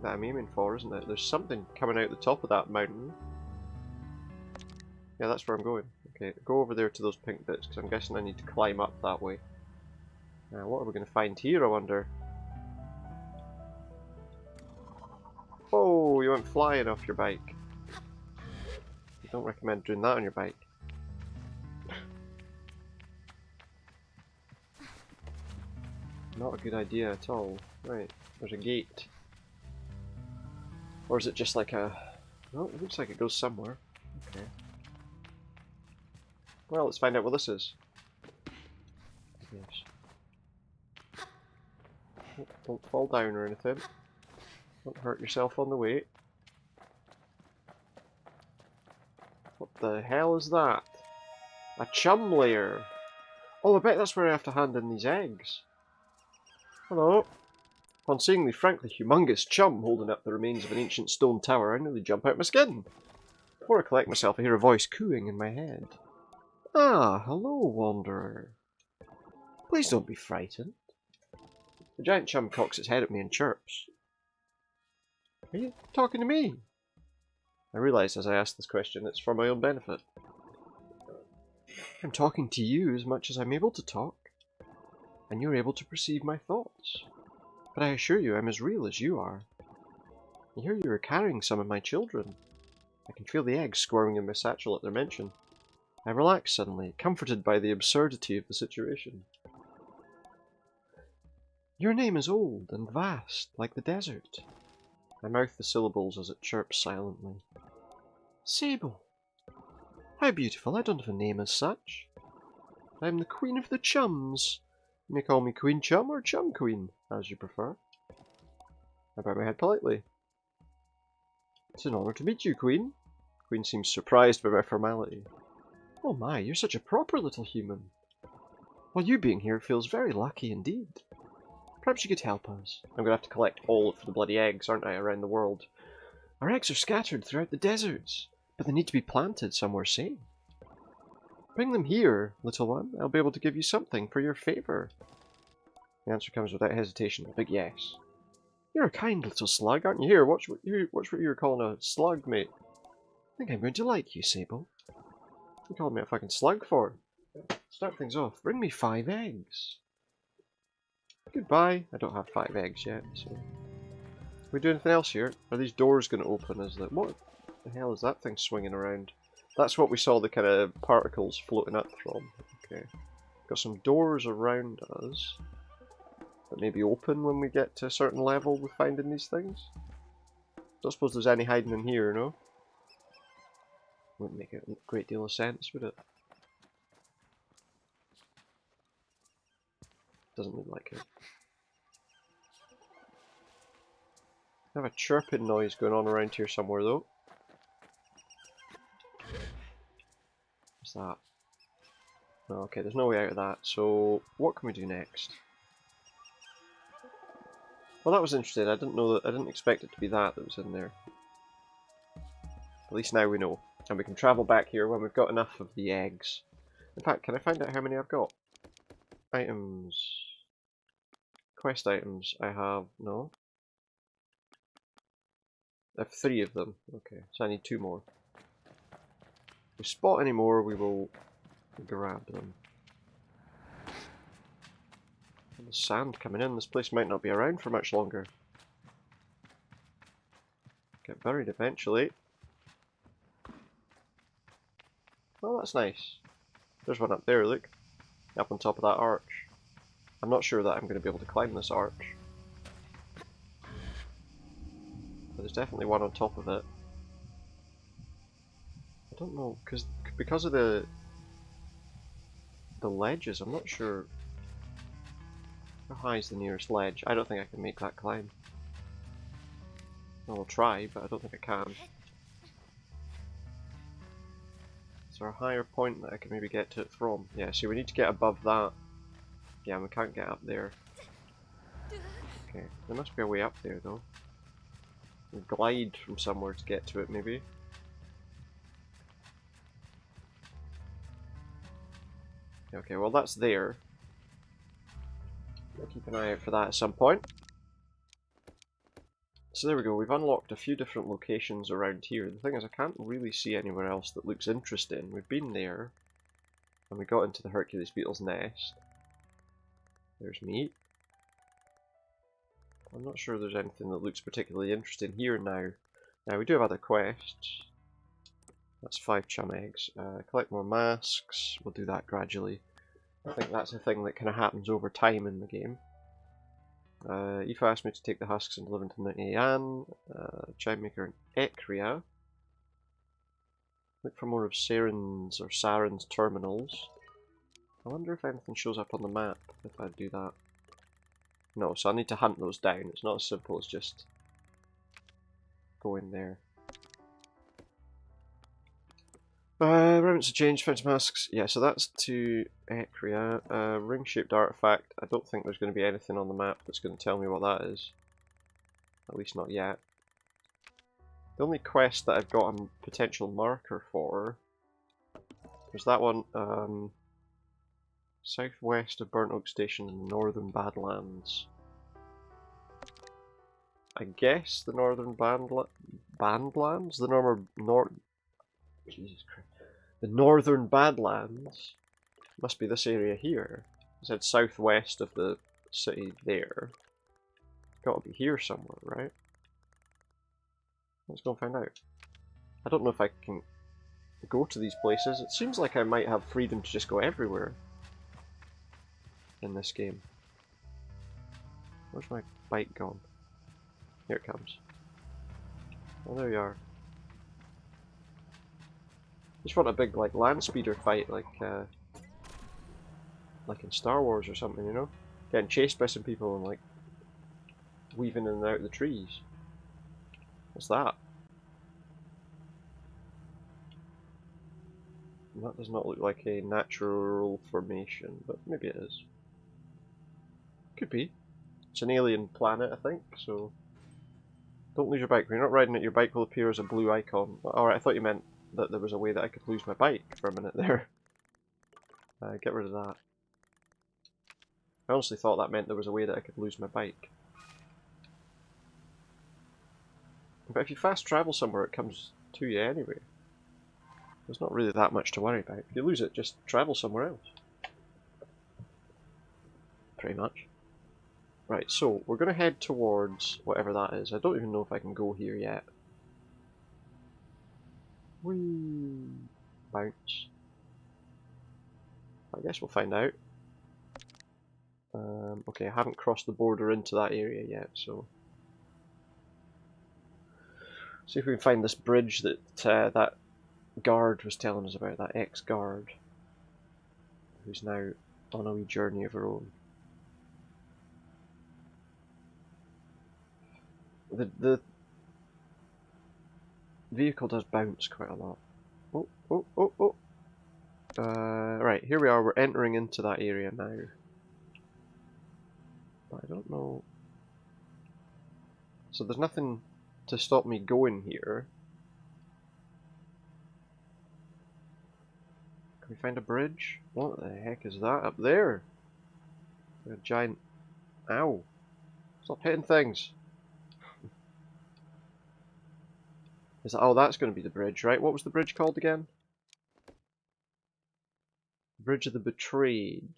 that I'm aiming for, isn't it? There's something coming out the top of that mountain. Yeah, that's where I'm going. Okay, go over there to those pink bits, because I'm guessing I need to climb up that way. Now, what are we going to find here, I wonder? Oh, you went flying off your bike. I don't recommend doing that on your bike. Not a good idea at all. Right, there's a gate. Or is it just like a... No, it looks like it goes somewhere. Okay. Well, let's find out what this is. Yes. Oh, don't fall down or anything. Don't hurt yourself on the way. What the hell is that? A chum layer! Oh, I bet that's where I have to hand in these eggs. Hello. Upon seeing the frankly humongous chum holding up the remains of an ancient stone tower, I nearly jump out my skin. Before I collect myself, I hear a voice cooing in my head. Ah, hello, wanderer. Please don't be frightened. The giant chum cocks its head at me and chirps. Are you talking to me? I realise as I ask this question it's for my own benefit. I'm talking to you as much as I'm able to talk, and you're able to perceive my thoughts. But I assure you I'm as real as you are. I hear you are carrying some of my children. I can feel the eggs squirming in my satchel at their mention. I relax suddenly, comforted by the absurdity of the situation. Your name is old and vast, like the desert. I mouth the syllables as it chirps silently. Sable. How beautiful, I don't have a name as such. I'm the Queen of the Chums. You may call me Queen Chum or Chum Queen, as you prefer. I bow my head politely. It's an honour to meet you, Queen. Queen seems surprised by my formality. Oh my, you're such a proper little human. Well, you being here feels very lucky indeed. Perhaps you could help us. I'm going to have to collect all of the bloody eggs, aren't I, around the world? Our eggs are scattered throughout the deserts, but they need to be planted somewhere safe. Bring them here, little one. I'll be able to give you something for your favour. The answer comes without hesitation, a big yes. You're a kind little slug, aren't you? Here, watch what you're calling a slug, mate. I think I'm going to like you, Sable. You called me a fucking slug for? Start things off. Bring me 5 eggs. Goodbye. I don't have 5 eggs yet, so... Can we do anything else here? Are these doors going to open? What the hell is that thing swinging around? That's what we saw the kind of particles floating up from. Okay. Got some doors around us that maybe open when we get to a certain level with finding these things. Don't suppose there's any hiding in here, no? Wouldn't make a great deal of sense, would it? Doesn't look like it. I have a chirping noise going on around here somewhere though. What's that? Oh, okay, there's no way out of that, so what can we do next? Well, that was interesting. I didn't expect it to be that was in there. At least now we know. And we can travel back here when we've got enough of the eggs. In fact, can I find out how many I've got? Items. Quest items. I have... no. I have 3 of them. Okay, so I need 2 more. If we spot any more, we will grab them. There's sand coming in. This place might not be around for much longer. Get buried eventually. Oh, that's nice. There's one up there, look. Up on top of that arch. I'm not sure that I'm going to be able to climb this arch. But there's definitely one on top of it. I don't know, because of the ledges, I'm not sure how high is the nearest ledge. I don't think I can make that climb. I'll try, but I don't think I can. Is there a higher point that I can maybe get to it from? Yeah, see, we need to get above that. Yeah, we can't get up there. Okay, there must be a way up there though. We'll glide from somewhere to get to it, maybe. Okay, well that's there. I'll keep an eye out for that at some point. So there we go, we've unlocked a few different locations around here. The thing is, I can't really see anywhere else that looks interesting. We've been there, and we got into the Hercules beetle's nest. There's meat. I'm not sure there's anything that looks particularly interesting here now. Now, we do have other quests. That's 5 chum eggs. Collect more masks. We'll do that gradually. I think that's a thing that kind of happens over time in the game. Aoife asked me to take the husks and deliver them to Nyan, Chimemaker and Ekria. Look for more of Saren's terminals. I wonder if anything shows up on the map if I do that. No, so I need to hunt those down. It's not as simple as just going there. Remnants of change, fence masks. Yeah, so that's to Ekria. Ring-shaped artifact. I don't think there's going to be anything on the map that's going to tell me what that is. At least not yet. The only quest that I've got a potential marker for is that one, southwest of Burnt Oak Station in the Northern Badlands. I guess the Northern Badlands? Jesus Christ. The Northern Badlands must be this area here. It said southwest of the city there. Gotta be here somewhere, right? Let's go and find out. I don't know if I can go to these places. It seems like I might have freedom to just go everywhere in this game. Where's my bike gone? Here it comes. Oh, there you are. Just want a big like land speeder fight, like in Star Wars or something, you know? Getting chased by some people and like weaving in and out of the trees. What's that? That does not look like a natural formation, but maybe it is. Could be. It's an alien planet, I think, so... Don't lose your bike. When you're not riding it, your bike will appear as a blue icon. Alright, I thought you meant that there was a way that I could lose my bike for a minute there. Get rid of that. I honestly thought that meant there was a way that I could lose my bike. But if you fast travel somewhere, it comes to you anyway. There's not really that much to worry about. If you lose it, just travel somewhere else. Pretty much. Right, so we're going to head towards whatever that is. I don't even know if I can go here yet. Whee! Bounce. I guess we'll find out. Okay, I haven't crossed the border into that area yet, so... See if we can find this bridge that that guard was telling us about, that ex-guard, who's now on a wee journey of her own. The vehicle does bounce quite a lot. Oh, oh, oh, oh! Right, here we are, we're entering into that area now. But I don't know... So there's nothing to stop me going here. Can we find a bridge? What the heck is that up there? A giant... Ow! Stop hitting things! Is that... Oh, that's going to be the bridge, right? What was the bridge called again? Bridge of the Betrayed.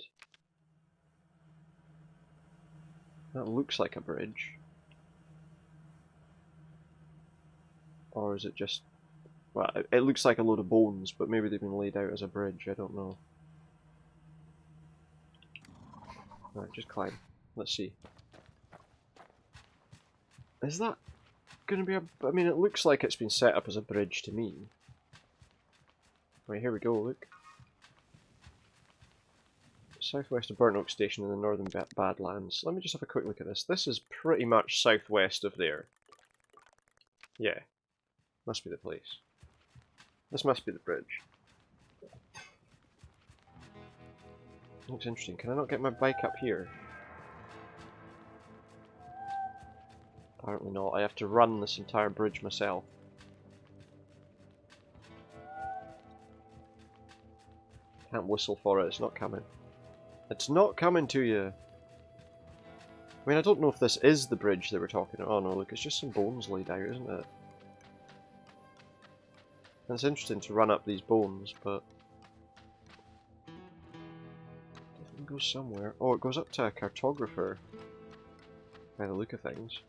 That looks like a bridge. Or is it just... Well, it looks like a load of bones, but maybe they've been laid out as a bridge, I don't know. Right, just climb. Let's see. Is that going to be a... I mean, it looks like it's been set up as a bridge to me. Right, here we go, look. Southwest of Burnt Oak Station in the northern Badlands. Let me just have a quick look at this. This is pretty much southwest of there. Yeah. Must be the place. This must be the bridge. Looks interesting. Can I not get my bike up here? Apparently not. I have to run this entire bridge myself. Can't whistle for it. It's not coming. It's not coming to you! I mean, I don't know if this is the bridge they were talking about. Oh no, look, it's just some bones laid out, isn't it? And it's interesting to run up these bones, but... It goes somewhere. Oh, it goes up to a cartographer. By the look of things.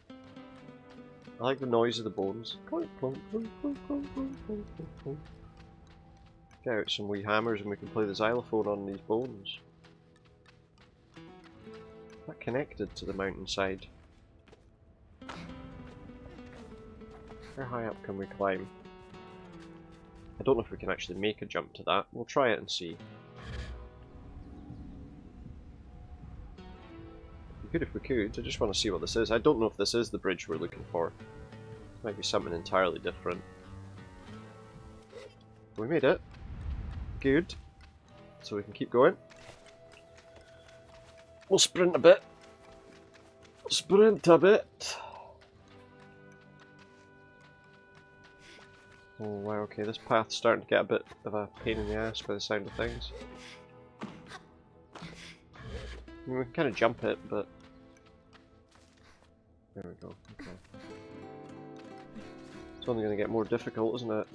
I like the noise of the bones. Clunk, clunk, clunk, clunk, clunk, clunk, clunk, clunk, clunk. Get out some wee hammers and we can play the xylophone on these bones. That connected to the mountainside. How high up can we climb? I don't know if we can actually make a jump to that. We'll try it and see. It'd be good if we could. I just want to see what this is. I don't know if this is the bridge we're looking for. It might be something entirely different. We made it. Good. So we can keep going. We'll sprint a bit. Sprint a bit. Oh wow, okay, this path's starting to get a bit of a pain in the ass by the sound of things. I mean, we can kind of jump it, but... There we go, okay. It's only going to get more difficult, isn't it?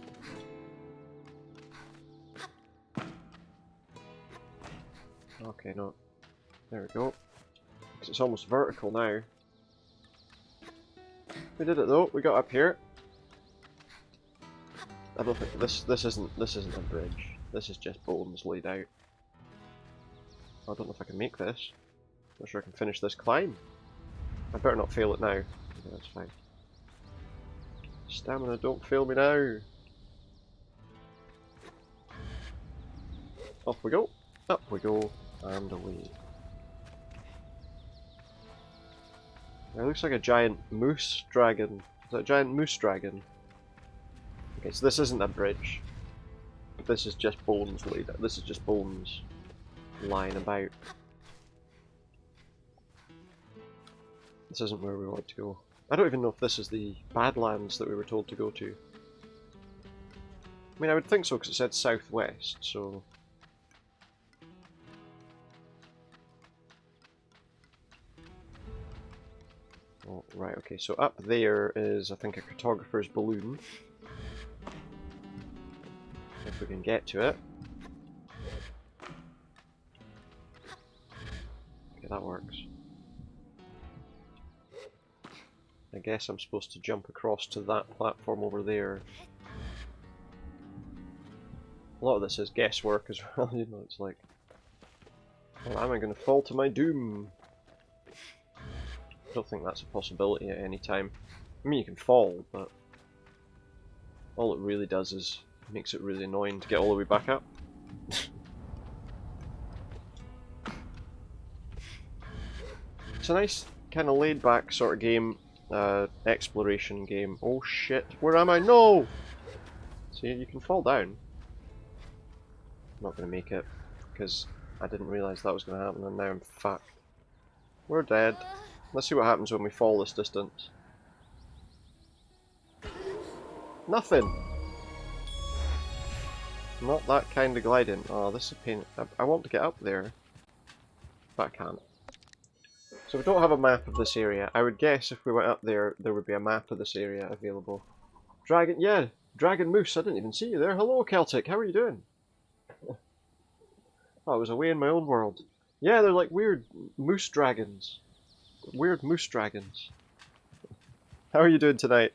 Okay, no. There we go. Because it's almost vertical now. We did it though, we got up here. I don't think this isn't a bridge. This is just bones laid out. I don't know if I can make this. Not sure I can finish this climb. I better not fail it now. Okay, that's fine. Stamina, don't fail me now. Off we go. Up we go. And away. It looks like a giant moose dragon. Is that a giant moose dragon? Okay, so this isn't a bridge. This is just bones laid. This is just bones lying about. This isn't where we want to go. I don't even know if this is the Badlands that we were told to go to. I mean, I would think so because it said southwest, so... Oh, right, okay, so up there is, I think, a cartographer's balloon. If we can get to it. Okay, that works. I guess I'm supposed to jump across to that platform over there. A lot of this is guesswork as well, you know, it's like... Well, am I going to fall to my doom? I don't think that's a possibility at any time. I mean, you can fall, but... all it really does is makes it really annoying to get all the way back up. It's a nice, kind of laid-back sort of game. Exploration game. Oh shit, where am I? No! See, you can fall down. I'm not going to make it, because I didn't realise that was going to happen, and now I'm fucked. We're dead. Let's see what happens when we fall this distance. Nothing! Not that kind of gliding. Oh, this is a pain. I want to get up there, but I can't. So we don't have a map of this area. I would guess if we went up there, there would be a map of this area available. Dragon, yeah, Dragon Moose, I didn't even see you there. Hello, Celtic, how are you doing? Oh, I was away in my own world. Yeah, they're like weird moose dragons. Weird moose dragons. How are you doing tonight?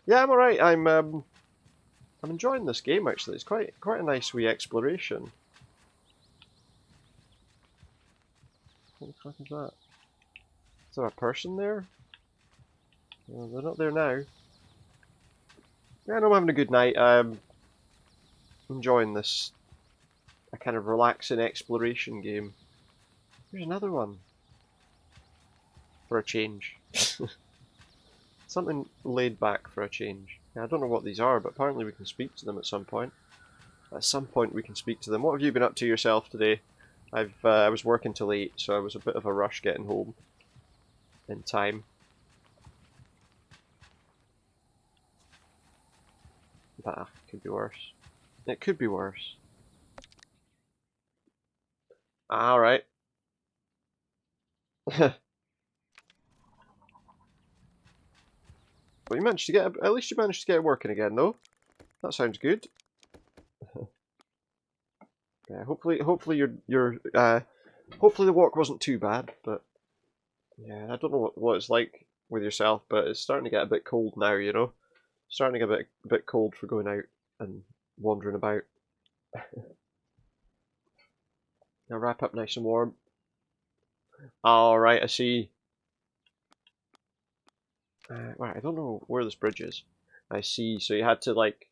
Yeah, I'm alright. I'm enjoying this game actually. It's quite a nice wee exploration. What the fuck is that? Is there a person there? Well, they're not there now. Yeah, no, I'm having a good night. I'm enjoying this a kind of relaxing exploration game. Here's another one. For a change. Something laid back for a change. Yeah, I don't know what these are, but apparently we can speak to them at some point. At some point we can speak to them. What have you been up to yourself today? I was working till 8, so I was a bit of a rush getting home in time. But it could be worse. It could be worse. Alright. Well, you managed to get at least you managed to get it working again, though. That sounds good. Yeah, hopefully hopefully the walk wasn't too bad, but yeah, I don't know what it's like with yourself, but it's starting to get a bit cold now, you know. Starting to get a bit cold for going out and wandering about. Now wrap up nice and warm. Alright, I see. Right, I don't know where this bridge is. I see, so you had to like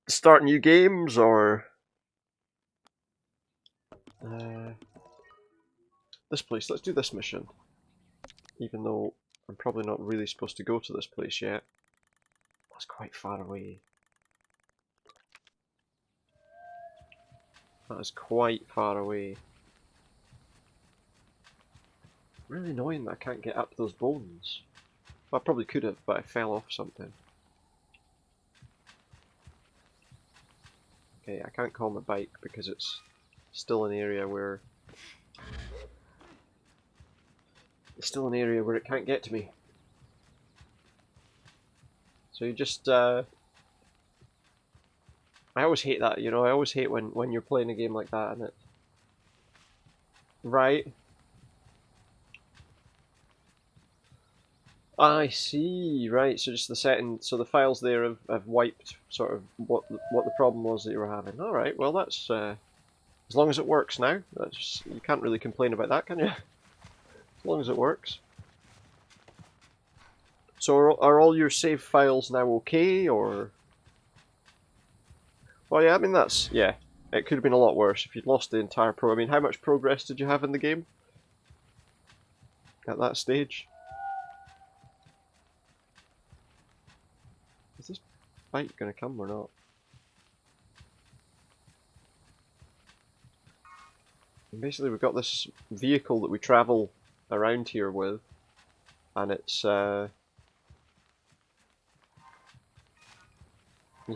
start new games or this place. Let's do this mission. Even though I'm probably not really supposed to go to this place yet. That's quite far away. That is quite far away. Really annoying that I can't get up those bones. Well, I probably could have, but I fell off something. Okay, I can't call my bike because it's still an area where... It's still an area where it can't get to me. So you just... I always hate that, you know, I always hate when you're playing a game like that and it... Right. I see, right, so just the setting, so the files there have wiped sort of what the problem was that you were having. Alright, well that's, as long as it works now, that's, you can't really complain about that, can you? As long as it works. So are all your save files now okay, or...? Well yeah, I mean that's, yeah, it could have been a lot worse if you'd lost the entire I mean, how much progress did you have in the game? at that stage. Is this bike going to come or not? And basically we've got this vehicle that we travel around here with, and it's you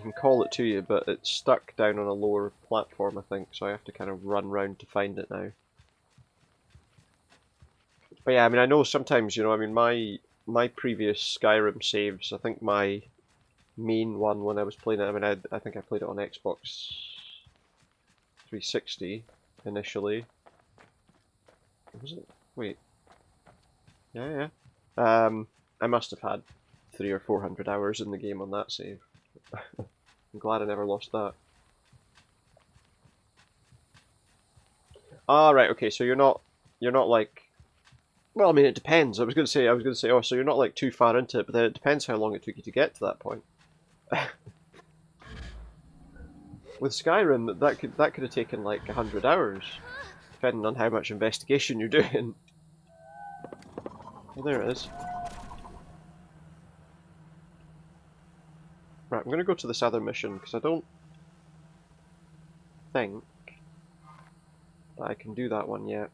can call it to you, but it's stuck down on a lower platform, I think, so I have to kind of run round to find it now. But yeah, I mean, I know sometimes, you know, I mean, my previous Skyrim saves, I think my main one when I was playing it, I mean, I think I played it on Xbox 360 initially. Was it? Wait. Yeah, yeah. I must have had 300 or 400 hours in the game on that save. I'm glad I never lost that. Ah, right. Okay, so you're not like. Well, I mean, it depends. I was gonna say, oh, so you're not like too far into it, but then it depends how long it took you to get to that point. With Skyrim, that could have taken like 100 hours, depending on how much investigation you're doing. Well, there it is. Right, I'm gonna go to this other mission because I don't think that I can do that one yet.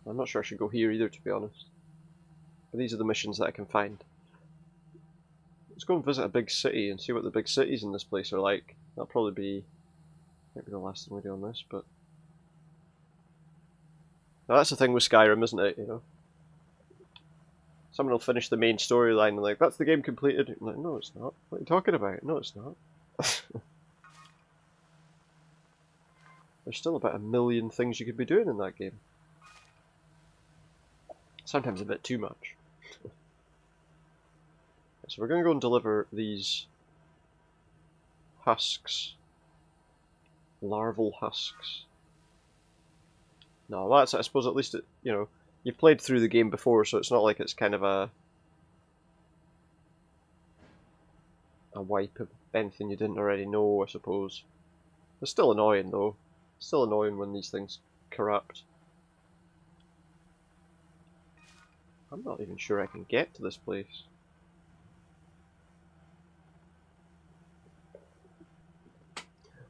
I'm not sure I should go here either, to be honest. But these are the missions that I can find. Let's go and visit a big city and see what the big cities in this place are like. That'll probably be maybe the last thing we do on this, but now that's the thing with Skyrim, isn't it? You know, someone will finish the main storyline and like, that's the game completed. I'm like, no, it's not. What are you talking about? No, it's not. There's still about 1 million things you could be doing in that game. Sometimes a bit too much. So we're going to go and deliver these husks. Larval husks. No, that's, I suppose at least, you know, you've played through the game before, so it's not like it's kind of a wipe of anything you didn't already know, I suppose. It's still annoying, though. It's still annoying when these things corrupt. I'm not even sure I can get to this place.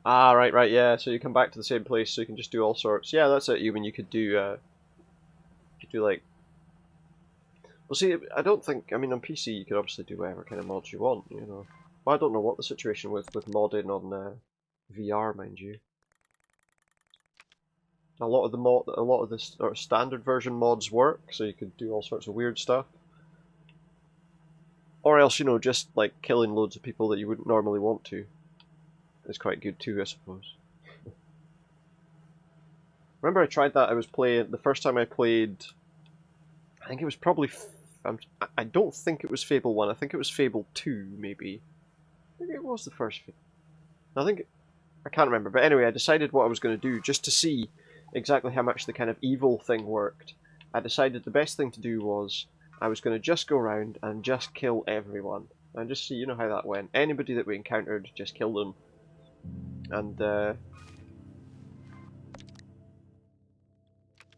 Ah, right, yeah. So you come back to the same place, so you can just do all sorts. Yeah, that's it. You could do like. Well, see, I don't think. I mean, on PC you could obviously do whatever kind of mods you want. You know, well, I don't know what the situation with modding on VR, mind you. A lot of the sort of standard version mods work, so you could do all sorts of weird stuff. Or else, you know, just like killing loads of people that you wouldn't normally want to is quite good too, I suppose. Remember I tried that, I was playing, the first time I played, I think it was probably, I don't think it was Fable 1, I think it was Fable 2, maybe. Maybe it was the first Fable. I think, I can't remember, but anyway, I decided what I was going to do, just to see exactly how much the kind of evil thing worked. I decided the best thing to do was, I was going to just go around and just kill everyone. And just see, you know how that went. Anybody that we encountered, just kill them. And,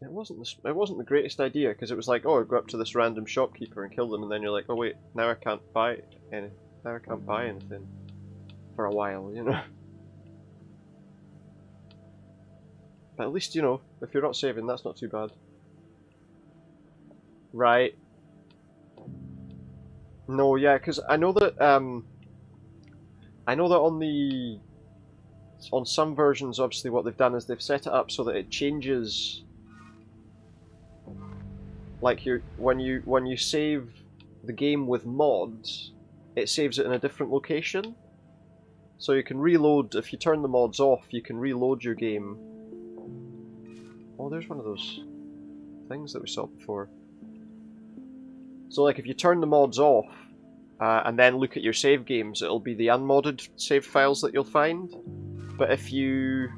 it wasn't the greatest idea, because it was like, oh, go up to this random shopkeeper and kill them, and then you're like, oh wait, now I can't buy anything for a while, you know. But at least, you know, if you're not saving, that's not too bad. Right. No, yeah, because I know that on some versions, obviously, what they've done is they've set it up so that it changes. Like when you save the game with mods, it saves it in a different location. So you can reload, if you turn the mods off, you can reload your game. Oh, there's one of those things that we saw before. So like if you turn the mods off, and then look at your save games, it'll be the unmodded save files that you'll find. But if you,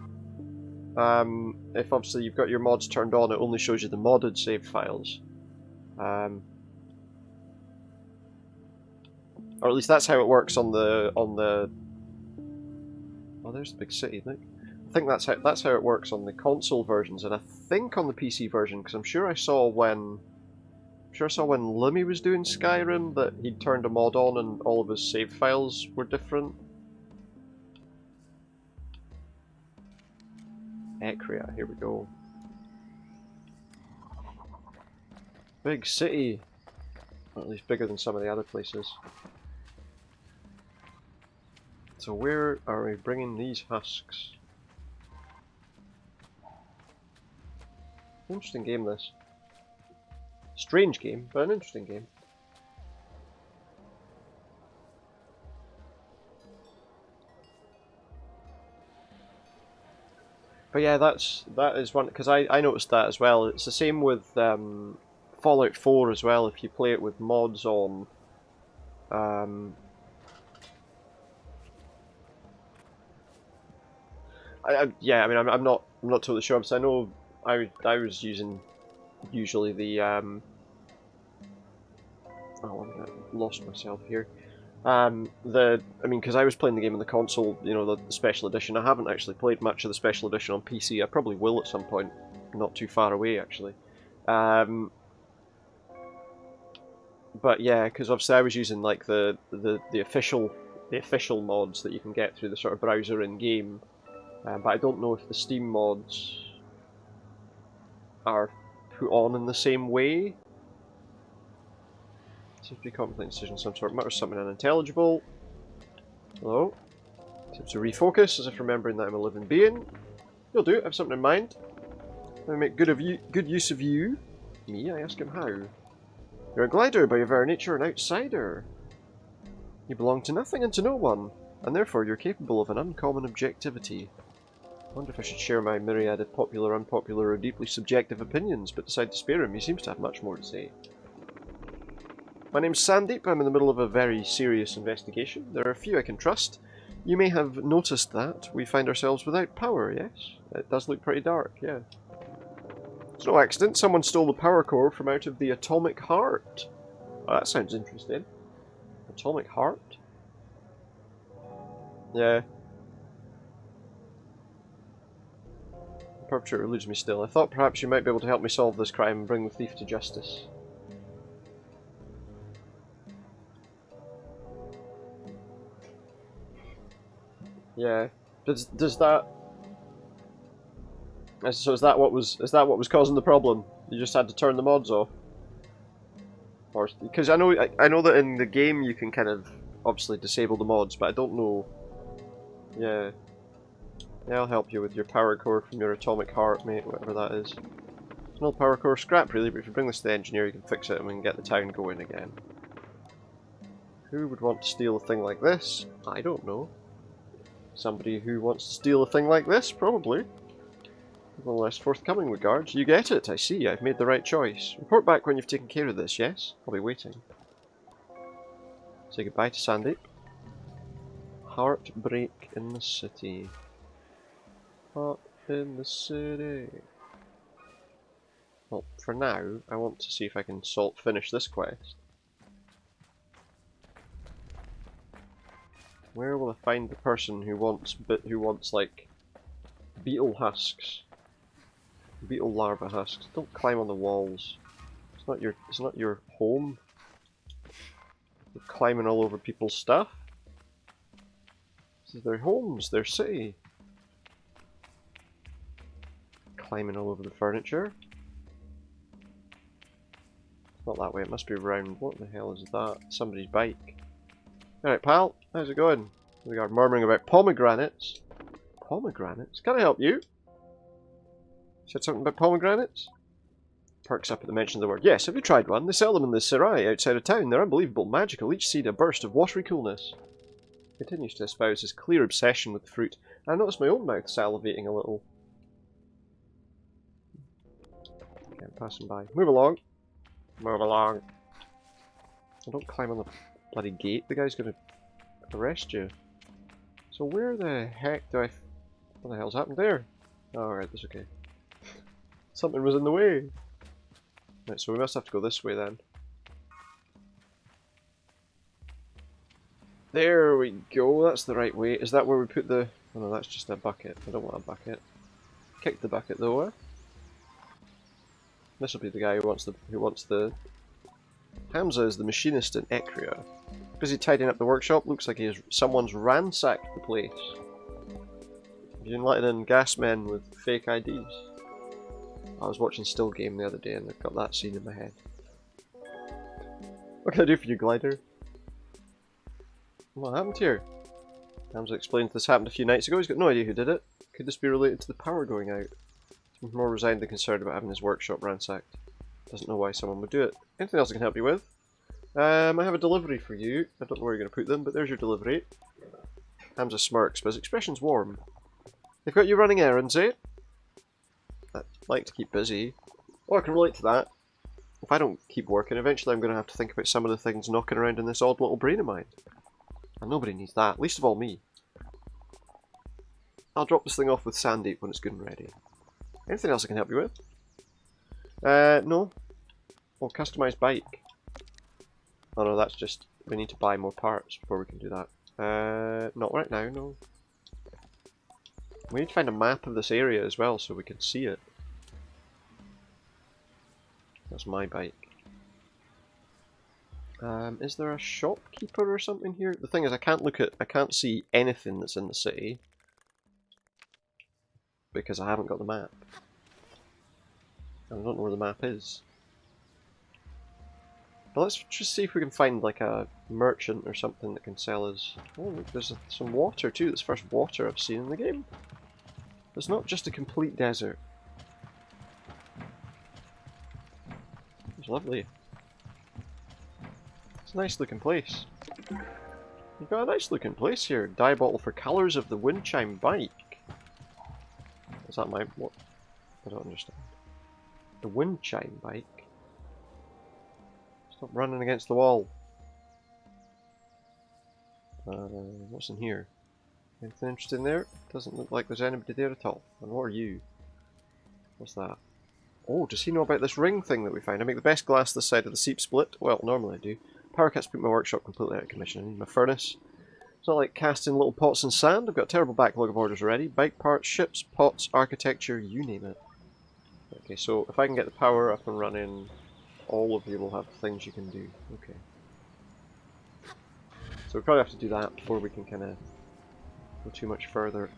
if obviously you've got your mods turned on, it only shows you the modded save files. Or at least that's how it works on the. Oh, there's the big city, look. think that's how it works on the console versions, and I think on the PC version, because I'm sure I saw when Limmy was doing Skyrim that he'd turned a mod on and all of his save files were different. Ecria, here we go. Big city. Or at least bigger than some of the other places. So where are we bringing these husks? Interesting game, this. Strange game, but an interesting game. But yeah, that is one, because I noticed that as well. It's the same with Fallout 4 as well. If you play it with mods on, yeah, I mean, I'm not totally sure, because I know I was using usually the oh, I lost myself here. I mean, because I was playing the game on the console, you know, the special edition. I haven't actually played much of the special edition on PC. I probably will at some point, not too far away, actually. But yeah, because obviously I was using like the official mods that you can get through the sort of browser in game. But I don't know if the Steam mods are put on in the same way. Seems to be a contemplating decision of some sort. Mutters something unintelligible. Hello? Seems to refocus, as if remembering that I'm a living being. You'll do, I have something in mind. Let me make good use of you. Me? I ask him how. You're a glider, by your very nature an outsider. You belong to nothing and to no one, and therefore you're capable of an uncommon objectivity. I wonder if I should share my myriad of popular, unpopular, or deeply subjective opinions, but decide to spare him. He seems to have much more to say. My name's Sandeep. I'm in the middle of a very serious investigation. There are a few I can trust. You may have noticed that we find ourselves without power, yes? It does look pretty dark, yeah. It's no accident. Someone stole the power core from out of the atomic heart. Oh, that sounds interesting. Atomic heart? Yeah. The perpetrator eludes me still. I thought perhaps you might be able to help me solve this crime and bring the thief to justice. Yeah. Does that? So is that what was causing the problem? You just had to turn the mods off, or because I know that in the game you can kind of obviously disable the mods, but I don't know. Yeah. Yeah, I'll help you with your power core from your atomic heart, mate. Whatever that is. It's no power core scrap really, but if you bring this to the engineer, you can fix it and we can get the town going again. Who would want to steal a thing like this? I don't know. Somebody who wants to steal a thing like this, probably. A little less forthcoming with guards. You get it, I see. I've made the right choice. Report back when you've taken care of this, yes? I'll be waiting. Say goodbye to Sandeep. Heartbreak in the city. Heart in the city. Well, for now, I want to see if I can finish this quest. Where will I find the person who wants like beetle husks? Beetle larva husks. Don't climb on the walls. It's not your home. You're climbing all over people's stuff. This is their homes, their city. Climbing all over the furniture. It's not that way, it must be round. What the hell is that? Somebody's bike. Alright, pal, how's it going? We are murmuring about pomegranates. Pomegranates? Can I help you? Said something about pomegranates? Perks up at the mention of the word. Yes, have you tried one? They sell them in the Serai outside of town. They're unbelievable, magical, each seed a burst of watery coolness. He continues to espouse his clear obsession with the fruit. I noticed my own mouth salivating a little. Okay, I'm passing by. Move along. Move along. I don't climb on the bloody gate. The guy's going to arrest you. So where the heck do I... What the hell's happened there? Oh, alright, that's okay. Something was in the way. Right, so we must have to go this way then. There we go, that's the right way. Is that where we put the Oh no, that's just a bucket. I don't want a bucket. Kick the bucket though, eh? This will be the guy who wants the... Hamza is the machinist in Ekria. Busy tidying up the workshop, looks like someone's ransacked the place. Been letting in gas men with fake IDs. I was watching Still Game the other day and I've got that scene in my head. What can I do for you, Glider? What happened here? Hamza explained this happened a few nights ago. He's got no idea who did it. Could this be related to the power going out? He's more resigned than concerned about having his workshop ransacked. Doesn't know why someone would do it. Anything else I can help you with? I have a delivery for you. I don't know where you're going to put them, but there's your delivery. Hamza smirks, but his expression's warm. They've got you running errands, eh? I like to keep busy. Oh, I can relate to that. If I don't keep working, eventually I'm going to have to think about some of the things knocking around in this odd little brain of mine. And nobody needs that, least of all me. I'll drop this thing off with Sandy when it's good and ready. Anything else I can help you with? No. Oh, customised bike. Oh no, that's just... we need to buy more parts before we can do that. Not right now, no. We need to find a map of this area as well so we can see it. That's my bike. Is there a shopkeeper or something here? The thing is, I can't see anything that's in the city because I haven't got the map. I don't know where the map is. But let's just see if we can find like a merchant or something that can sell us. Oh, look, there's some water too. That's the first water I've seen in the game. It's not just a complete desert. It's lovely. It's a nice looking place. You've got a nice looking place here. Dye bottle for colours of the wind chime bike. Is that my... what? I don't understand. The wind chime bike? Stop running against the wall. What's in here? Anything interesting there? Doesn't look like there's anybody there at all. And what are you? What's that? Oh, does he know about this ring thing that we found? I make the best glass this side of the seep split. Well, normally I do. Power cuts put my workshop completely out of commission. I need my furnace. It's not like casting little pots in sand. I've got a terrible backlog of orders already. Bike parts, ships, pots, architecture, you name it. Okay, so if I can get the power up and running, all of you will have things you can do. Okay. So we probably have to do that before we can kind of go too much further.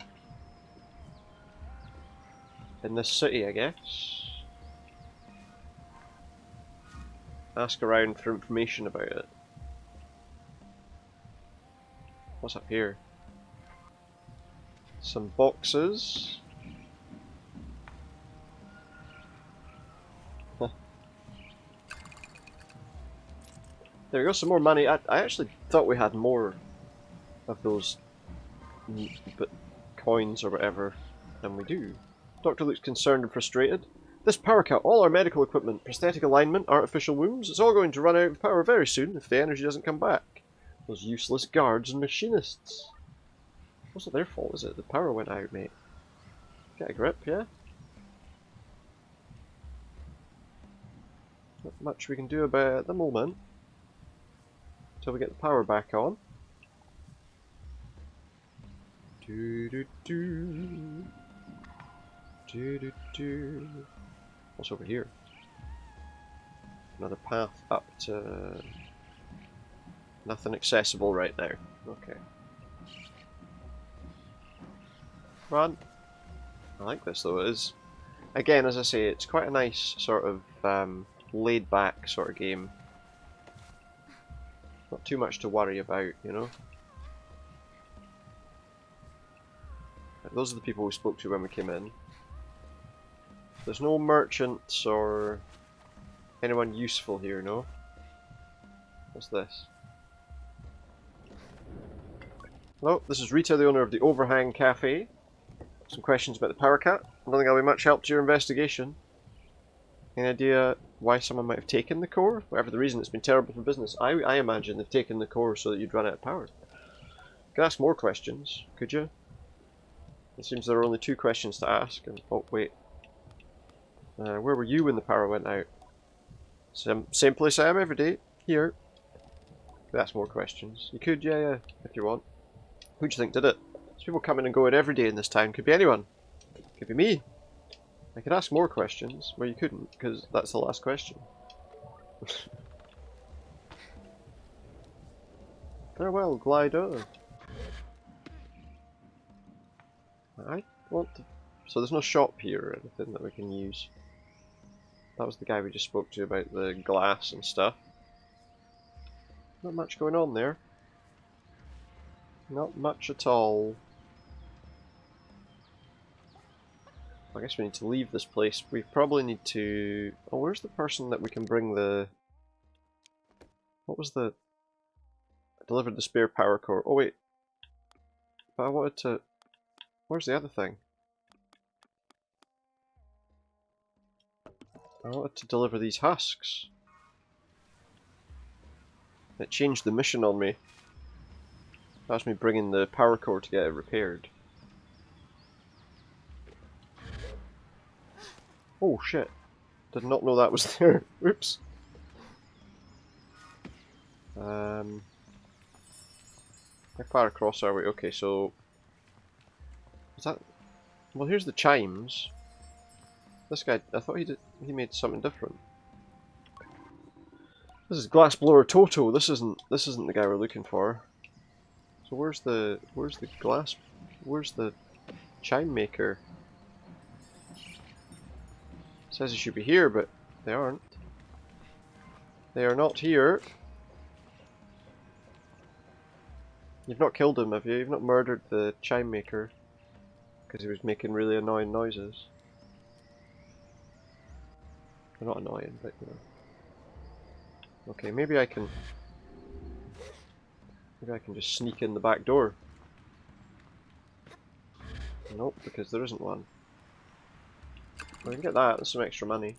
In this city, I guess. Ask around for information about it. What's up here? Some boxes. There we go, some more money. I actually thought we had more of those coins or whatever than we do. Doctor looks concerned and frustrated. This power cut, all our medical equipment, prosthetic alignment, artificial wombs, it's all going to run out of power very soon if the energy doesn't come back. Those useless guards and machinists. What's not their fault, is it? The power went out, mate. Get a grip, yeah? Not much we can do about it at the moment. Until we get the power back on. Do-do-do. Do-do-do. What's over here? Another path up to... nothing accessible right now. Okay. Run. I like this though, it is. Again, as I say, it's quite a nice sort of laid back sort of game. Not too much to worry about, you know? Right, those are the people we spoke to when we came in. There's no merchants or anyone useful here, no? What's this? Hello, this is Rita, the owner of the Overhang Cafe. Some questions about the power cut. I don't think I'll be much help to your investigation. Any idea why someone might have taken the core? Whatever the reason, it's been terrible for business. I imagine they've taken the core so that you'd run out of power. You could ask more questions, could you? It seems there are only 2 questions to ask. And, oh, wait. Where were you when the power went out? Same place I am every day. Here. That's more questions. You could, yeah, if you want. Who do you think did it? There's people coming and going every day in this town. Could be anyone. Could be me. I could ask more questions, but you couldn't, because that's the last question. Farewell, glider. I want to... So there's no shop here or anything that we can use. That was the guy we just spoke to about the glass and stuff. Not much going on there. Not much at all. I guess we need to leave this place. We probably need to... Oh, where's the person that we can bring the... What was the... I delivered the spare power core. Oh wait. But I wanted to... Where's the other thing? I wanted to deliver these husks. It changed the mission on me. That was me bringing the power core to get it repaired. Oh shit. Did not know that was there. Oops. How far across are we? Okay, so... Is that... Well, here's the chimes. This guy, I thought he made something different. This is Glassblower Toto. This isn't the guy we're looking for. So where's the chime maker? It says he should be here, but they aren't. They are not here. You've not killed him, have you? You've not murdered the chime maker because he was making really annoying noises. They're not annoying, but you know. Okay, maybe I can just sneak in the back door. Nope, because there isn't one. We can get that, that's some extra money.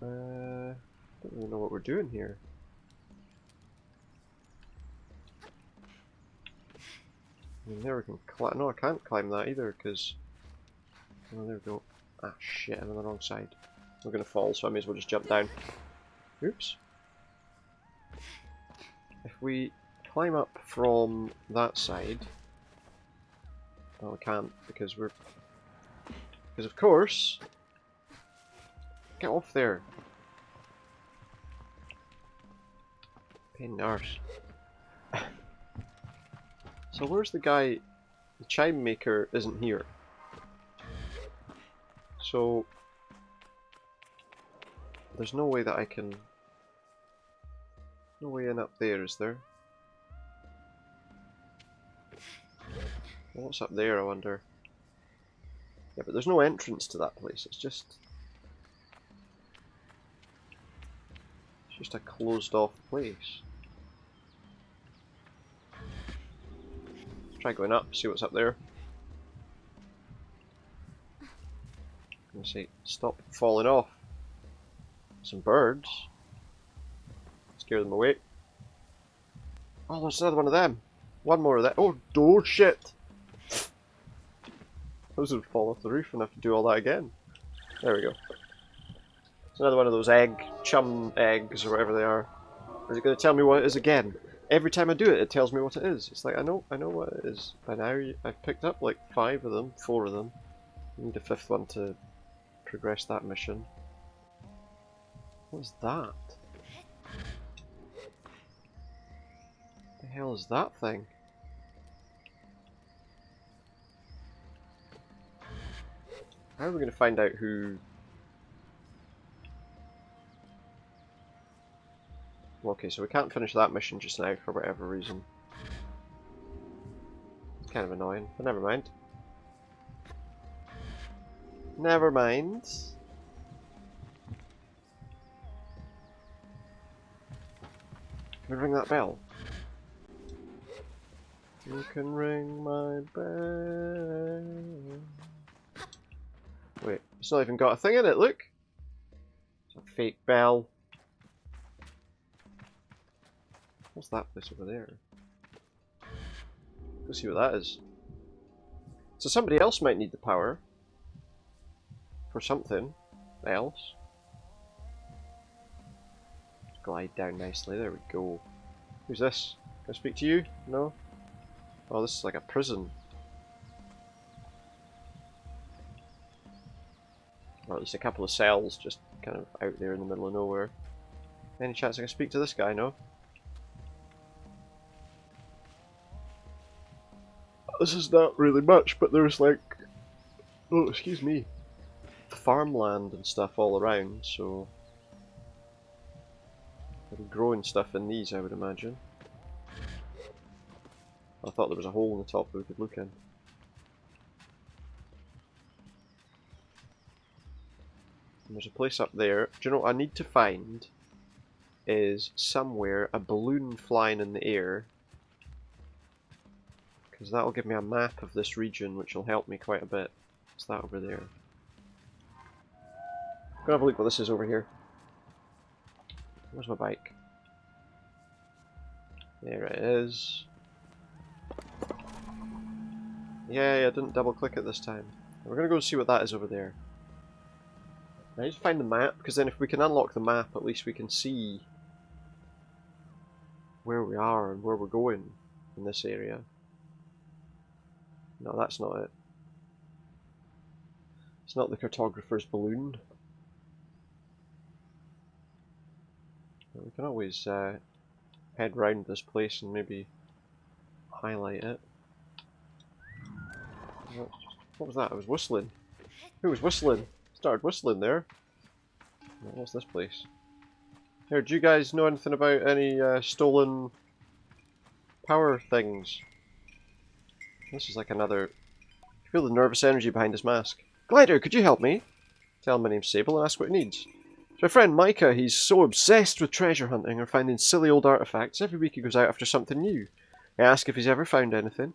Don't really know what we're doing here. I mean, there we can climb. No, I can't climb that either, because... Oh, there we go. Ah, shit, I'm on the wrong side. We're gonna fall, so I may as well just jump down. Oops. If we climb up from that side... Oh, we can't, because we're... Because of course... Get off there! Pain in the arse. So where's the guy... The chime maker isn't here. So... There's no way that I can... No way in up there, is there? Well, what's up there, I wonder? Yeah, but there's no entrance to that place, it's just a closed off place. Let's try going up, see what's up there. I'm gonna say, stop falling off. Some birds. Scare them away. Oh, there's another one of them. One more of that. Oh shit! Those would fall off the roof and have to do all that again. There we go. It's another one of those chum eggs or whatever they are. Is it going to tell me what it is again? Every time I do it, it tells me what it is. It's like, I know what it is. By now, I've picked up like 4 of them. I need a 5th one to progress that mission. What's that? What the hell is that thing? How are we going to find out who... Okay, so we can't finish that mission just now for whatever reason. It's kind of annoying, but never mind. Never mind. Can we ring that bell? You can ring my bell. Wait, it's not even got a thing in it, look! It's a fake bell. What's that place over there? Go see what that is. So somebody else might need the power. For something else. Glide down nicely, there we go. Who's this? Can I speak to you? No? Oh, this is like a prison. Or at least a couple of cells just kind of out there in the middle of nowhere. Any chance I can speak to this guy? No? This is not really much, but there's like... Oh, excuse me. Farmland and stuff all around, so... They'll be growing stuff in these, I would imagine. I thought there was a hole in the top that we could look in. And there's a place up there. Do you know what I need to find? Is somewhere a balloon flying in the air. Because that'll give me a map of this region, which will help me quite a bit. It's that over there. I'm gonna have a look what this is over here. Where's my bike? There it is. Yay, I didn't double click it this time. We're gonna go see what that is over there. I need to find the map, because then if we can unlock the map, at least we can see where we are and where we're going in this area. No, that's not it. It's not the cartographer's balloon. But we can always head round this place and maybe highlight it. What was that? I was whistling. Who was whistling? Started whistling there. What's this place? Here, do you guys know anything about any stolen power things? This is like another... I feel the nervous energy behind his mask. Glider, could you help me? Tell him my name's Sable and ask what he needs. It's my friend Micah. He's so obsessed with treasure hunting or finding silly old artifacts. Every week he goes out after something new. I ask if he's ever found anything.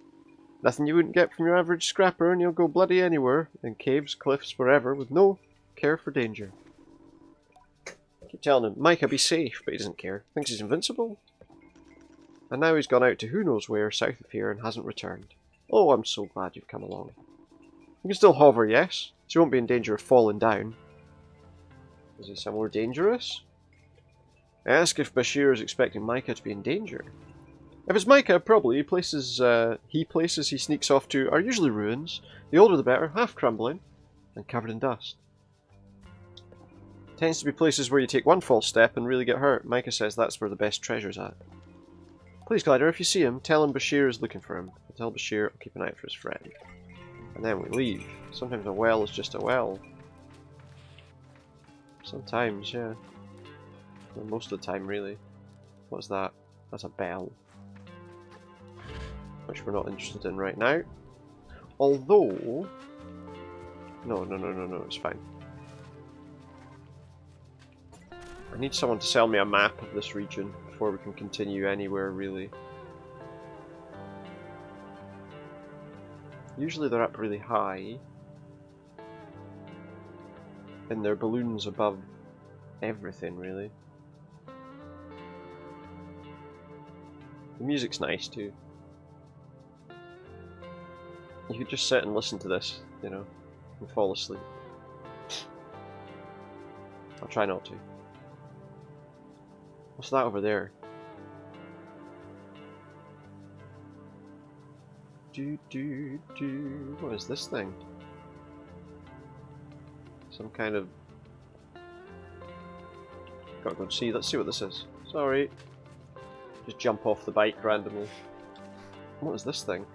Nothing you wouldn't get from your average scrapper, and he'll go bloody anywhere, in caves, cliffs, wherever, with no care for danger. I keep telling him, Micah, be safe, but he doesn't care. Thinks he's invincible. And now he's gone out to who knows where, south of here, and hasn't returned. Oh, I'm so glad you've come along. You can still hover, yes? So you won't be in danger of falling down. Is he somewhere dangerous? I ask if Bashir is expecting Micah to be in danger. If it's Micah, probably places he sneaks off to are usually ruins. The older the better, half crumbling, and covered in dust. Tends to be places where you take one false step and really get hurt. Micah says that's where the best treasure's at. Please, Glider, if you see him, tell him Bashir is looking for him. I'll tell Bashir I'll keep an eye out for his friend. And then we leave. Sometimes a well is just a well. Sometimes, yeah. Well, most of the time, really. What's that? That's a bell. Which we're not interested in right now. Although... No, it's fine. I need someone to sell me a map of this region before we can continue anywhere, really. Usually they're up really high. And they're balloons above everything, really. The music's nice, too. You could just sit and listen to this, you know, and fall asleep. I'll try not to. What's that over there? What is this thing? Some kind of... Gotta go and see. Let's see what this is. Sorry. Just jump off the bike randomly. What is this thing?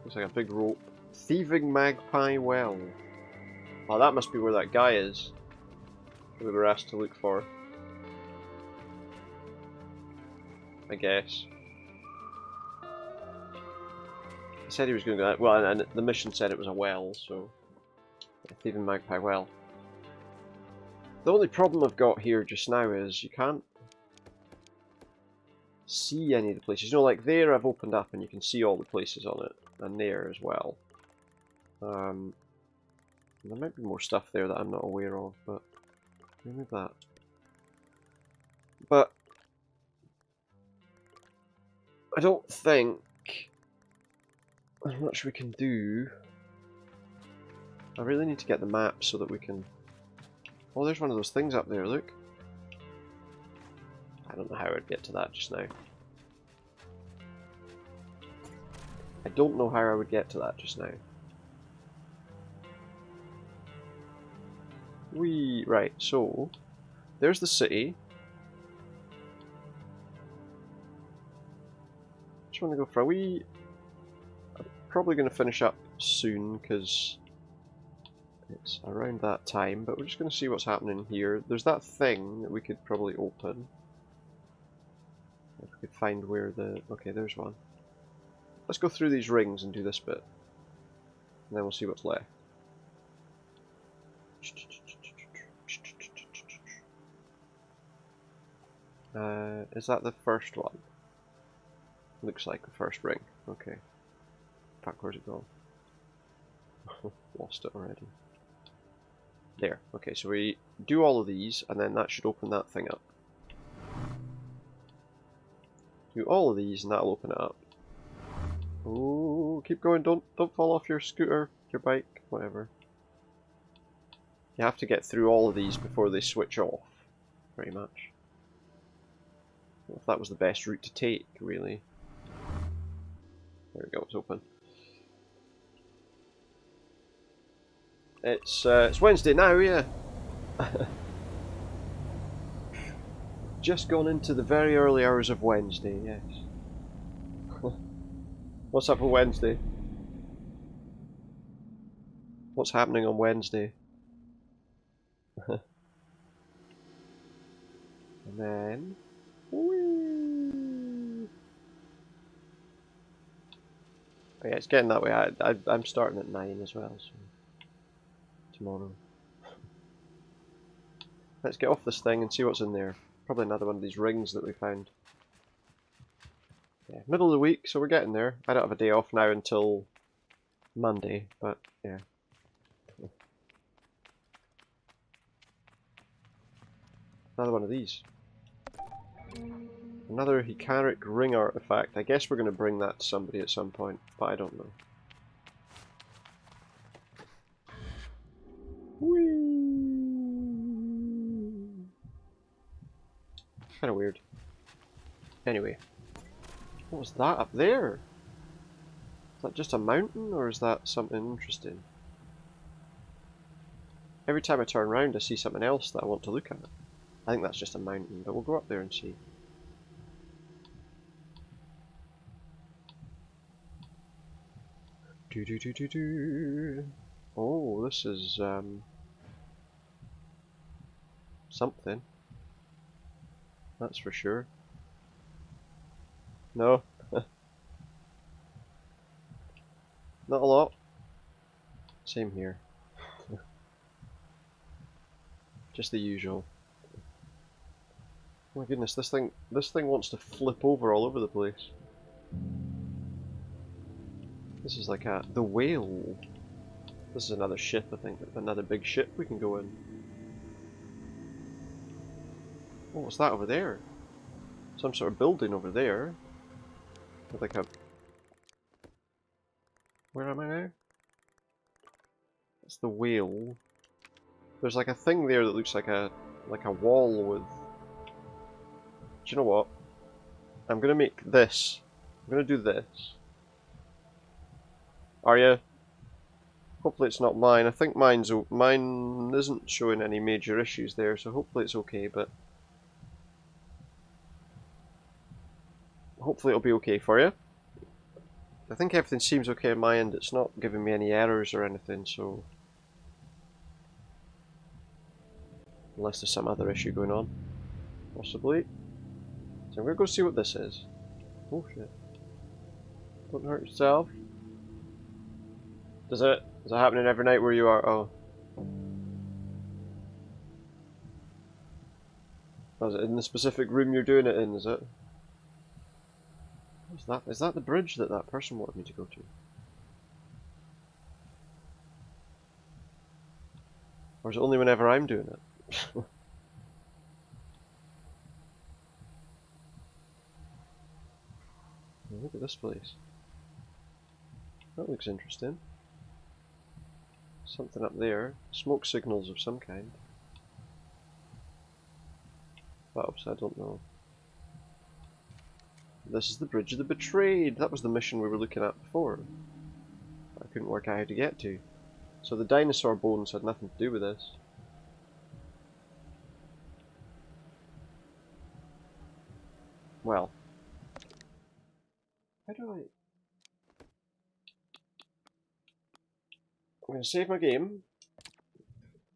Looks like a big rope. Thieving Magpie Well. Oh, that must be where that guy is that we were asked to look for. I guess. He said he was going to go that. Well, and the mission said it was a well, so... Thieving Magpie Well. The only problem I've got here just now is you can't see any of the places. You know, like there I've opened up and you can see all the places on it. And there as well. There might be more stuff there that I'm not aware of, but maybe that. But I don't think there's much we can do. I really need to get the map so that we can... Oh, there's one of those things up there, look. I don't know how I'd get to that just now. I don't know how I would get to that just now. Right, so there's the city. Just want to go for a wee. I'm probably going to finish up soon because it's around that time, but we're just going to see what's happening here. There's that thing that we could probably open. If we could find where the... Okay, there's one. Let's go through these rings and do this bit. And then we'll see what's left. Is that the first one? Looks like the first ring. Okay. Fuck, where's it gone? Lost it already. There. Okay, so we do all of these, and then that should open that thing up. Do all of these, and that'll open it up. Oh, keep going! Don't fall off your scooter, your bike, whatever. You have to get through all of these before they switch off, pretty much. Well, if that was the best route to take, really. There we go, it's open. It's Wednesday now, yeah. Just gone into the very early hours of Wednesday, yes. What's up on Wednesday? What's happening on Wednesday? And then... Whee! Oh yeah, it's getting that way. I'm starting at 9 as well, so... Tomorrow. Let's get off this thing and see what's in there. Probably another one of these rings that we found. Yeah, middle of the week, so we're getting there. I don't have a day off now until Monday, but yeah. Another one of these. Another Hikaric ring artifact. I guess we're going to bring that to somebody at some point, but I don't know. Whee! Kind of weird. Anyway. What was that up there? Is that just a mountain, or is that something interesting? Every time I turn around I see something else that I want to look at. I think that's just a mountain, but we'll go up there and see. Oh, this is something. That's for sure. No. Not a lot. Same here. Just the usual. Oh my goodness, this thing wants to flip over all over the place. This is like the whale. This is another ship, I think. Another big ship we can go in. Oh, what's that over there? Some sort of building over there. With like a... Where am I now? It's the whale. There's like a thing there that looks like a wall with... Do you know what? I'm gonna make this. I'm gonna do this. Are you? Hopefully it's not mine. I think mine isn't showing any major issues there, so hopefully it's okay, but... Hopefully it'll be okay for you. I think everything seems okay on my end. It's not giving me any errors or anything, so... Unless there's some other issue going on. Possibly. So I'm gonna go see what this is. Oh shit. Don't hurt yourself. Is it happening every night where you are? Oh. Oh, is it in the specific room you're doing it in, is it? What's that? Is that the bridge that person wanted me to go to? Or is it only whenever I'm doing it? Look at this place. That looks interesting. Something up there. Smoke signals of some kind. Perhaps, I don't know. This is the Bridge of the Betrayed. That was the mission we were looking at before. I couldn't work out how to get to. So the dinosaur bones had nothing to do with this. well, how do I... I'm going to save my game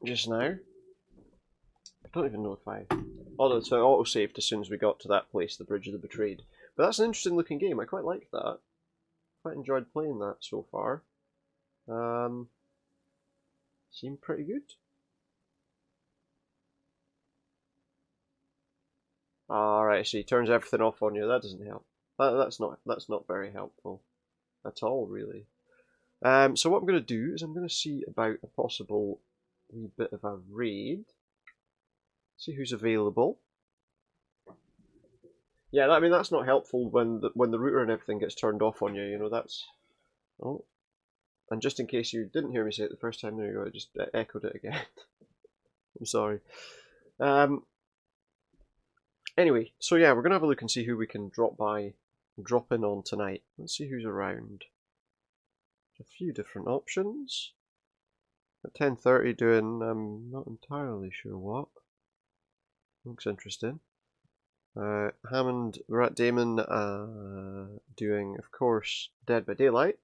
just now. I don't even know if I... Although it's auto-saved as soon as we got to that place, the Bridge of the Betrayed. But that's an interesting looking game, I quite like that. Quite enjoyed playing that so far. Seemed pretty good. Alright, so he turns everything off on you, that doesn't help. That's not very helpful at all, really. So what I'm going to do is I'm going to see about a possible wee bit of a raid. See who's available. Yeah, I mean that's not helpful when the router and everything gets turned off on you. You know that's. Oh, and just in case you didn't hear me say it the first time, there you go. I just echoed it again. I'm sorry. Anyway, so yeah, we're gonna have a look and see who we can drop in on tonight. Let's see who's around. A few different options. At 10:30, doing I'm not entirely sure what. Looks interesting. Hammond, Rat Damon, doing, of course, Dead by Daylight.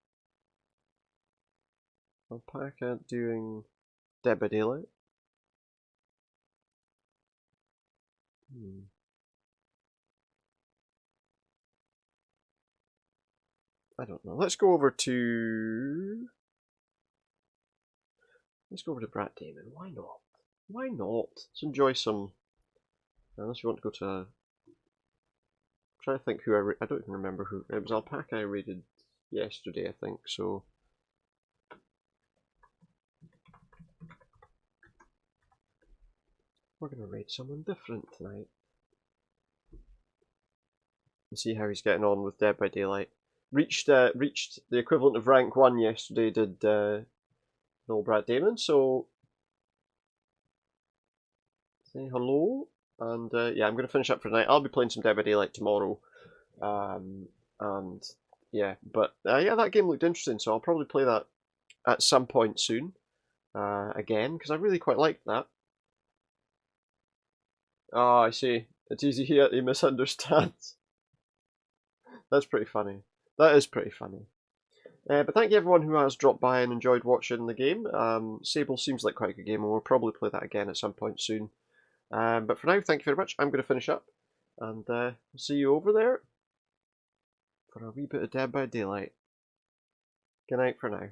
Alpaca doing Dead by Daylight. I don't know. Let's go over to Brat Damon. Why not? Why not? Let's enjoy some. Unless you want to go to. I'm trying to think who I don't even remember who. It was Alpaca I raided yesterday, I think. So. We're gonna raid someone different tonight. And see how he's getting on with Dead by Daylight. Reached the equivalent of rank 1 yesterday, did old Brad Damon, so say hello, and yeah, I'm going to finish up for tonight. I'll be playing some Dead by Daylight tomorrow, and yeah, but yeah, that game looked interesting, so I'll probably play that at some point soon, again, because I really quite liked that. Oh, I see. It's easy here, he misunderstands. That's pretty funny. That is pretty funny. But thank you everyone who has dropped by and enjoyed watching the game. Sable seems like quite a good game, and we'll probably play that again at some point soon. But for now, thank you very much. I'm going to finish up, and we'll see you over there for a wee bit of Dead by Daylight. Good night for now.